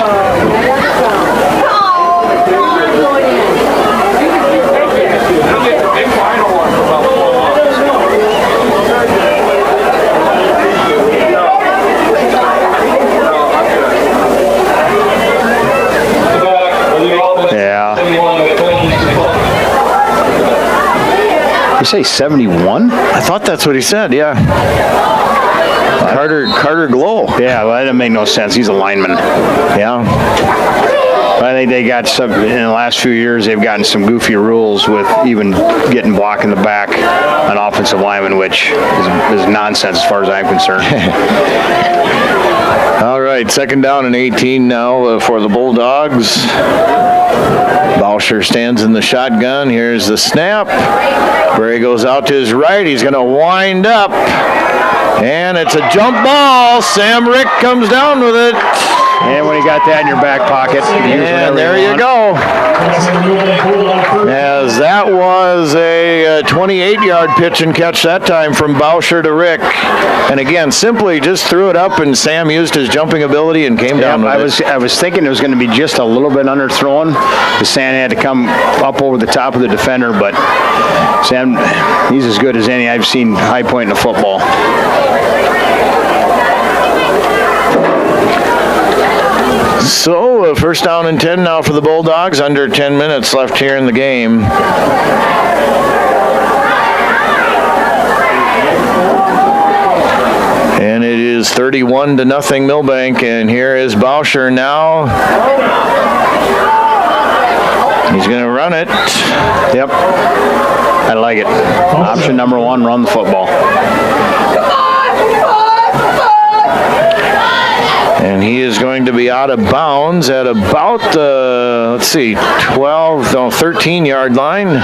You say 71? I thought that's what he said, yeah. Carter Glow. Yeah, well, that doesn't make no sense. He's a lineman. Yeah. I think they got some, in the last few years, they've gotten some goofy rules with even getting block in the back on offensive linemen, which is nonsense as far as I'm concerned. All right, 2nd down and 18 now for the Bulldogs. Bauscher stands in the shotgun. Here's the snap. Bray goes out to his right. He's going to wind up. And it's a jump ball. Sam Rick comes down with it. And when you got that in your back pocket, and there you go. As that was a 28-yard pitch and catch that time from Bauscher to Rick. And again, simply just threw it up, and Sam used his jumping ability and came down with it. I was thinking it was going to be just a little bit underthrown. Sam had to come up over the top of the defender, but Sam, he's as good as any I've seen high point in the football. So, 1st down and 10 now for the Bulldogs. Under 10 minutes left here in the game. And it is 31-0 Milbank. And here is Bauscher now. He's going to run it. Yep. I like it. Option number 1, run the football. And he is going to be out of bounds at about, 13-yard line.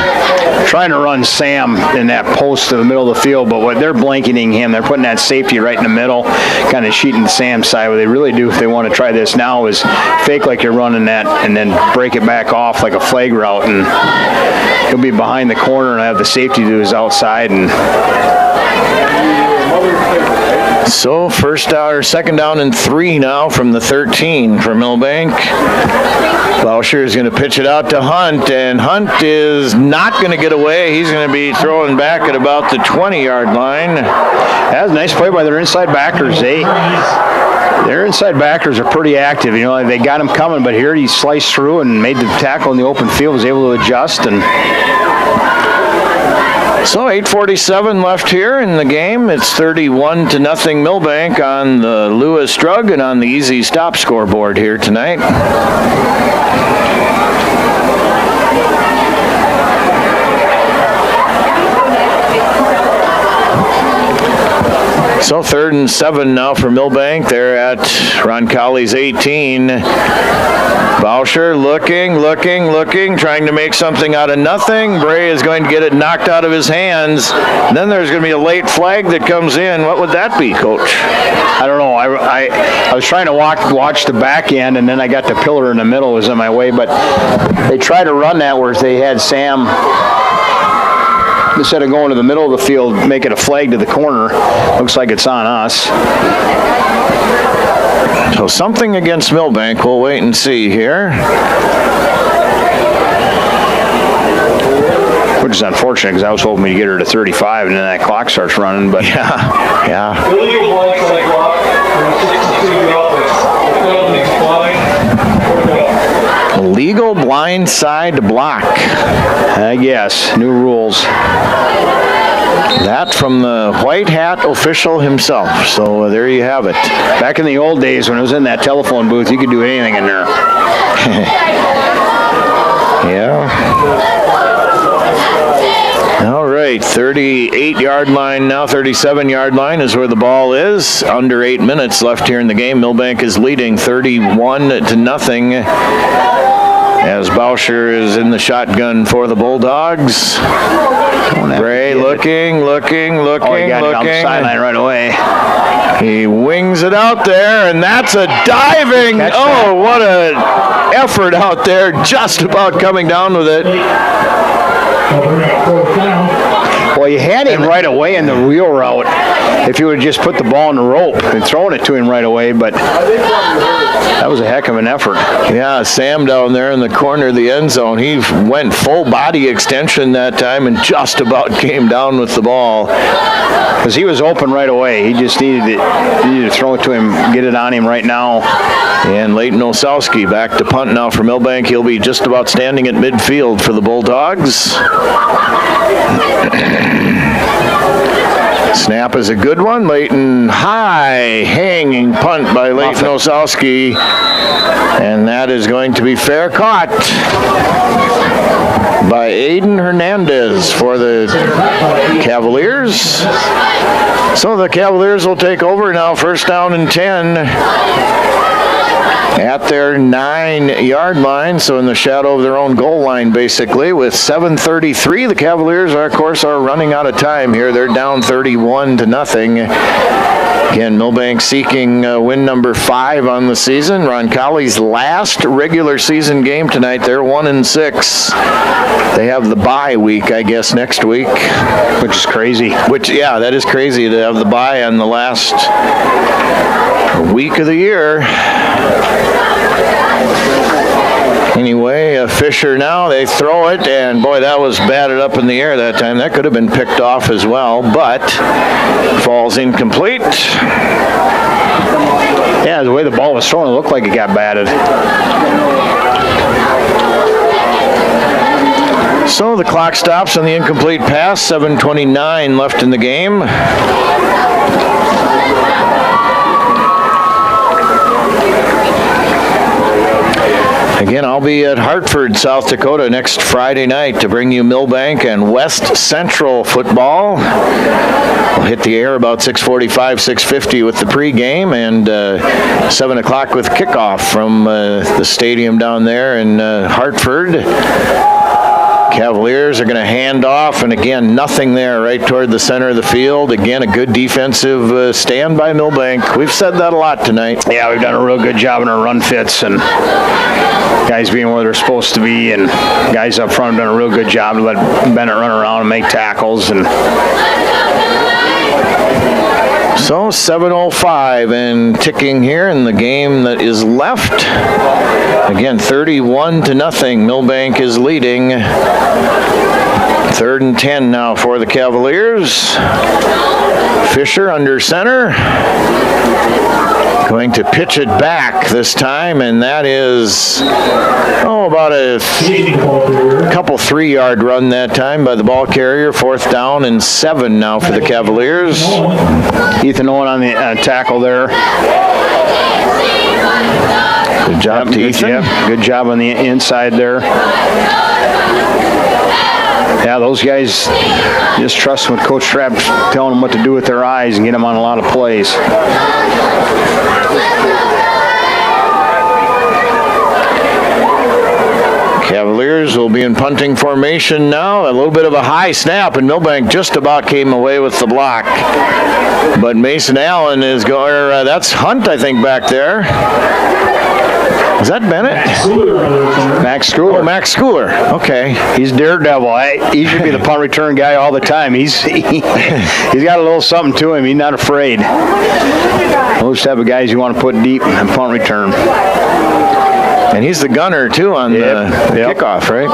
Trying to run Sam in that post to the middle of the field, but what they're blanketing him, they're putting that safety right in the middle, kind of sheeting the Sam side. What they really do if they want to try this now is fake like you're running that and then break it back off like a flag route, and he'll be behind the corner and have the safety to his outside. And so second down and 3 now from the 13 for Milbank. Boucher is going to pitch it out to Hunt, and Hunt is not going to get away. He's going to be throwing back at about the 20-yard line. That was a nice play by their inside backers. Their inside backers are pretty active. You know, they got him coming, but here he sliced through and made the tackle in the open field, was able to adjust. And so 8:47 left here in the game. It's 31-0 Milbank on the Lewis Drug and on the Easy Stop scoreboard here tonight. So 3rd and 7 now for Milbank. They're at Roncalli's 18. Boucher looking, trying to make something out of nothing. Bray is going to get it knocked out of his hands. And then there's going to be a late flag that comes in. What would that be, Coach? I don't know. I was trying to watch the back end, and then I got the pillar in the middle was in my way. But they tried to run that where they had Sam, instead of going to the middle of the field, make it a flag to the corner. Looks like it's on us. So something against Milbank. We'll wait and see here. Which is unfortunate because I was hoping to get her to 35 and then that clock starts running. But yeah. Illegal blindside block. I guess. New rules. That from the white hat official himself. So there you have it. Back in the old days when I was in that telephone booth, you could do anything in there. Yeah. All right, 38-yard line now, 37-yard line is where the ball is. Under 8 minutes left here in the game. Milbank is leading 31-0. As Boucher is in the shotgun for the Bulldogs. Gray looking. Oh, he got it on the sideline right away. He wings it out there, and that's a diving. Oh, what an effort out there. Just about coming down with it. Well, you had him right away in the wheel route if you would just put the ball in the rope and thrown it to him right away, but that was a heck of an effort. Yeah, Sam down there in the corner of the end zone, he went full body extension that time and just about came down with the ball. Because he was open right away. He just needed to throw it to him, get it on him right now. And Leighton Osowski back to punt now for Milbank. He'll be just about standing at midfield for the Bulldogs. Snap is a good one. Leighton, high hanging punt by Leighton Osowski. And that is going to be fair caught by Aiden Hernandez for the Cavaliers. So the Cavaliers will take over now, 1st down and 10 at their 9-yard line, so in the shadow of their own goal line, basically. With 7:33, the Cavaliers, of course, are running out of time here. They're down 31-0. Again, Milbank seeking win number 5 on the season. Roncalli's last regular season game tonight. They're 1-6. They have the bye week, I guess, next week. Which is crazy. Yeah, that is crazy to have the bye on the last week of the year. Anyway, Fisher now, they throw it, and boy, that was batted up in the air that time. That could have been picked off as well, but falls incomplete. Yeah, the way the ball was thrown, it looked like it got batted. So the clock stops on the incomplete pass, 7:29 left in the game. Again, I'll be at Hartford, South Dakota next Friday night to bring you Milbank and West Central football. We'll hit the air about 6:45, 6:50 with the pregame, and 7 o'clock with kickoff from the stadium down there in Hartford. Cavaliers are going to hand off, and again, nothing there right toward the center of the field. Again, a good defensive stand by Milbank. We've said that a lot tonight. Yeah, we've done a real good job in our run fits and guys being where they're supposed to be, and guys up front have done a real good job to let Bennett run around and make tackles. And so 7:05 and ticking here in the game that is left. Again, 31-0. Milbank is leading. 3rd and 10 now for the Cavaliers. Fisher under center. Going to pitch it back this time, and that is, about a couple 3-yard run that time by the ball carrier. 4th down and 7 now for the Cavaliers. Ethan Owen on the tackle there. Good job to Ethan. Yep, good job on the inside there. Yeah, those guys just trust what Coach Trapp's telling them what to do with their eyes and get them on a lot of plays. Cavaliers will be in punting formation now. A little bit of a high snap, and Milbank just about came away with the block. But Mason Allen is going, that's Hunt, I think, back there. Is that Bennett? Max Schooler. Oh, Max Schooler. Okay. He's daredevil. He should be the punt return guy all the time. He's got a little something to him. He's not afraid. Those type of guys you want to put deep in punt return. And he's the gunner, too, on the kickoff, right?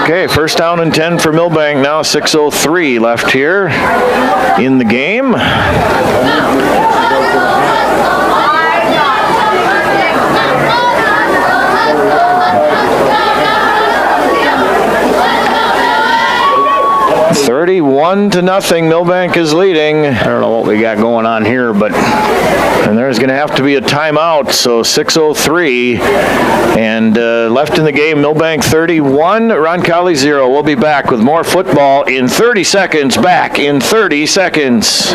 Okay, 1st down and 10 for Milbank now. 6:03 left here in the game. $31-0. Milbank is leading. I don't know what we got going on here, but there's going to have to be a timeout. So 6:03 and left in the game. Milbank 31, Roncalli 0. We'll be back with more football in 30 seconds. Back in 30 seconds.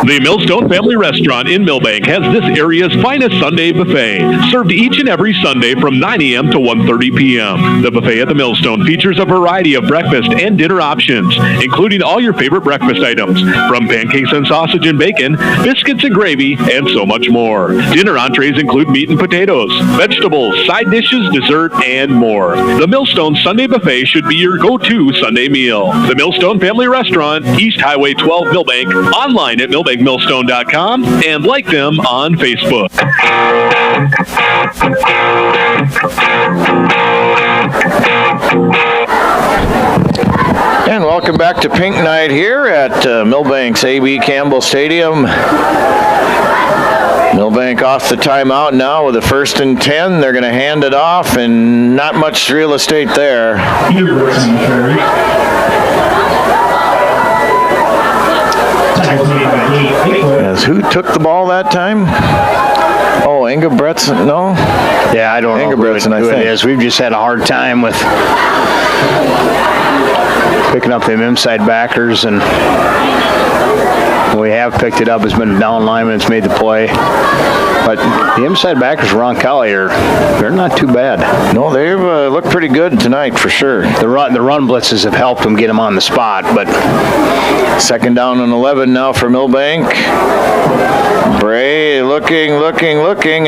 The Millstone Family Restaurant in Milbank has this area's finest Sunday buffet, served each and every Sunday from 9 a.m. to 1:30 p.m. The buffet at the Millstone features a variety of breakfast and dinner options, including all your favorite breakfast items, from pancakes and sausage and bacon, biscuits and gravy, and so much more. Dinner entrees include meat and potatoes, vegetables, side dishes, dessert, and more. The Millstone Sunday Buffet should be your go-to Sunday meal. The Millstone Family Restaurant, East Highway 12, Milbank, online at milbankmillstone.com, and like them on Facebook. And welcome back to Pink Night here at Milbank's A.B. Campbell Stadium. Milbank off the timeout now with a 1st and 10. They're going to hand it off, and not much real estate there. As who took the ball that time? Oh, Engelbretson, no? Yeah, I don't know who it is. We've just had a hard time with picking up them inside backers, and when we have picked it up, it's been a down lineman that's made the play. But the inside backers, Roncalli, they're not too bad. No, they've looked pretty good tonight for sure. The run blitzes have helped them get them on the spot. But 2nd down and 11 now for Milbank. Bray looking,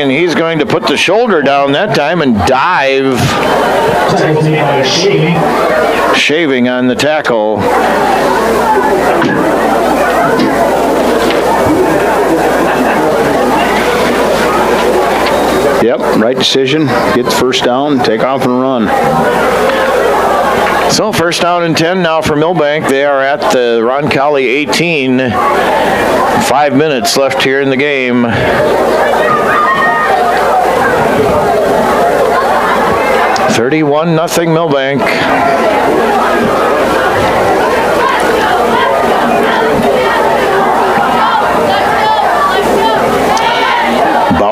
and he's going to put the shoulder down that time and dive. Shaving on the tackle. Yep, right decision. Get the 1st down, take off and run. So 1st down and 10 now for Milbank. They are at the Roncalli 18. 5 minutes left here in the game. $31-0 Milbank.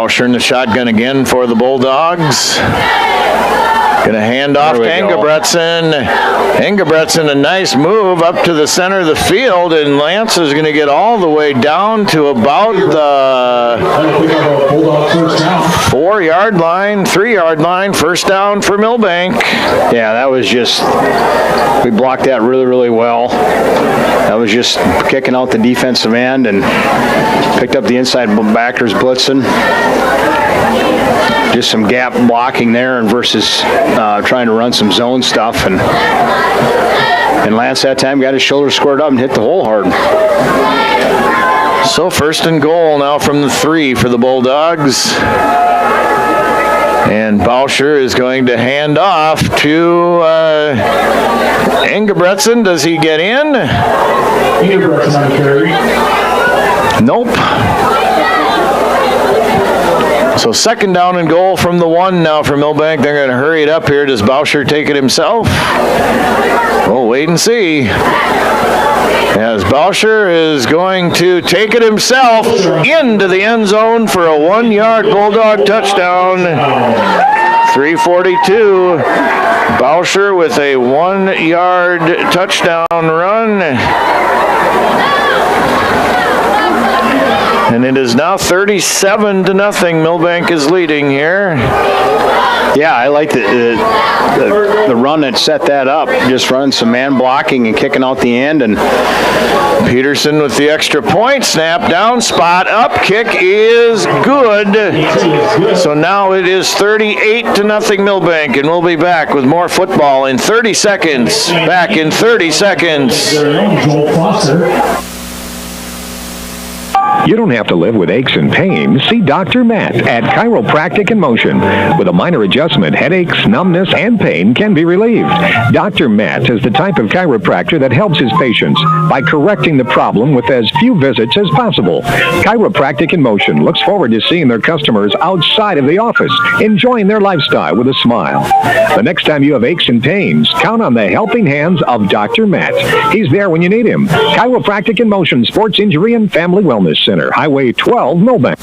Bauscher in the shotgun again for the Bulldogs. Going to hand off to Engebretson. Engebretson, a nice move up to the center of the field, and Lance is going to get all the way down to about the 4-yard line, 3-yard line. First down for Milbank. Yeah, that was just, we blocked that really, really well. That was just kicking out the defensive end and picked up the inside backers blitzing. Just some gap blocking there and versus trying to run some zone stuff. And Lance that time got his shoulder squared up and hit the hole hard. So first and goal now from the 3 for the Bulldogs. And Bauscher is going to hand off to Engebretson. Does he get in? Engebretson on the carry. Nope. So second down and goal from the 1 now for Milbank. They're going to hurry it up here. Does Bauscher take it himself? We'll wait and see. As Bauscher is going to take it himself into the end zone for a 1-yard Bulldog touchdown. 3:42. Bauscher with a 1-yard touchdown run. And it is now 37-0. Milbank is leading here. Yeah, I like the run that set that up. Just running some man blocking and kicking out the end. And Peterson with the extra point. Snap down, spot up. Kick is good. So now it is 38-0 Milbank. And we'll be back with more football in 30 seconds. Back in 30 seconds. You don't have to live with aches and pains. See Dr. Matt at Chiropractic in Motion. With a minor adjustment, headaches, numbness, and pain can be relieved. Dr. Matt is the type of chiropractor that helps his patients by correcting the problem with as few visits as possible. Chiropractic in Motion looks forward to seeing their customers outside of the office, enjoying their lifestyle with a smile. The next time you have aches and pains, count on the helping hands of Dr. Matt. He's there when you need him. Chiropractic in Motion, Sports Injury and Family Wellness Center. Highway 12, Milbank.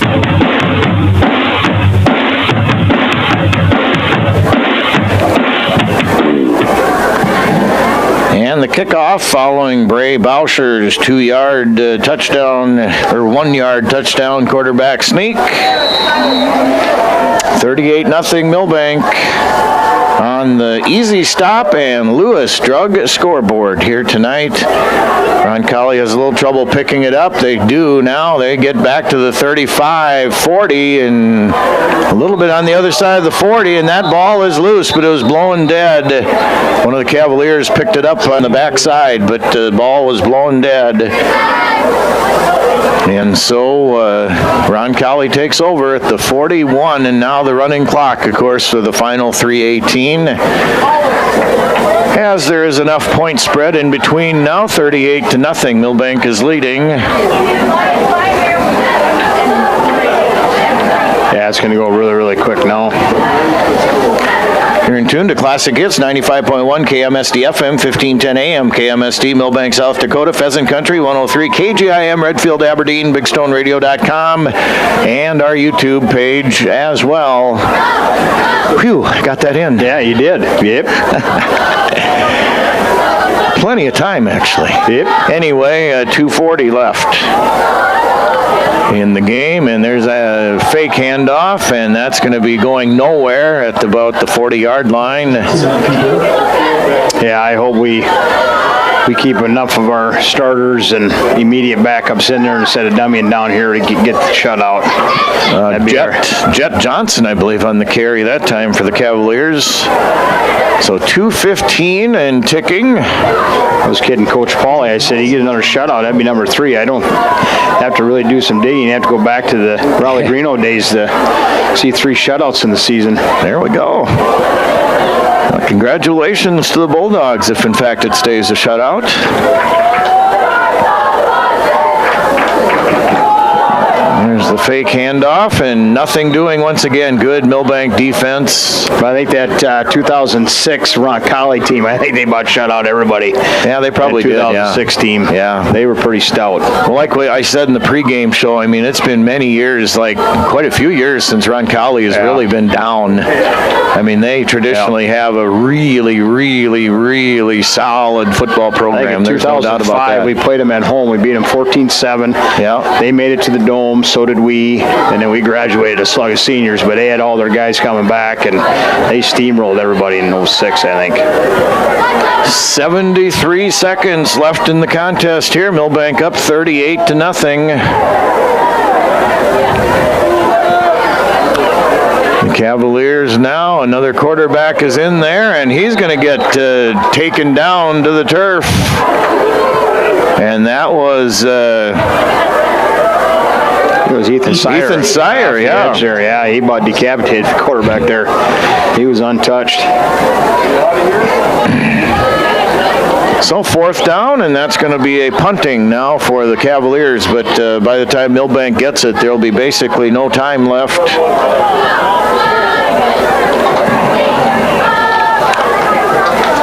And the kickoff following Bray Bauscher's 2-yard touchdown, or 1-yard touchdown quarterback sneak. 38-0 Milbank on the Easy Stop and Lewis Drug scoreboard here tonight. Roncalli has a little trouble picking it up. They do now. They get back to the 35-40 and a little bit on the other side of the 40, and that ball is loose, but it was blown dead. One of the Cavaliers picked it up on the backside, but the ball was blown dead. And so Roncalli takes over at the 41, and now the running clock, of course, for the final 3:18. As there is enough point spread in between now, 38-0. Milbank is leading. yeah, it's going to go really, really quick now. You're in tune to Classic Hits, 95.1 KMSD FM, 1510 AM, KMSD, Milbank, South Dakota, Pheasant Country, 103 KGIM, Redfield, Aberdeen, BigStoneRadio.com, and our YouTube page as well. Whew, I got that in. Yeah, you did. Yep. Plenty of time, actually. Yep. Anyway, 2:40 left in the game, and there's a fake handoff, and that's going to be going nowhere at about the 40-yard line. Yeah, I hope we keep enough of our starters and immediate backups in there instead of dummying down here to get the shutout. Jet Johnson, I believe, on the carry that time for the Cavaliers. So 2:15 and ticking. I was kidding Coach Pauly. I said, you get another shutout, that'd be number 3. I don't have to really do some digging. You have to go back to the Raleigh Greeno days to see 3 shutouts in the season. There we go. Congratulations to the Bulldogs, if in fact it stays a shutout. There's The fake handoff and nothing doing once again. Good Milbank defense. But I think that 2006 Roncalli team, I think they about shut out everybody. Yeah, they probably did. 2006 team. Yeah. They were pretty stout. Well, like what I said in the pregame show, I mean, it's been many years, like quite a few years since Roncalli has really been down. I mean, they traditionally have a really, really, really solid football program. I think in There's no doubt about 2005, that. we played them at home. We beat them 14-7. Yeah. They made it to the Dome, so did we, and then we graduated a slug of seniors, but they had all their guys coming back, and they steamrolled everybody in 06, I think. 73 seconds left in the contest here. Milbank up 38-0. The Cavaliers now, another quarterback is in there, and he's going to get taken down to the turf. And that was... It was Ethan Sire. Ethan Sire, yeah. Yeah, he about decapitated the quarterback there. He was untouched. So fourth down, and that's going to be a punting now for the Cavaliers, but by the time Milbank gets it, there'll be basically no time left.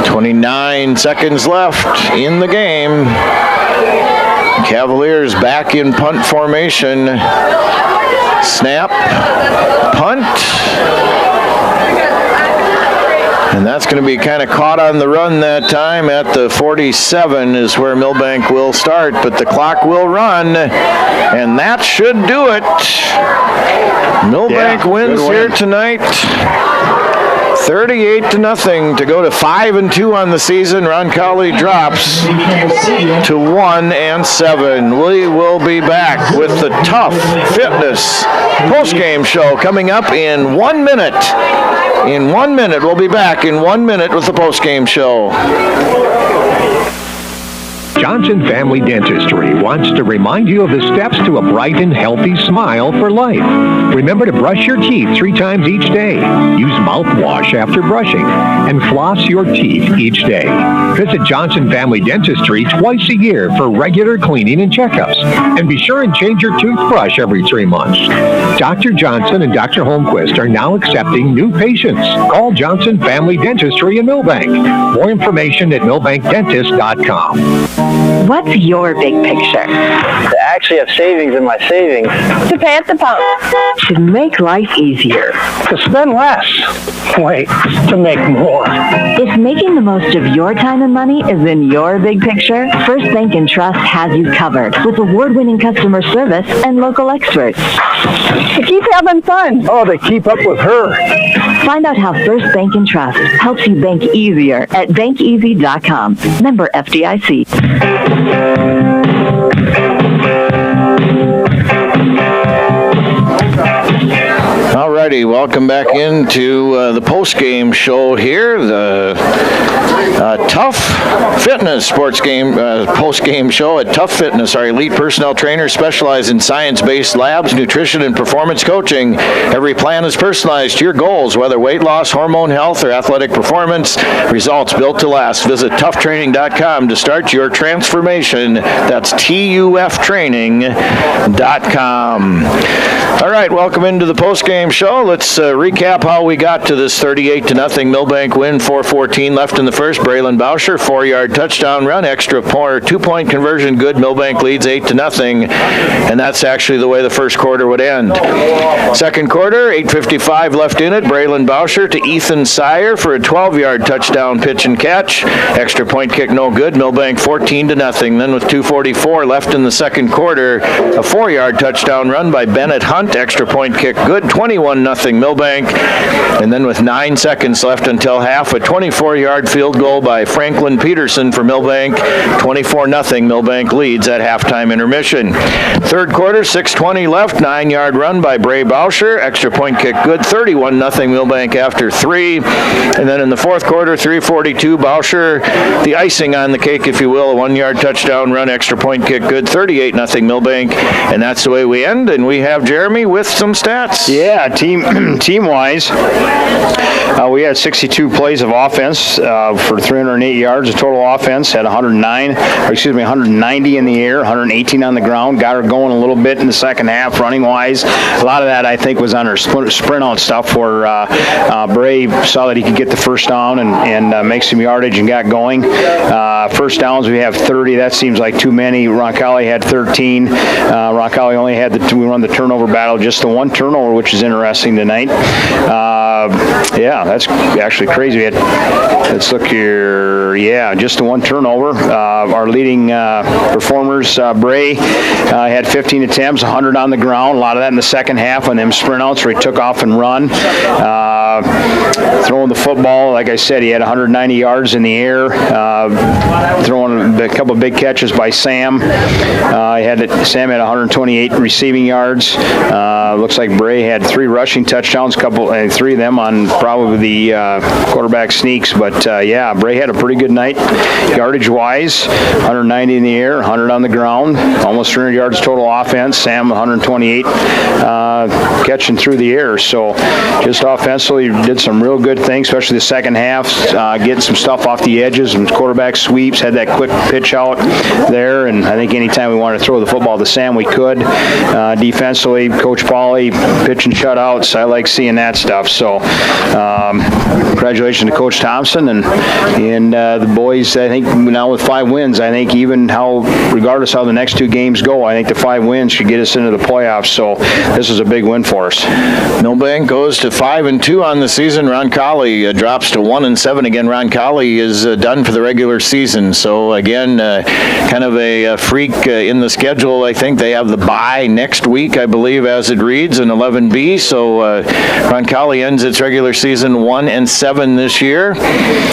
29 seconds left in the game. Cavaliers back in punt formation. Snap, punt. And that's going to be kind of caught on the run that time at the 47 is where Milbank will start, but the clock will run, and that should do it. Milbank wins here tonight. 38-0 to go to 5-2 on the season. Roncalli drops to 1-7. We will be back with the Tough Fitness postgame show coming up in 1 minute. In 1 minute, we'll be back in 1 minute with the postgame show. Johnson Family Dentistry wants to remind you of the steps to a bright and healthy smile for life. Remember to brush your teeth 3 times each day. Use mouthwash after brushing. And floss your teeth each day. Visit Johnson Family Dentistry twice a year for regular cleaning and checkups. And be sure and change your toothbrush every 3 months. Dr. Johnson and Dr. Holmquist are now accepting new patients. Call Johnson Family Dentistry in Milbank. More information at milbankdentist.com. What's your big picture? To actually have savings in my savings. To pay at the pump. To make life easier. To spend less. Wait, to make more. If making the most of your time and money is in your big picture, First Bank and Trust has you covered with award-winning customer service and local experts. To keep having fun. Oh, to keep up with her. Find out how First Bank and Trust helps you bank easier at bankeasy.com. Member FDIC. Alrighty, welcome back into the post-game show here. The Tough Fitness post-game show at Tough Fitness. Our elite personnel trainers specialize in science-based labs, nutrition, and performance coaching. Every plan is personalized to your goals, whether weight loss, hormone health, or athletic performance. Results built to last. Visit toughtraining.com to start your transformation. That's TUFtraining.com. All right, welcome into the post-game show. Let's recap how we got to this 38-0 Milbank win. 4:14 left in the first. Braylon Bauscher, 4-yard touchdown run, extra point, 2-point conversion, good. Milbank leads 8-0, and that's actually the way the first quarter would end. Second quarter, 8:55 left in it. Braylon Bauscher to Ethan Sire for a 12-yard touchdown pitch and catch. Extra point kick, no good. Milbank 14-0. Then with 2:44 left in the second quarter, a 4-yard touchdown run by Bennett Hunt. Extra point kick, good. 21-0 Milbank. And then with 9 seconds left until half, a 24-yard field goal by Franklin Peterson for Milbank. 24-0 Milbank leads at halftime intermission. Third quarter, 6:20 left. 9-yard run by Bray Bauscher. Extra point kick, good. 31-0 Milbank after 3. And then in the fourth quarter, 3:42 Bauscher, the icing on the cake, if you will, a 1-yard touchdown run, extra point kick, good. 38-0 Milbank. And that's the way we end. And we have Jeremy with some stats. Yeah, team Team-wise, we had 62 plays of offense for 308 yards of total offense. Had 190 in the air, 118 on the ground. Got her going a little bit in the second half, running-wise. A lot of that, I think, was on her sprint-out stuff where Bray saw that he could get the first down and make some yardage and got going. First downs, we have 30. That seems like too many. Roncalli had 13. Roncalli only had we run the turnover battle, just the one turnover, which is interesting tonight. Yeah, that's actually crazy. Let's look here. Yeah, just the one turnover. Our leading performers, Bray, had 15 attempts, 100 on the ground. A lot of that in the second half on them sprint outs where he took off and run. Throwing the football, like I said, he had 190 yards in the air. Throwing a couple of big catches by Sam. Sam had 128 receiving yards. Looks like Bray had 3 rushing touchdowns, 3 of them on probably the quarterback sneaks. But yeah, Bray had a pretty good night, yardage-wise. 190 in the air, 100 on the ground, almost 300 yards total offense. Sam 128 catching through the air. So just offensively did some real good things, especially the second half, getting some stuff off the edges, some quarterback sweeps, had that quick pitch out there, and I think anytime we wanted to throw the football to Sam, we could. Defensively, Coach Pauly pitching shutouts. I like seeing that stuff. So congratulations to Coach Thompson and the boys. I think now with 5 wins, I think even regardless how the next 2 games go, I think the 5 wins should get us into the playoffs. So this is a big win for us. Milbank goes to 5-2 on the season. Roncalli drops to 1-7 again. Roncalli is done for the regular season. So again, kind of a freak in the schedule. I think they have the bye next week, I believe, as it reads in 11B. So Roncalli ends its regular season 1-7 this year.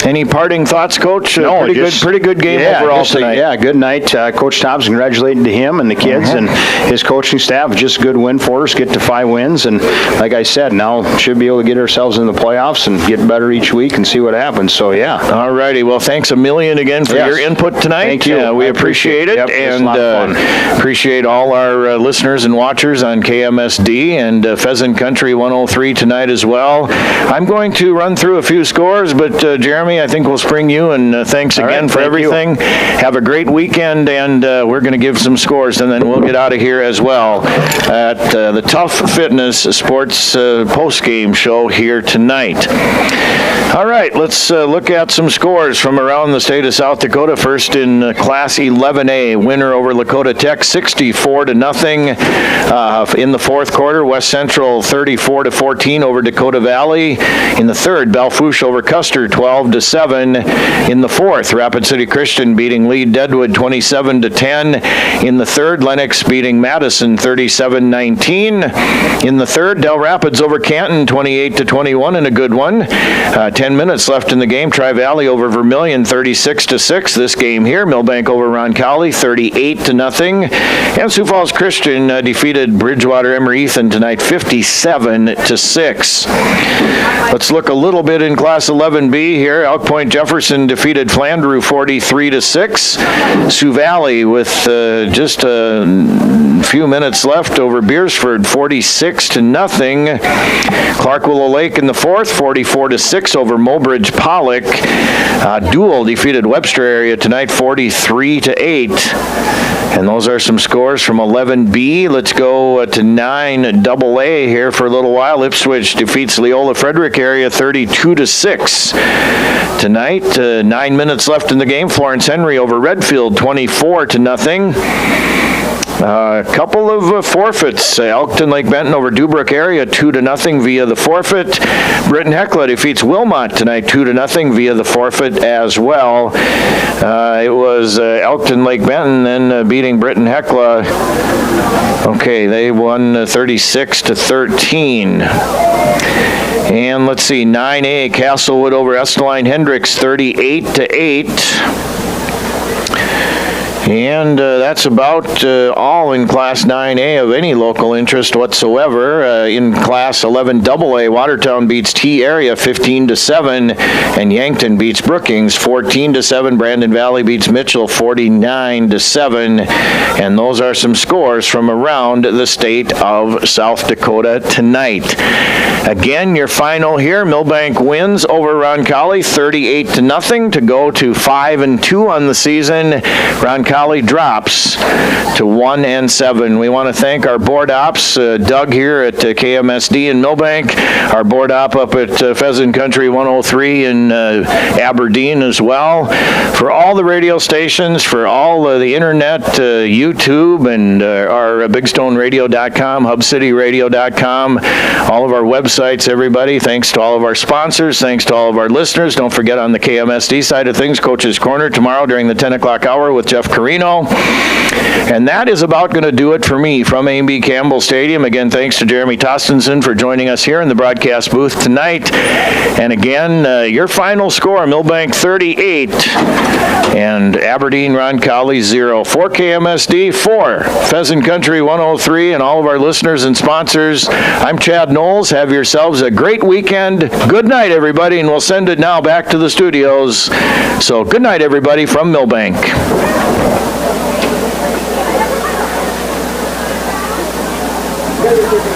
Any parting thoughts, Coach? No, pretty good game overall tonight. Yeah, good night. Coach Thompson, congratulating to him and the kids and his coaching staff. Just a good win for us. Get to 5 wins, and like I said, now should be able to get ourselves in the playoffs and get better each week and see what happens. So yeah. All righty. Well, thanks a million again for your input tonight. Thank you. We appreciate it, and appreciate all our listeners and watchers on KMSD and Pheasant Country 103 tonight as well. I'm going to run through a few scores, but Jeremy, I think we'll spring you, and thanks again for everything. Have a great weekend, and we're going to give some scores, and then we'll get out of here as well at the Tough Fitness Sports post-game show here tonight. All right, let's look at some scores from around the state of South Dakota. First in Class 11A, winner over Lakota Tech, 64-0 in the fourth quarter. West Central 34-14 over Dakota Valley. In the third, Belfouche over Custer 12-7. In the fourth, Rapid City Christian beating Lead Deadwood 27-10. In the third, Lennox beating Madison 37-19. In the third, Del Rapids over Canton 28-21 in a good one. 10 minutes left in the game. Tri-Valley over Vermilion 36-6. This game here, Milbank over Roncalli 38-0. And Sioux Falls Christian defeated Bridgewater Emery Ethan tonight 57-6. Let's look a little bit in Class 11B here. Elk Point Jefferson defeated Flandreau 43-6. Sioux Valley with just a few minutes left over Beersford 46-0. Clark Willow Lake in the fourth 44-6 over Mobridge Pollock. Dual defeated Webster area tonight 43-8. And those are some scores from 11B. Let's go to 9AA here for a little while. Ipswich defeats Leola Frederick area 32-6. Tonight, 9 minutes left in the game. Florence Henry over Redfield 24-0. A couple of forfeits. Elkton Lake Benton over Dubrook area 2-0 via the forfeit. Britton Hecla defeats Wilmot tonight 2-0 via the forfeit as well. It was Elkton Lake Benton then beating Britton Hecla. Okay, they won 36-13. And let's see, 9A Castlewood over Esteline Hendricks 38-8. And that's about all in Class 9A of any local interest whatsoever. In Class 11 AA, Watertown beats T Area 15-7, and Yankton beats Brookings 14-7. Brandon Valley beats Mitchell 49-7, and those are some scores from around the state of South Dakota tonight. Again, your final here: Milbank wins over Roncalli 38-0 to go to 5-2 on the season. Roncalli drops to 1-7. We want to thank our board ops, Doug here at KMSD in Milbank, our board op up at Pheasant Country 103 in Aberdeen as well, for all the radio stations, for all the internet, YouTube, and our BigStoneRadio.com, HubCityRadio.com, all of our websites, everybody. Thanks to all of our sponsors. Thanks to all of our listeners. Don't forget, on the KMSD side of things, Coach's Corner tomorrow during the 10 o'clock hour with Jeff Carino. And that is about going to do it for me from A&B Campbell Stadium. Again, thanks to Jeremy Tostenson for joining us here in the broadcast booth tonight. And again, your final score: Milbank 38 and Aberdeen Roncalli 0. For KMSD, for Pheasant Country 103, and all of our listeners and sponsors, I'm Chad Knowles. Have yourselves a great weekend. Good night, everybody, and we'll send it now back to the studios. So good night, everybody, from Milbank. Thank you.